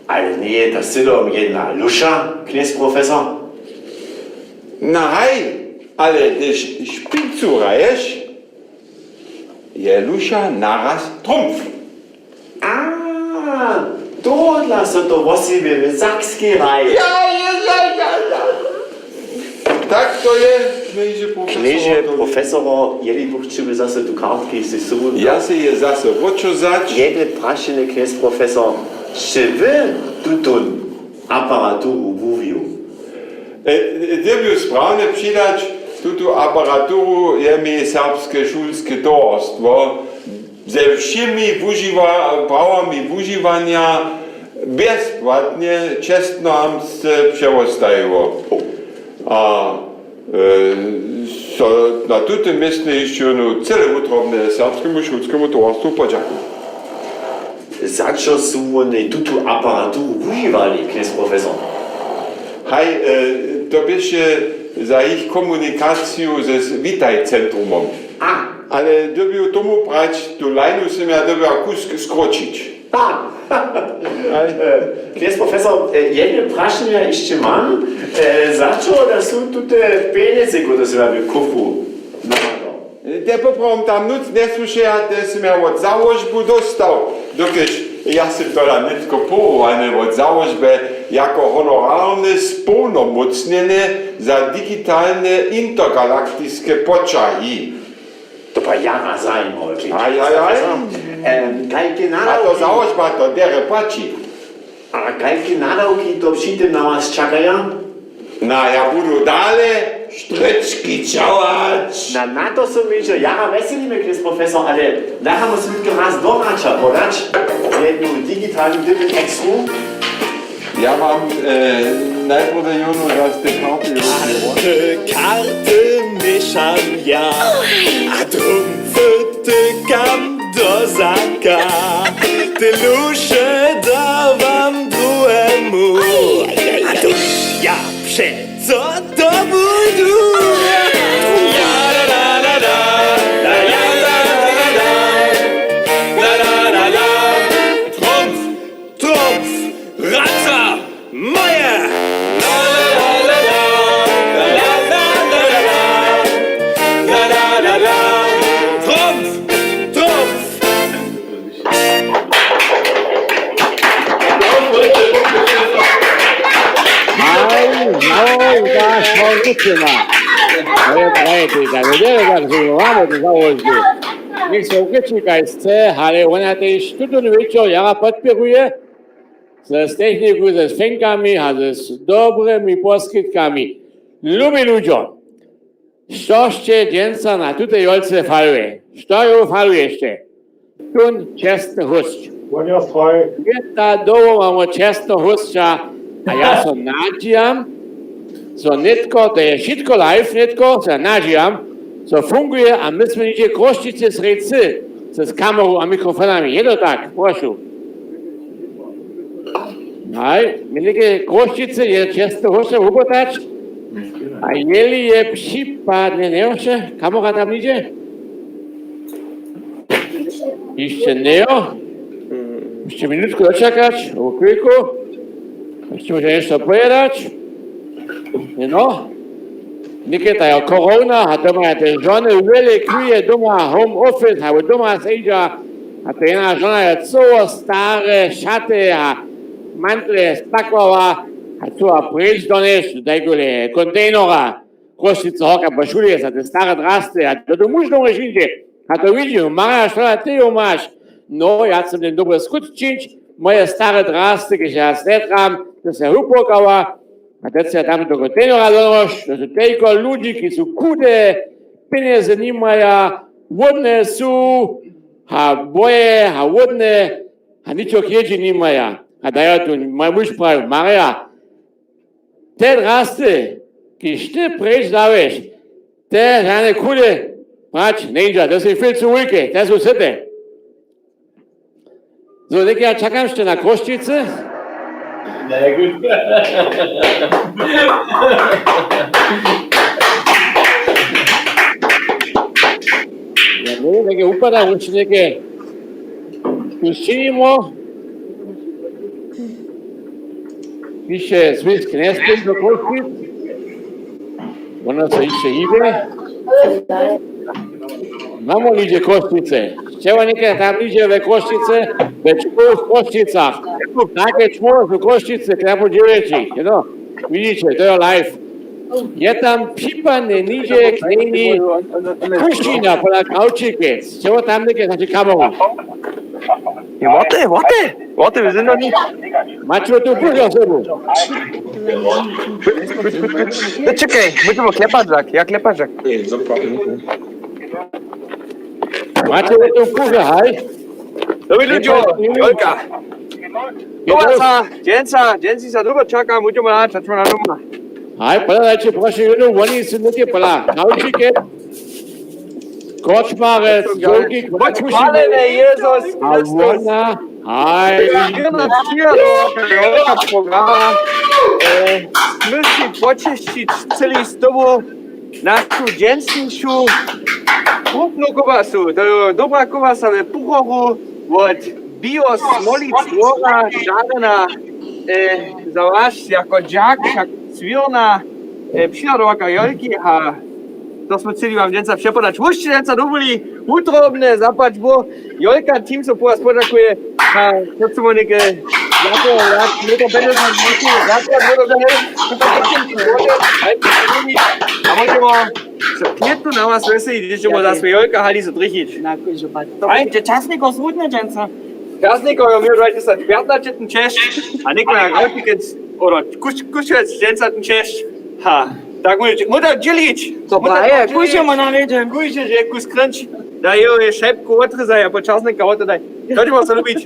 S8: Ale nie, to 7 jedna lusza, knes profesor.
S9: Hej, ale gdyż szpicu rajesz, je lusza naraz trumf.
S8: To dla so to wosibie w sakskiej raje.
S9: Ja. Tak to jest, kniezie profesor.
S8: Kniezie profesoro, jeli buchczymy zase tu kartki z sobą.
S9: Ja se je zase oczozać.
S8: Jedne praszene, knes profesor, czy wy tutun aparaturu mówił?
S9: Gdyby sprawnie przydać, tuto aparaturu je mi serbskie szulskie towarstwo ze všimi prawami używania bezpłatnie czesnoamsce przewostają. A so, na tym miejscu jeszcze cele utrobne serbskiemu szulskiemu towarstwu podziękuję.
S8: Za co są oni tuto aparaturu używali, knes profesor?
S9: Hej, to będzie za ich komunikację ze Witaj-Centrumom. Ale dobił tomu brać, tu lajnu się ja dobił akusk skročić.
S8: Knes profesor, jedno prašenje jeszcze mam. Za co da są tute pieniądze, które się w kufu napadł?
S9: Te poprawom tam nic nie słyszałem, te się ja od założbu dostał. Dokiż ja się to nie tylko powołany od założby jako honorarny spełnomocnienie za digitalne intergalaktyczne poczaji.
S8: To pa jara zajmował.
S9: A to założba to dere płaci.
S8: A kajki nadałki to przy tym na was czekają?
S9: Ja budu dalej sztryczki działać.
S8: Na to są myślę, jara weselimy, kres profesor, ale nachher musimy tylko raz do racza podać jedną digitalną extru.
S9: Ja mam najpierw jedną raz te
S16: Karty mieszam ja, a drum wytykam do zaka. Ty lusze dawam drugiemu, a to ja przeco to budu. Trumpf, Ratzer, Meier.
S3: Niech się uczestnika chce, ale ona też tutun wieczór jara podpieruje z techniką, ze sfenkami, a ze dobrymi poskrytkami. Lubi ludziom. Szczoście dzięca na tutej jolce faluje. Što ją falujecie? Tun czesny hust. Wieta dołu mamy czesno hustcza, a ja so nadziam, so nitko, to jest wszystko live nitko, so nadziam, co funguje, a myśmy idzie kroszczycy z ręcy, z kamerą a mikrofonami. Jedno tak, proszę. Aj, my kroszczycy je często muszę upotać, a jeli je przypadnie, nie jeszcze, kamera tam idzie? Jeszcze nie, jeszcze minutku doczekać, o chwilku, jeszcze muszę jeszcze pojedać, no. Nikita je korona, a doma te žony velikuje doma home office, a doma seđa, a te jedna žona je co stare šate, a mantle spaklova, a tu a prič doneš, da je kontejnera, koščica hoka pa šulje, sa te stare draste, a to mužno rešinče, a to vidim, Marja, što da ti imaš? No, ja sam den dobro skutčinč, moje stare draste, ki še ja sletram, da se upokava, a teď se tam do kontejnera donoš, to su tejko ljudi, ki su kude, peneze nimaja, vodne su, a boje, a vodne, a ničog jeđi nimaja. A da ja tu, moj muž pravi, Marija, te draste, ki šte preč daveš, te žane kude, prač, neđa, to su fil su ulke, te su sete. So, nek ja čakam šte na Kroščice.
S16: Sehr gut.
S3: Ja, ne, neke upada, uči neke tuščinimo. Piše svinski nestim do Kroščic. Ona se iše ide. Mamo liđe Kroščice. Čeva neke tam liđe ve Kroščice, već u Kroščicach. Takie čmo su Kroščice, treba podzielići, no. Vidite, to je live. Je tam připadne níže klejný kušina pola Kaučikec. Čeho tam nekec na kameru?
S17: Ja, warte, wir sind noch nicht.
S3: Mačo tu pužo sobu.
S17: Czekaj, musimy klepaczak, ja klepaczak.
S3: Mačo tu pužo, haj?
S17: Dobry ludzie, Jolka. Tomasa, Jensi sa duba čaka, musimy na čačuna doma.
S3: Haj, podajte proszę, oni su neke pola Kaučikec. Kočmarec, Jolki,
S17: Chwalene Jezus Chrystus.
S3: Haj.
S17: Jolka programa. Myśli pocieścić celi z tobą naszą dzienniejszą krupną kobasu. To dobra kobasa we puchoru od biosmolic dwora żadna zaważ jako dziak, jak cwirna przyjadołka Jolki, a to sme chceli vám dneska přepodať. Môžete dneska dovolí útrobné zapať, bo Jolka tým sa po vás poďakuje a to sú monike to peniaze a môžemo sa tieto na vás veseliť, že môžeme zase Jolka halí sa trichiť. Ajte, časníkov smutne dneska. Časníkov, jo, my odvajte sa tvrtnače ten Češ a Nikola Grotnikec, oder Kušovec dneska ten Češ. Tak môžete deliť.
S21: Dobra, kúšemo na vedem.
S17: Kúšeš, je kus crunch. Daj jo, je šepku otrezaj a počasníka otredaj. To ti môžem sa ľúbiť.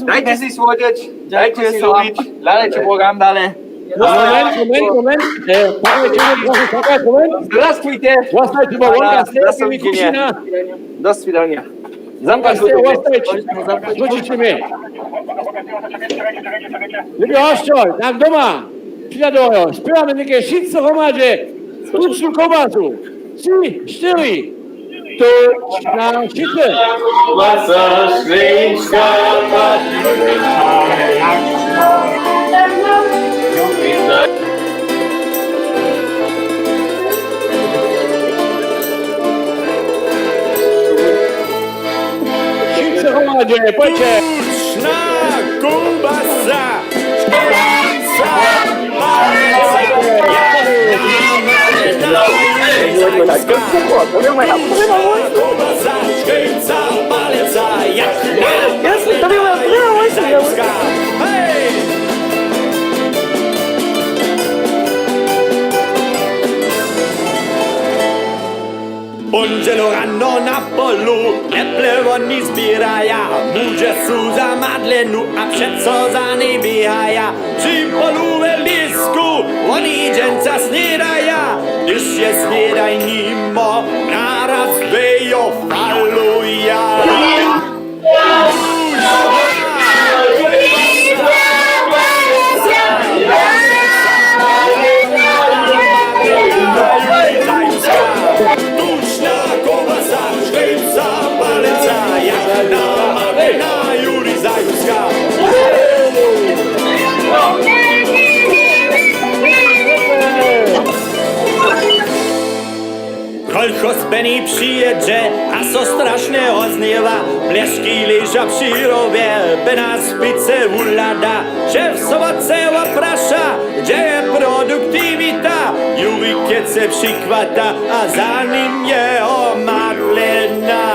S17: Dajte si svodiť, dajte si ľúbiť, hľadajte program dále.
S3: Moment.
S17: Zdravstvujte.
S3: Ostajte bo vonka, ste mi kušina.
S17: Do svidania. Zamknąć go.
S3: Slučite mi. Ljubi hošćoj, tam doma. Przyjadojo, śpiewamy takie šice romadže, tučnú kobasu. 3, 4, to na šice.
S16: Wasser, Schweinska,
S3: Šice romadže, poďte.
S16: Tučná koubasa, Ponđelo rano na polu, neplevo ni zbiraja, muže su za madlenu, a všetco za nebihaja. Či poluve lisku, oni dženca snedaja, když je snedaj nimo, naraz vejo faluja. Koľko spení přijedže a so strašne oznieva, plešky leža při rove, pena spice ulada, šéf sovace opraša, kde je produktivita, Juri keď se přikvata a za ním je omadlena.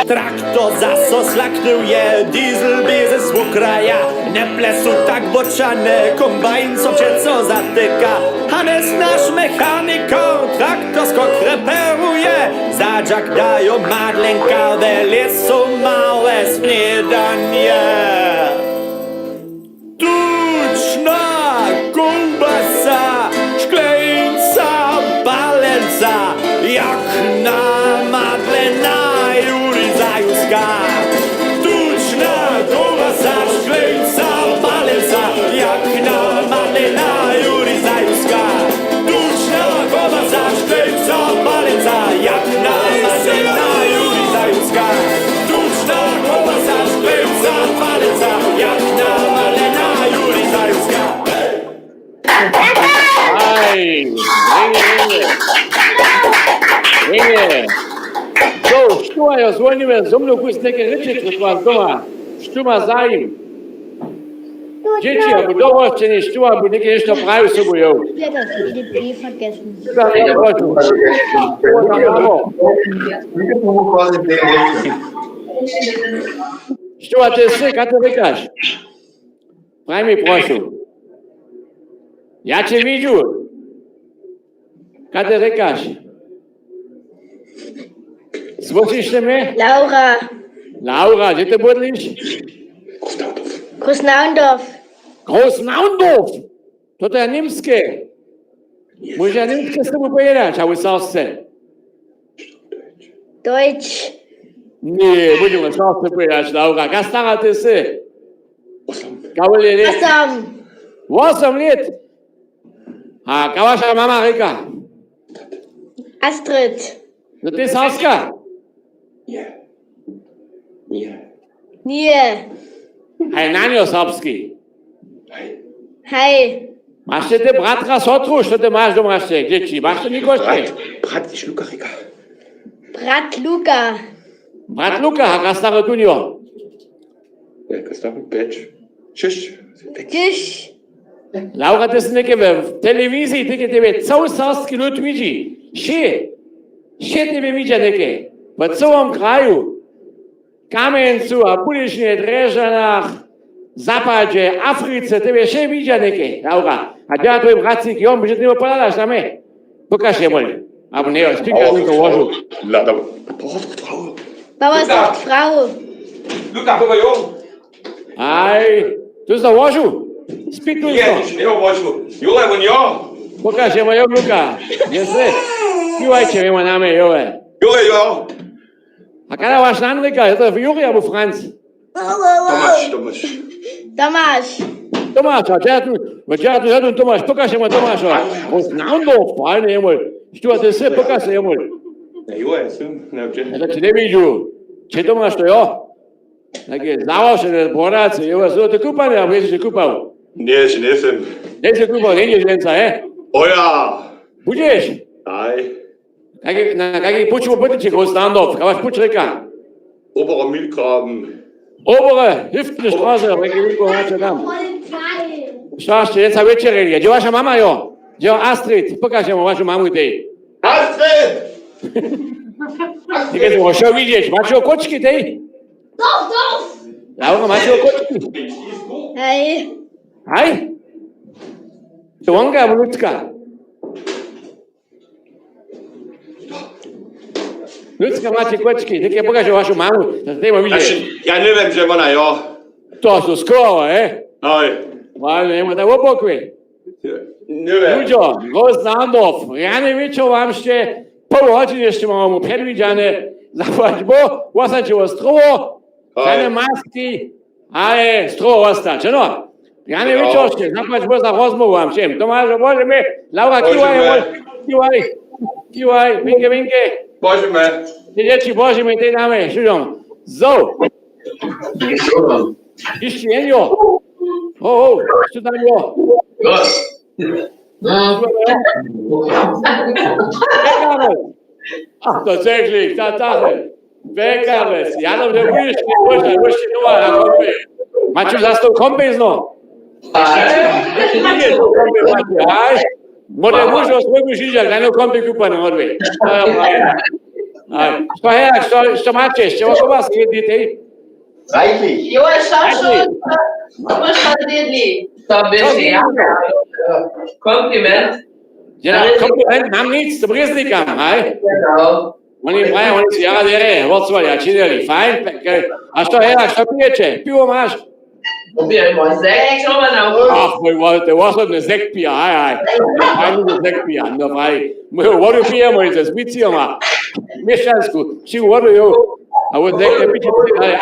S16: Traktor zaso slaknuje, diesel bez z ukraja, neplesu tak bočane, kombajn co všetko zatyka. Hanes náš mechanikor, traktor skok reperuje, zadžak dajo madlenka, velie sú malé snedanie. Tučná koubasa, šklejnca, balenca, jak na madlena. Tučná koubasa, šklejnca, balenca, jak na madlena Juri Zajuska. Tučná koubasa, šklejnca, balenca, jak na madlena Juri Zajuska.
S3: So, što je zvonime, za mnou kus neke reči kroz vas doma. Što ma zajim? Dječi, ako dovoljčeni, što ako neke nešto pravi sobu jo.
S12: Ja, das EDP vergessen.
S3: Što te se, kad te rekaš? Pravi mi prošu. Ja će viđu. Kad te rekaš? Zvočiš te me?
S12: Laura.
S3: Laura, gdje te bodliš?
S12: Großnaundorf.
S3: Großnaundorf? To je nimske. Može nimske s tebou pojedać, a u Sasce?
S12: Deutsch.
S3: Nie, budeme Sasce pojedać, Laura. Kad stara te se? 8 let. 8 let? A ka vaša mama reka?
S12: Astrid.
S3: No ty Saska?
S12: Nie.
S3: Hej, nanjo srpski.
S12: Hej.
S3: Máš te bratra sotru, što te máš doma ešte, deti? Máš te nikošte?
S18: Brat iš Luka reka.
S12: Brat Luka.
S3: Brat Luka, a staro tunio?
S18: Ka staro peč. Češ.
S12: Češ.
S3: Laura, te si neke v televiziji, teke tebe cel sarski ľud vidí. Še tebe vidí neke. V celom kraju. Kamencu a Budišne, Drežanách, Zapadže, Africe, tebe še vidí neke, Laura. A ja tvoj bratcík, on by že tebe povedalaš na me. Pokaž je môj. Abo ne, stíka mi to vožu.
S12: Baba sagt Frau.
S18: Luka, baba jo.
S3: Aj, tu sa vožu. Spikuj to.
S18: Nie, nie vožu. Jole, on jo.
S3: Pokaž je môj Luka. Kde se? Pívajte, mi na me, Jole.
S18: Jole, jo.
S3: A kada váš nanrika, je to Juri abo Franc? Tomáš, a ja tu žadun Tomáš, pokaž mu Tomáša. Großnaundorf, fajne je môj. Što te se, pokaž je môj.
S18: Jole, som, nevče.
S3: Ja to ti nevidžu. Če Tomáš to jo? Také zavošené boráce, Jole, sú to kúpané, alebo jesi kúpal?
S18: Nie, že nesem.
S3: Nesi kúpal, nejdeš ženca,
S18: Oja.
S3: Budeš?
S18: Aj.
S3: Na kaký počuvo potiče Großnaundorf, kavaš poč reka?
S18: Obere Milgraben.
S3: Obere, Hüftne Straße, kaký Milko máte tam. Šašte, jen sa večerili. Kde vaša mama jo? Kde Astrid? Pokažem mu vašu mamu tej.
S18: Astrid!
S3: Ty keď ho šel vidieť, máš ho kočky tej? Laura, máš ho kočky?
S12: Hej.
S3: Hej? To vonka alebo ľudská? Ľudská máte kočky, tak ja pokažem vašu mamu.
S18: Ja neviem, že ona jo.
S3: To sú skoro,
S18: Aj.
S3: Vážne, nemá tak opokve.
S18: Neviem.
S3: Ľuďo, Großnaundorf, ja neviem, čo vám ešte pol hodiny ešte mám mu predvíďané. Zaplať Bo, osačivo strovo, žádné masky, ale strovo ostať, čo no? Ja neviem, čo ešte, zaplať Bo za rozmovu vám všem. Tomáš, môžeme, Laura, kývaj, vinke.
S18: Môžeme.
S3: Ty deti, môžeme, tej dáme, šuďom. Zo. Ešte jenjo. Čo tam jo? Bekarec. Ach, tatsächlich, Tatsache. Bekarec. Ja tam ne budeš ešte doma na kompe. Máte zase to kompe zno? Nie, to kompe máte, aj? Môže mužo svojmu žižak, na kompe kúpané odve. Što máte ešte? Oko vás jedite?
S18: Reichlich.
S21: Jo, schau schon. Aber schon nicht. Da bist du ja. Kompliment.
S3: Ja, kompliment, mám nic, to breznikám, aj?
S21: Genau.
S3: Oni majú, oni si jara dere, vodcovali a činili, fajn, a što pijete? Pivo máš?
S21: Probieren wir Sekt, schau mal nach oben.
S3: Ach, môj volte, osobne Sekt pija, aj. Fajn, Sekt pija, no fajn. Moju vodu pijemo, s bicijom a mješansku, čivu vodu ju. A od nekde piće,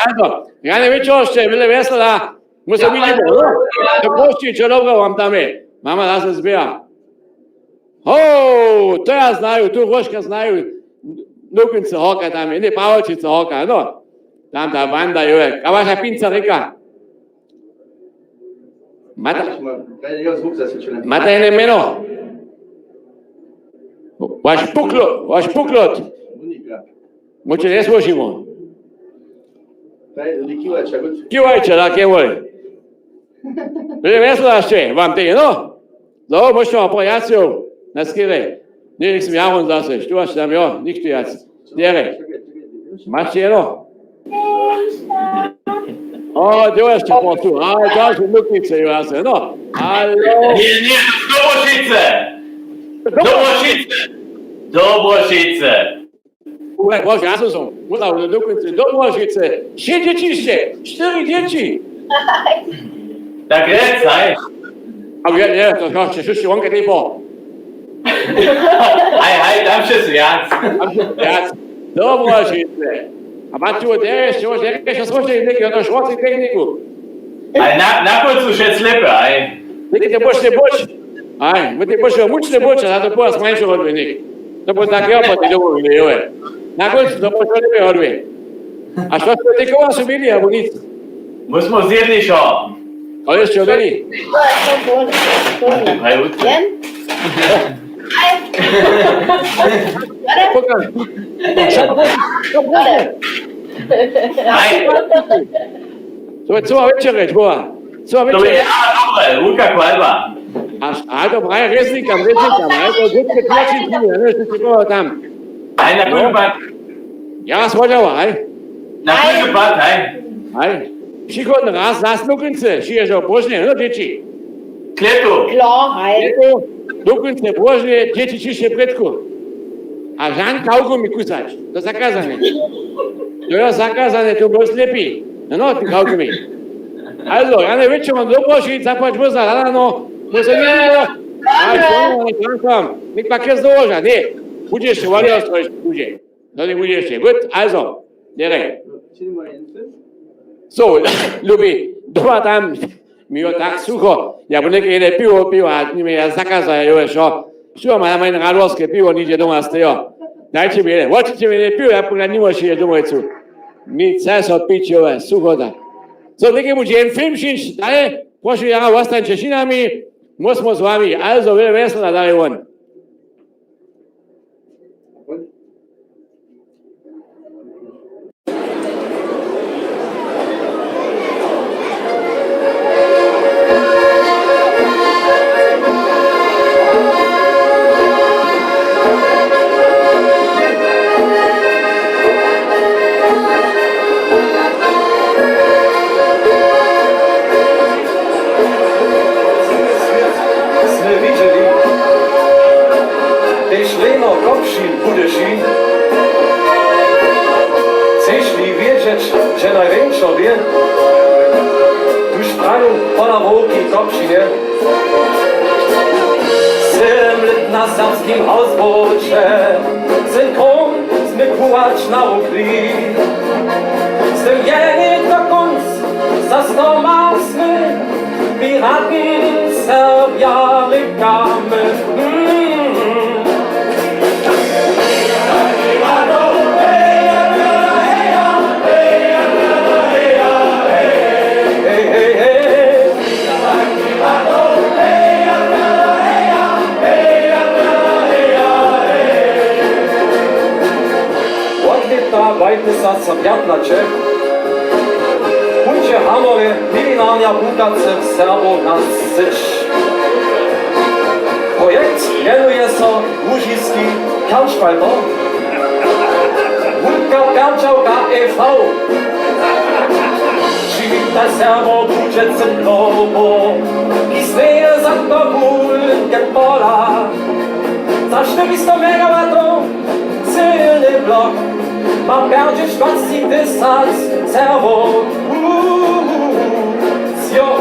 S3: Anto, ja ne već ošte, bile vesela, musam vidjeti, to košći, čo dobro vam tam je. Mama da se zbija. To ja znaju, tu Roška znaju, Nukince hoka tam je, ne Pavočice hoka, no. Tam ta banda je, a vaša pinca reka. Mata je nemeno. Vaš puklot. Bo cię nie słyszymy. Kiwajcie, tak je woli. Wy weselaście, wam ty, no? No, możecie ma pojacją na skierę. Nie, niech mi jawon zase, tu masz tam, jo, nikt tu jac. Dere. Macie jedno? O, ty masz po tu, a to są luknice, Joase, no. Halo.
S13: Nie, Dobrošice.
S3: Ule, Boże, ja są, udał do końca, Dobrošice. 3 dzieciście, 4 dzieci.
S13: Tak jest, hej.
S3: A nie, to jeszcze łąkę tej po.
S13: Hej, tam się zjadł.
S3: Dobrošice. A macie jeszcze słoście neki, ono szłocy techniku.
S13: Hej, na końcu się slepy, hej.
S3: Neki te bošte boč. Aj, my te bošte mučne boče, a to po vas manjšo odvenik. To bo tak ja pa ti dovolili, jove. Na koncu to bošte lepe odve. A što ste tekova su bili, a nic?
S13: My smo zjedli šo.
S3: A jeszcze odveli?
S13: Hej, uče.
S3: Pokaż. Co večereć, bova? Co
S13: To je
S3: večereć?
S13: dobre, Luka Kvalba.
S3: A to praje resnikam, a to gudke tlačiti, ne što ti bova tam.
S13: Hej, na koju pat?
S3: Ja vas vođava, aj.
S13: Na koju pat, hej.
S3: Aj. Přichodne raz na snuknice, šiježo božne, no dječi.
S13: Kletu.
S3: Kletu, snuknice božne, dječi čiše pretku. A žan kaugu mi kusač, to zakazane. To je zakazane, to bo slepi. No, ti kaugu mi. Also, ja ne večer vam dobrošiť, zapač bo za rano, bo se nije, aj, što tam, nik pa kje zdoloža, ne. Budeš se valio strojiš, buđe. To ne budeš se, gut, also, dere. So, ljubi, doma tam, mi je tak suho, ja bo nekaj jede pivo, a mi je zakazajo, jo, što ma manj radovske pivo, niđe doma stejo. Dajte mi jede, hoćete mi jede pivo, ja pogledam nimoši je domojcu. Mi ceso pići ove, suho da. So, nekaj buđe en filmšinč, dale, prošli jara ostan Češinami, mo smo z vami, also, vele vesela, dale on.
S14: Chceš li wiedzieć, że największa wie? Tuż prają pana wołki kopszynie. 7 lat na samskim Hausbocie, synkom zmykłać na ukry. Z tym jenie do końc zasnomasmy, piraty serbiamy kamy. Weite sa pjatnače, punče hamove, milinanja bukace v Serbo na syć. Projekt mianuje się Łużyski Kernspalter, Wódka Kernczałka e.V. Przywita Serbo budżet cyfrowo, istnieje za to górkę pola. Za 400 megawatów, silny blok, ma perdzieć 20 dystans serwo. Zjo,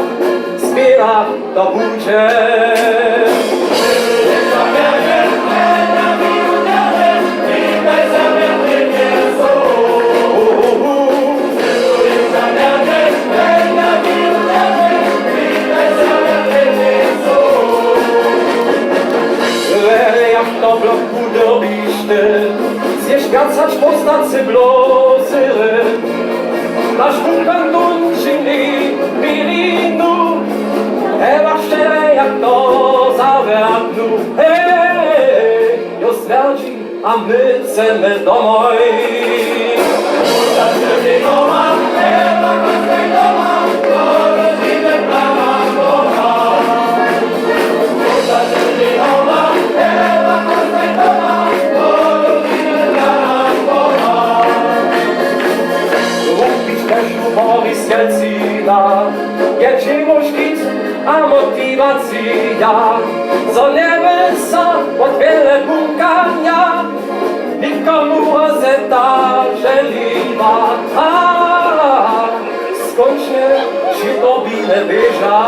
S14: spiera do budżet. Jak to bloku dobiszty, zjeżdżać poznacy blozyry. Nasz wulkan tunczyni bilinu, ewa szczere jak to zawiadnu. Hej, jo stwierdzi, a my chcemy domoj. Horis Jelcina, jedziemy szkic, a motywacja, zoniemy się od wiele pukania, nikomu gazeta żeliwa, skończy się to bile wyża.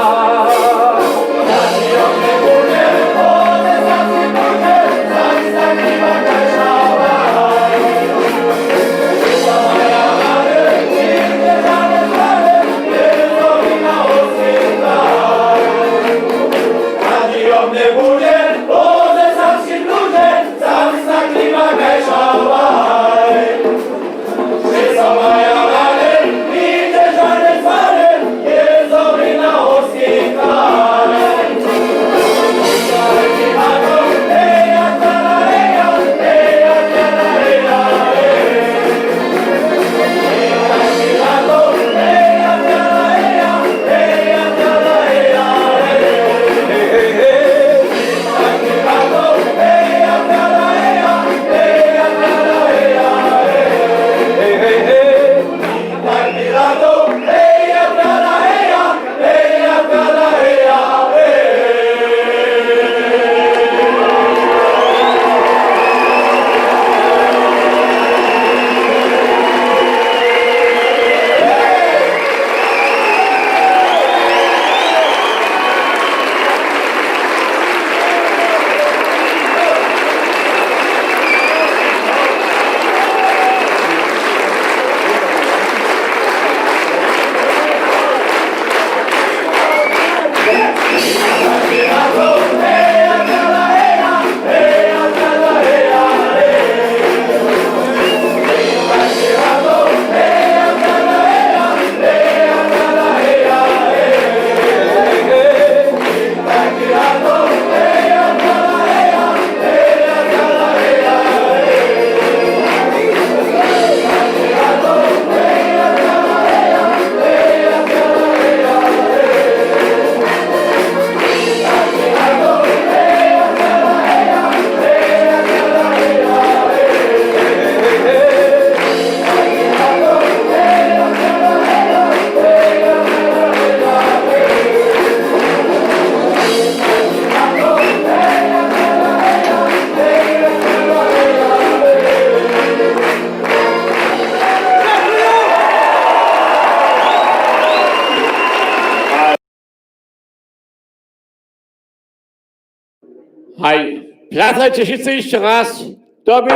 S3: Hej, wracajcie wszyscy jeszcze raz. Tobie.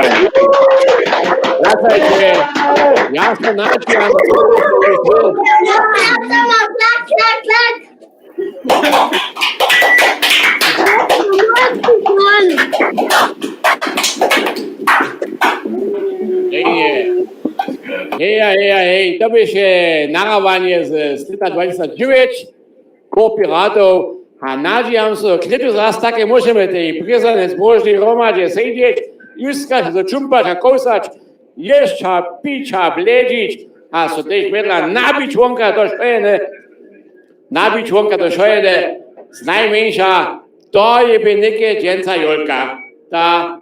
S3: Wracajcie. Ja się naciąłem. Hej, to by się narawanie z lata 29 kooperatów, a nadziejam się, kiedy zaraz takie możemy tej przyzwane zbożnej romadzie siedzieć, juskać, zaczumpać, a kousać, jeść, a pić, a bledzić, a so też wedla nabić łąka do szojene, z najmniejsza, to je bynikie dzięca Jolka, ta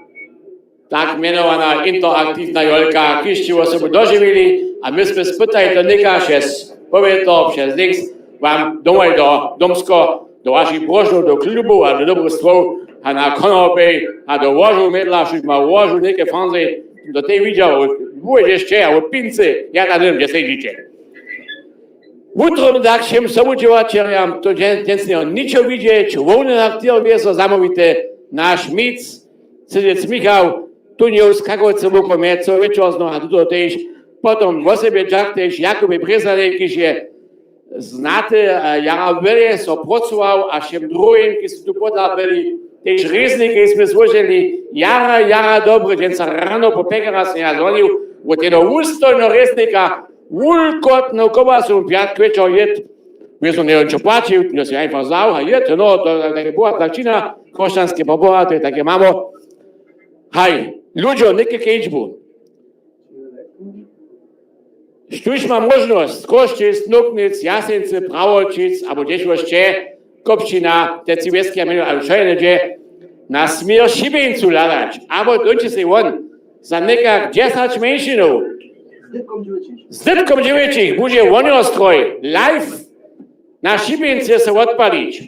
S3: tak mianowana interaktywna Jolka, kiście osoby dożywili, a myśmy spytali do nika przez powietło, przez links, wam domaj do Domsko, do waszych brożów, do klubu, a do dobrostwów, a na konopy, a do łożu mydla, wszyscy ma łożu, niekie fanzy, do tej widział, byłeś jeszcze, a od pincy, ja na tym, gdzie siedzicie. Utrom tak się sobą działaczeriam, to dzięcnie niczo widzieć, wolny aktor wieso zamówite, nasz mic, sydziec Michał, tu nie uskakał co pomieć, co wieczorno, a tu też, potem w sobie Jack też, Jakubie Bryzanek, kiedy się znaty, jara wiele so pracował, a się drugim, kiedy tu podali, też ryzniki jsme złożyli, jara dobre, dzięca rano po pekara się jadonił, od tego ustojno ryznika, ulkotną kobasu, piat wieczor jed, my są nie on co płacił, to się einfach zał, a jed, no, to takie była trakcina, kosztanskie pobohaty, takie mamo. Hej, ludzie, niekie kiedyżbu. Sztuś ma możność Kościc, Nuknic, Jasenicy, Prawoczyc, albo gdzieś jeszcze Kopcina, te Cyweskie, ale szajne gdzie, na smier Szybieńcu ladać, albo dończy się on, za nekak 10 mężczyznów, Z Dytkom 9 będzie woniostroj live na Szybieńce se odpalić.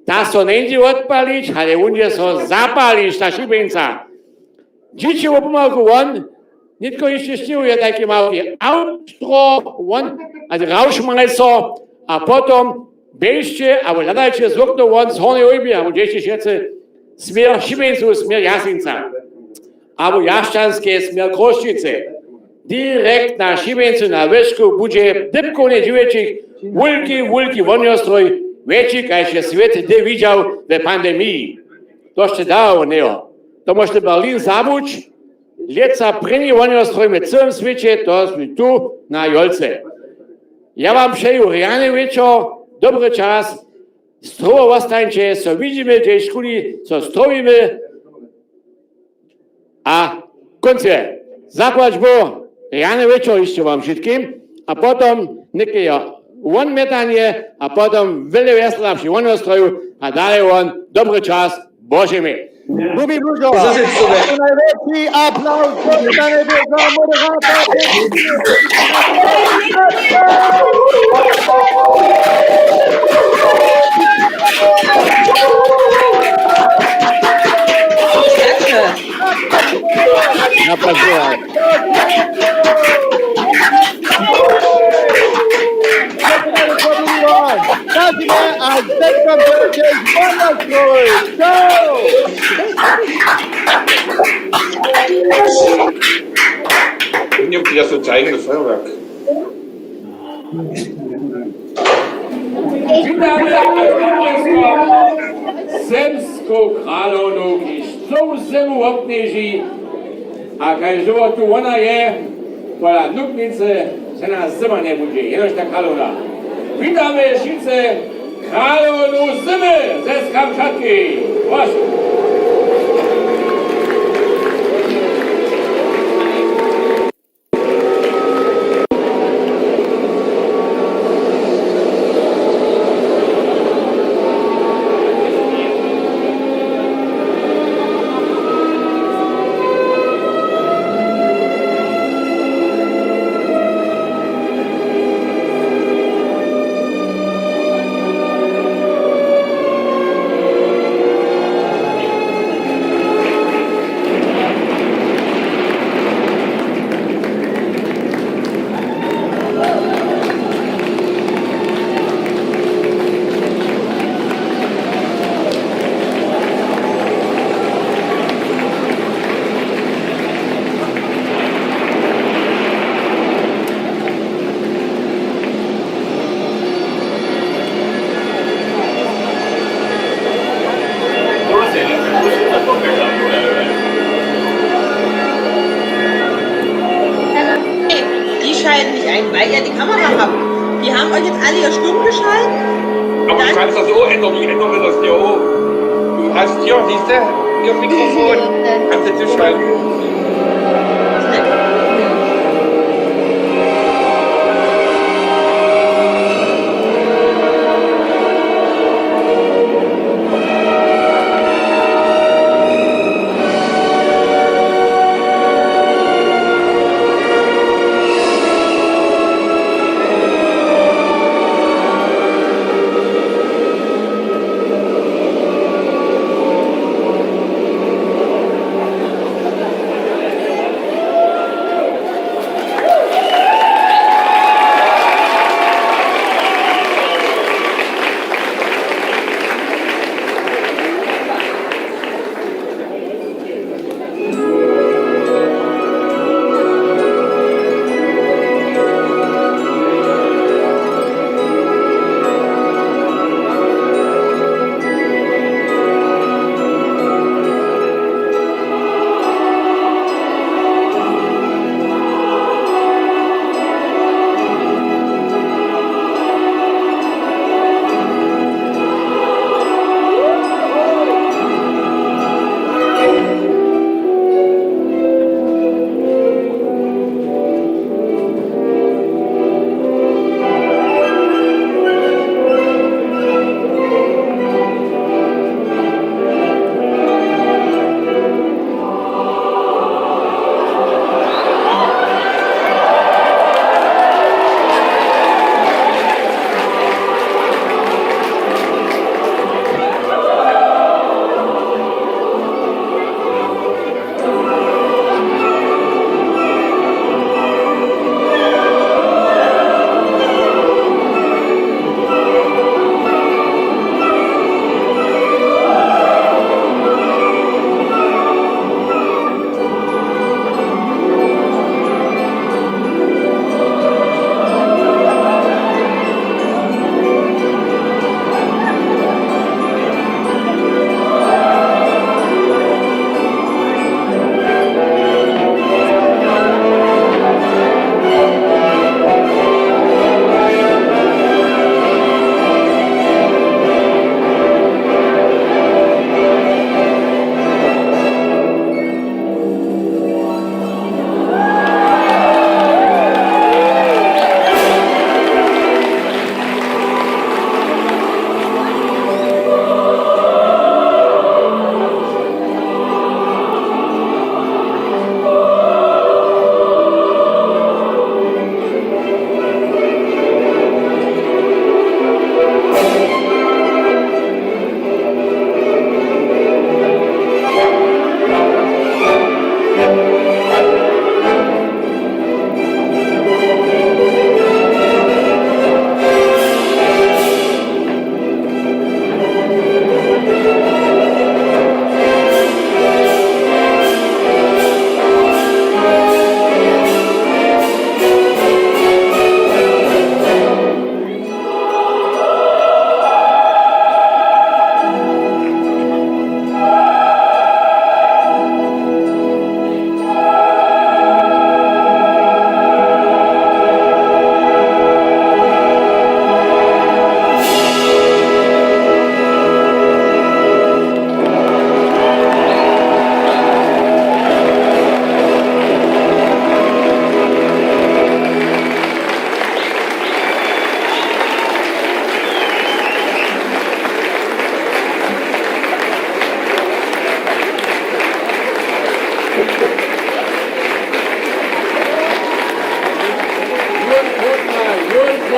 S3: Ta so nie odpalić, ale będzie so zapalić na Szybieńca. Dzieci opomalku won, nitko jeszcze ściuje takie małe outro won, also Rauschmeister, a potom bierzcie, albo ladajcie z okna won z hornej ojby, albo gdzieś jeszcze smier Szybieńcu, smier Jasinca. Albo Jaszczanskie, smier Kroszczyce. Direkt na Szybieńcu na wierzchu będzie Dytkonie 9 wielki woniostroj, większy, jak się świat nie widział w pandemii. To się dało, nie? To możecie Berlin zabuć, leca první woniostroj w całym świecie, to jest tu na Jolce. Ja wam przeję rjany wieczór, dobry czas, strowo ostańcie, co widzimy, gdzie szkuli, co strowimy, a końce, zapłać bo, rjany wieczór jeszcze wam wszystkim, a potem niekie won metanie, a potem wiele wesela przy woniostroju, a dalej won, dobry czas, Boże mi.
S2: Lubi Bruder, najlepszy aplauz dla niebieskiego moderatora.
S3: Na październik.
S2: A Dytkom 9 woniostroj. Ciao!
S9: Nie wiem, czy ja sobie eigene Feuerwerk.
S3: Zemską královnou, když celou zemu obneží a každého tu ona je, podľa nuknice se nás zima nebude, jenož ta královna. Vítáme šice královnu zimy ze Kamčatky.
S21: weil ihr die Kamera habt. Die haben euch jetzt alle hier stumm geschaltet.
S9: Aber du kannst das so ändern, wie ändern wir das hier hoch? Du hast hier, siehst du, hier Mikrofon, kannst du zuschalten.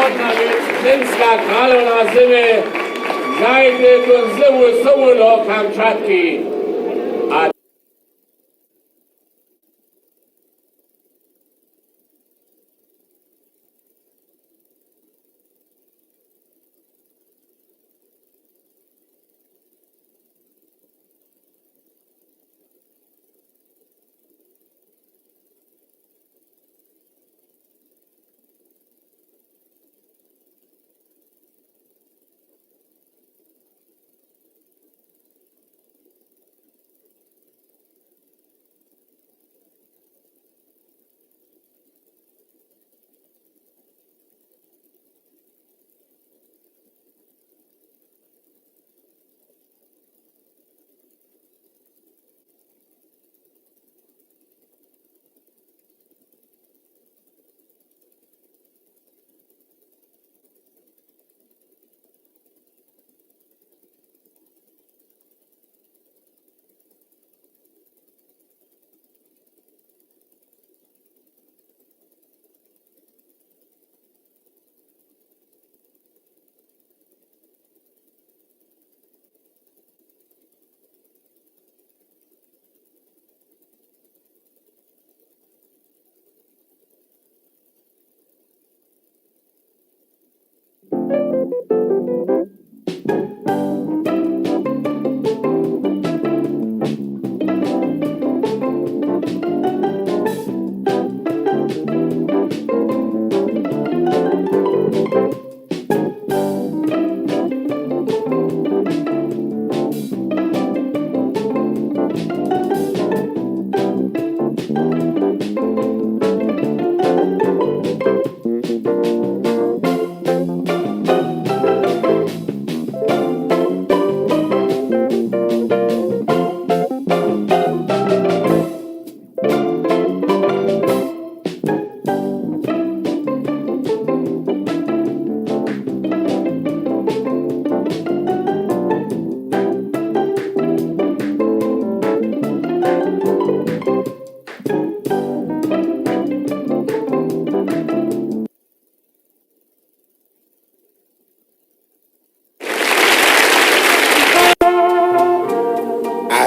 S10: Wodnawicz, Klinska, Kralona, Syny, Zajdy, Tunzywu, Sołulo, Kamczatki.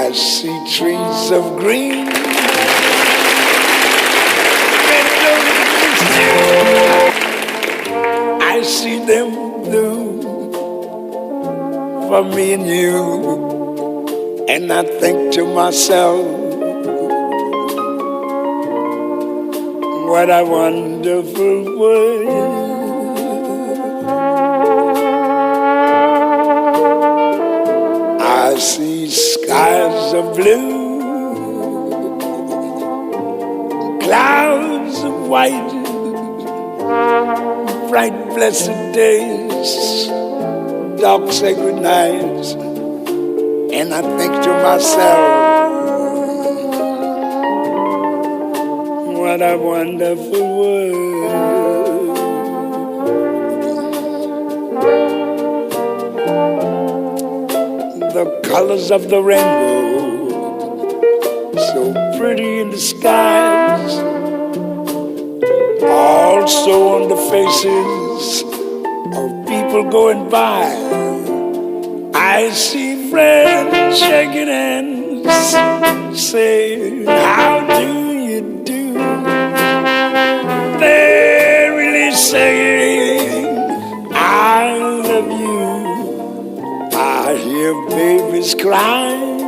S1: I see trees of green. I see them blue for me and you. And I think to myself, what a wonderful world. I see skies of blue, clouds of white, bright blessed days, dark sacred nights, and I think to myself, what a wonderful world. The colors of the rainbow, so pretty in the skies, also on the faces of people going by. I see friends shaking hands, saying, how do you do? They're really saying, I love you. I hear babies crying,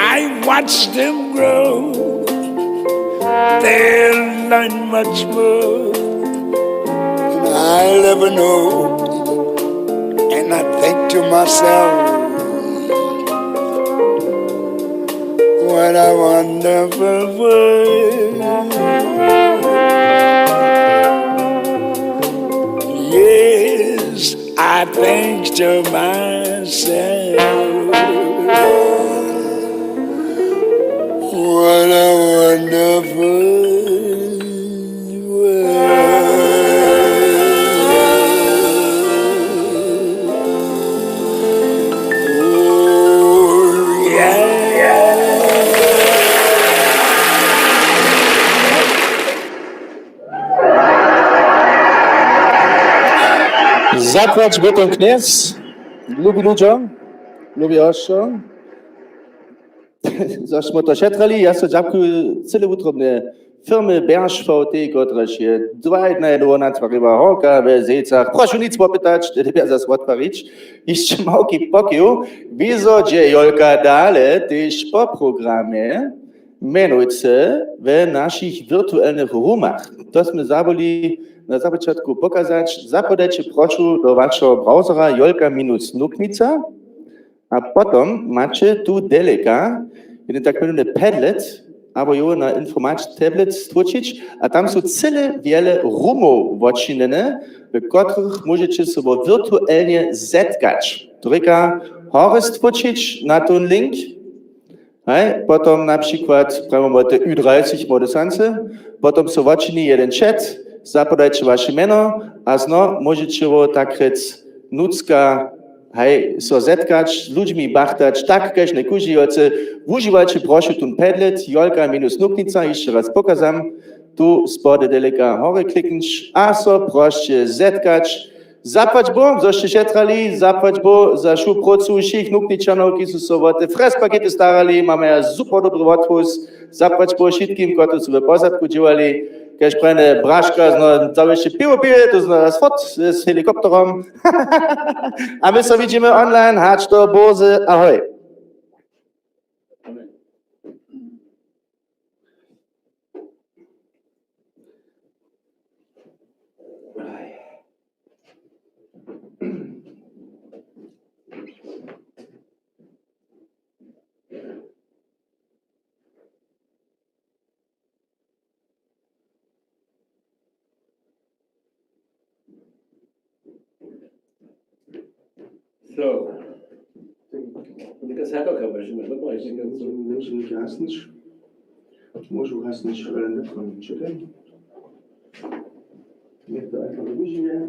S1: I watch them grow, they'll learn much more than I'll ever know. And I think to myself, what a wonderful world. Yes, I think to myself, what a wonderful world.
S2: Zapłać bo ten kniez, lubi ludziom, lubi oszczą. Zaśmy to sietrali, ja so dziękuję cyle utrobne firmy Berż VT, któraż je 2 dni do natwariła hoka w Zejcach. Proszę nic popytać, wtedy ja zas otwarić. Jeszcze małki pokiu, wieso gdzie Jolka dale, też po programie, menujce w naszych wirtualnych rumach. To jsme zaboli na započatku pokazać. Zapodajcie proszę do waszego browsera Jolka-Nuknica, a potom macie tu deleka, jeden tak zwany Padlet, albo jo na informacz tablet stworzyć, a tam są cyle wiele rumów odcinane, w których możecie sobie wirtualnie zetkać. Tryka chore stworzyć na ten link, potom na przykład prawimy te U30 modesance, potom są odcinni jeden chat, zapodajcie wasze meno, a zno możecie tak rec nucka so zetkać, z ludźmi bachtać, tak kaž ne kužijolce, używajcie proszę ten Padlet, Jolka-Nuknica, jeszcze raz pokazam, tu spod deleka hore kliknąć, a so proszę zetkać, zapłać bo, zoście sietrali, zapłać bo za szubrocu všich nukničanov, ki su so te fres pakety starali, mamy ja super dobry odpust, zapłać bo všetkým, ktorí su v pozadku dělali, kaž prene braška, no to jeszcze piwo pije, to zna spot z helikopterom. A my so widzimy online, hacz do Bozy, ahoj.
S3: So. Neka se jako kabaš, imaš da praviš neka...
S2: Neće neki jasnić. Možu jasnić, ne znam, čekaj. Nek to einfach užije.